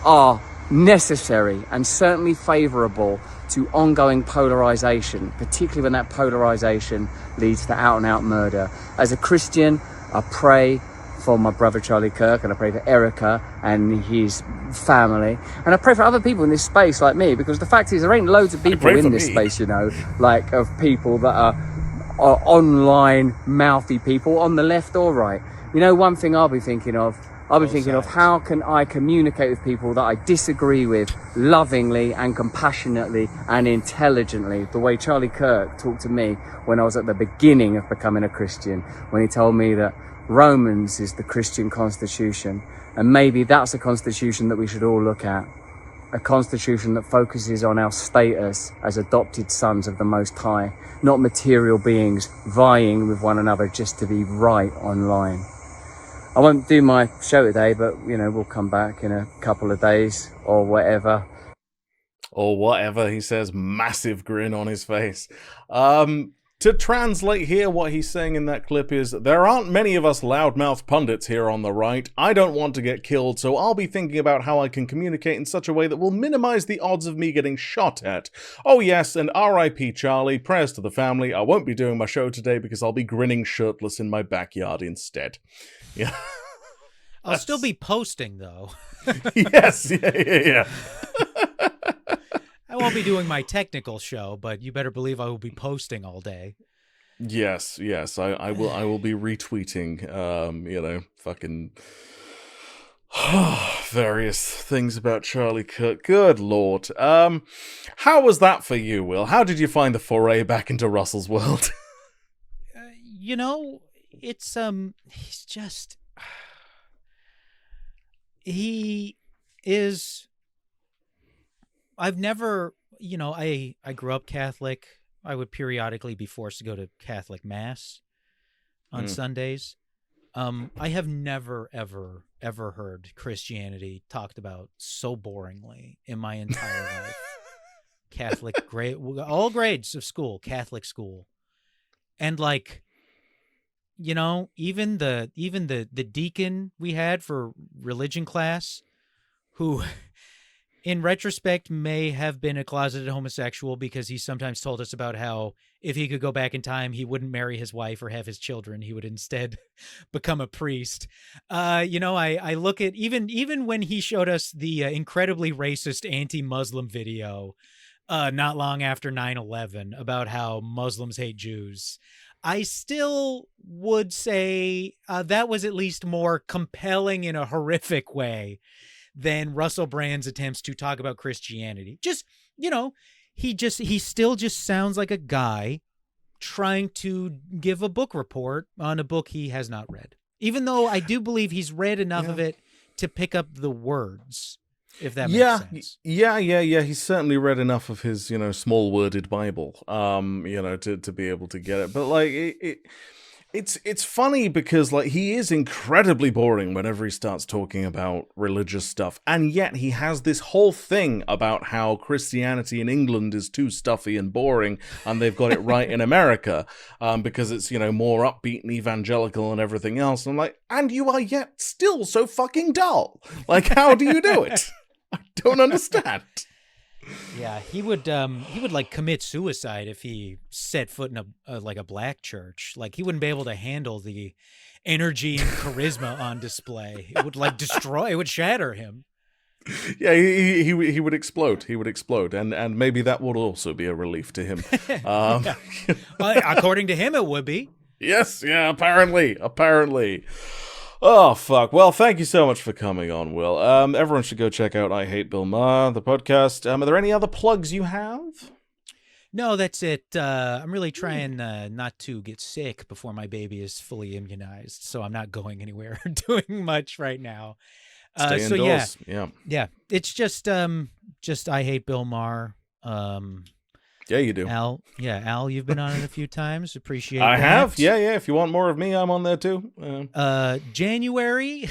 are necessary and certainly favourable to ongoing polarisation, particularly when that polarisation leads to out-and-out murder. As a Christian, I pray for my brother Charlie Kirk, and I pray for Erica and his family, and I pray for other people in this space like me, because the fact is there ain't loads of people in this space, like of people that are online mouthy people on the left or right. One thing I'll be thinking of, how can I communicate with people that I disagree with lovingly and compassionately and intelligently, the way Charlie Kirk talked to me when I was at the beginning of becoming a Christian, when he told me that Romans is the Christian constitution, and maybe that's a constitution that we should all look at. A constitution that focuses on our status as adopted sons of the Most High, not material beings vying with one another just to be right online. I won't do my show today, but, we'll come back in a couple of days or whatever. Or whatever, he says, massive grin on his face. To translate here, what he's saying in that clip is, there aren't many of us loudmouth pundits here on the right. I don't want to get killed, so I'll be thinking about how I can communicate in such a way that will minimize the odds of me getting shot at. Oh yes, and R.I.P. Charlie, prayers to the family. I won't be doing my show today because I'll be grinning shirtless in my backyard instead. Yeah. I'll still be posting, though. Yes, yeah. I won't be doing my technical show, but you better believe I will be posting all day. Yes, I will be retweeting, fucking various things about Charlie Kirk. Good Lord. How was that for you, Will? How did you find the foray back into Russell's world? It's, he's just, he is, I've never, I grew up Catholic. I would periodically be forced to go to Catholic Mass on Sundays. I have never, ever heard Christianity talked about so boringly in my entire life. Catholic grade, all grades of school, Catholic school. And even the deacon we had for religion class, who in retrospect may have been a closeted homosexual, because he sometimes told us about how if he could go back in time, he wouldn't marry his wife or have his children. He would instead become a priest. I look at even when he showed us the incredibly racist anti-Muslim video not long after 9/11 about how Muslims hate Jews. I still would say that was at least more compelling in a horrific way than Russell Brand's attempts to talk about Christianity. Just, he still just sounds like a guy trying to give a book report on a book he has not read. Even though I do believe he's read enough of it to pick up the words. If that makes sense. Yeah. He's certainly read enough of his, small-worded Bible, to be able to get it. But like, it's funny because like he is incredibly boring whenever he starts talking about religious stuff, and yet he has this whole thing about how Christianity in England is too stuffy and boring, and they've got it right in America, because it's more upbeat and evangelical and everything else. And I'm like, and you are yet still so fucking dull. Like, how do you do it? I don't understand. Yeah, he would like commit suicide if he set foot in a black church. Like he wouldn't be able to handle the energy and charisma on display. It would like destroy. It would shatter him. Yeah, he would explode. He would explode, and maybe that would also be a relief to him. According to him, it would be. Yes. Yeah. Apparently. Oh, fuck. Well, thank you so much for coming on, Will. Everyone should go check out I Hate Bill Maher, the podcast. Are there any other plugs you have? No, that's it. I'm really trying not to get sick before my baby is fully immunized, so I'm not going anywhere or doing much right now. Stay indoors. Yeah. It's just I Hate Bill Maher. Yeah, you do. Al, you've been on it a few times. Appreciate it. I have. Yeah. If you want more of me, I'm on there too. January,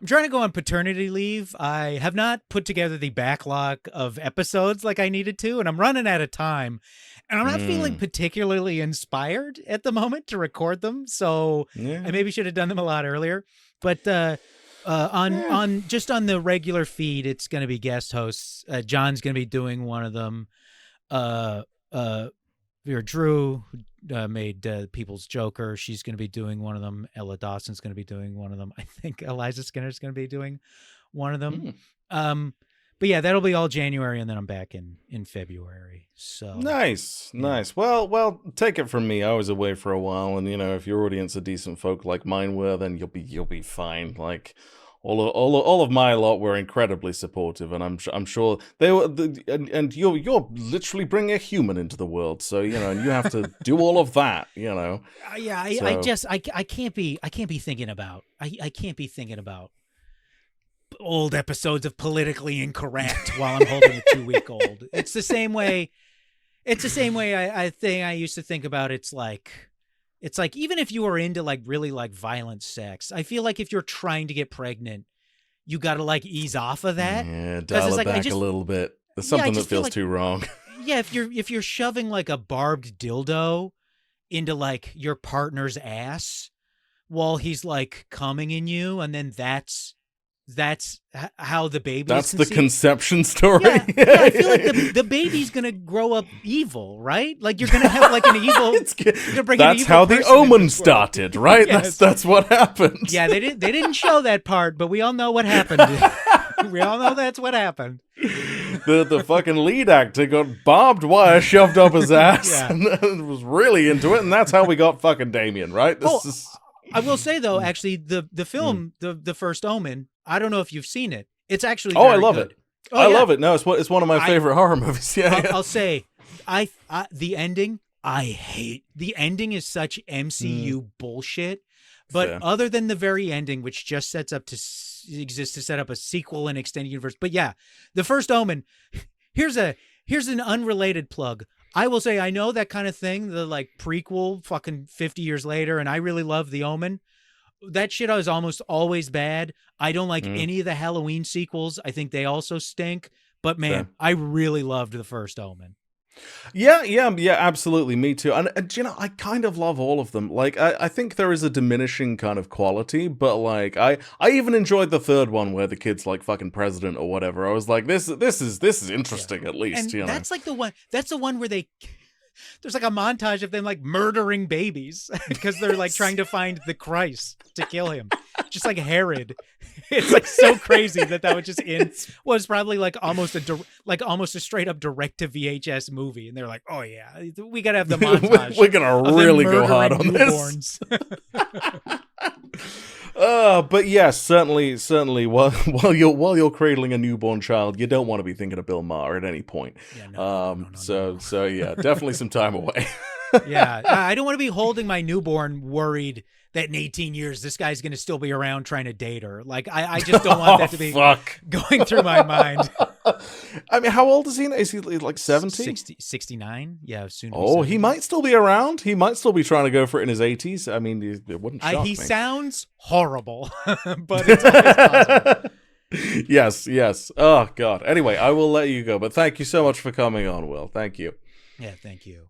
I'm trying to go on paternity leave. I have not put together the backlog of episodes like I needed to, and I'm running out of time. And I'm not feeling particularly inspired at the moment to record them, so I maybe should have done them a lot earlier. But on the regular feed, it's going to be guest hosts. John's going to be doing one of them. Vera Drew, who made People's Joker. She's going to be doing one of them. Ella Dawson's going to be doing one of them. I think Eliza Skinner's going to be doing one of them. But yeah, that'll be all January, and then I'm back in February. So nice. Well, take it from me. I was away for a while, and if your audience are decent folk like mine were, then you'll be fine. Like. All of my lot were incredibly supportive, and I'm sure they were. And you're literally bringing a human into the world, so and you have to do all of that, I can't be thinking about old episodes of Politically Incorrect while I'm holding a 2-week-old. It's the same way. I used to think about. It's like even if you are into like really like violent sex, I feel like if you're trying to get pregnant, you got to like ease off of that. Yeah, dial it back a little bit. There's something that feels too wrong. Yeah, if you're shoving like a barbed dildo into like your partner's ass while he's like coming in you, and then that's how the baby. That's the conception story. Yeah, I feel like the baby's gonna grow up evil, right? Like you're gonna have like an evil. That's how the Omen started, right? Yes. That's what happened. Yeah, they didn't show that part, but we all know what happened. We all know that's what happened. The fucking lead actor got barbed wire shoved up his ass and was really into it, and that's how we got fucking Damien, right? I will say though, actually, the film, the First Omen. I don't know if you've seen it. It's actually I love good. it. I love it. No, it's one of my favorite horror movies. I'll say, the ending. I hate the ending. Is such MCU bullshit. But other than the very ending, which just sets up to exist to set up a sequel and extended universe. But yeah, the First Omen. Here's an unrelated plug. I will say I know that kind of thing. The like prequel, fucking 50 years later, and I really love The Omen. That shit is almost always bad. I don't like any of the Halloween sequels. I think they also stink. But man, I really loved the First Omen. Yeah, absolutely. Me too. And I kind of love all of them. Like, I think there is a diminishing kind of quality, but like, I even enjoyed the third one where the kid's like fucking president or whatever. I was like, this is interesting at least. And that's like the one. That's the one where they there's like a montage of them like murdering babies because they're like trying to find the Christ to kill him, just like Herod. It's like so crazy that would just end. Was probably like almost a straight up direct to VHS movie, and they're like, oh yeah, we gotta have the montage. We're gonna really go hard on newborns. this. But yes, certainly. While you're cradling a newborn child, you don't want to be thinking of Bill Maher at any point. Yeah, no. So yeah, definitely some time away. Yeah, I don't want to be holding my newborn worried that in 18 years this guy's going to still be around trying to date her. Like I just don't want that to be going through my mind. I mean, how old is he now? Is he like 70? 69? Yeah, soon. Oh, he might still be around. He might still be trying to go for it in his 80s. I mean, it wouldn't shock me. He sounds horrible, but it's always possible. Yes. Oh, God. Anyway, I will let you go, but thank you so much for coming on, Will. Thank you. Yeah, thank you.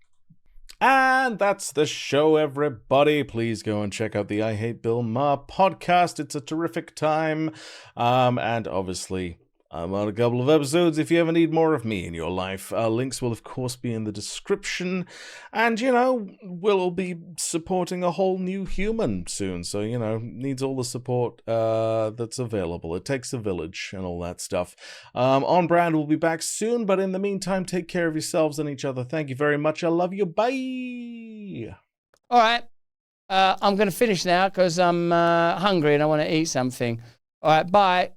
And that's the show, everybody. Please go and check out the I Hate Bill Maher podcast. It's a terrific time. And obviously, I'm on a couple of episodes if you ever need more of me in your life. Links will, of course, be in the description. And, we'll be supporting a whole new human soon. So, needs all the support that's available. It takes a village and all that stuff. On Brand will be back soon. But in the meantime, take care of yourselves and each other. Thank you very much. I love you. Bye. All right. I'm going to finish now because I'm hungry and I want to eat something. All right. Bye.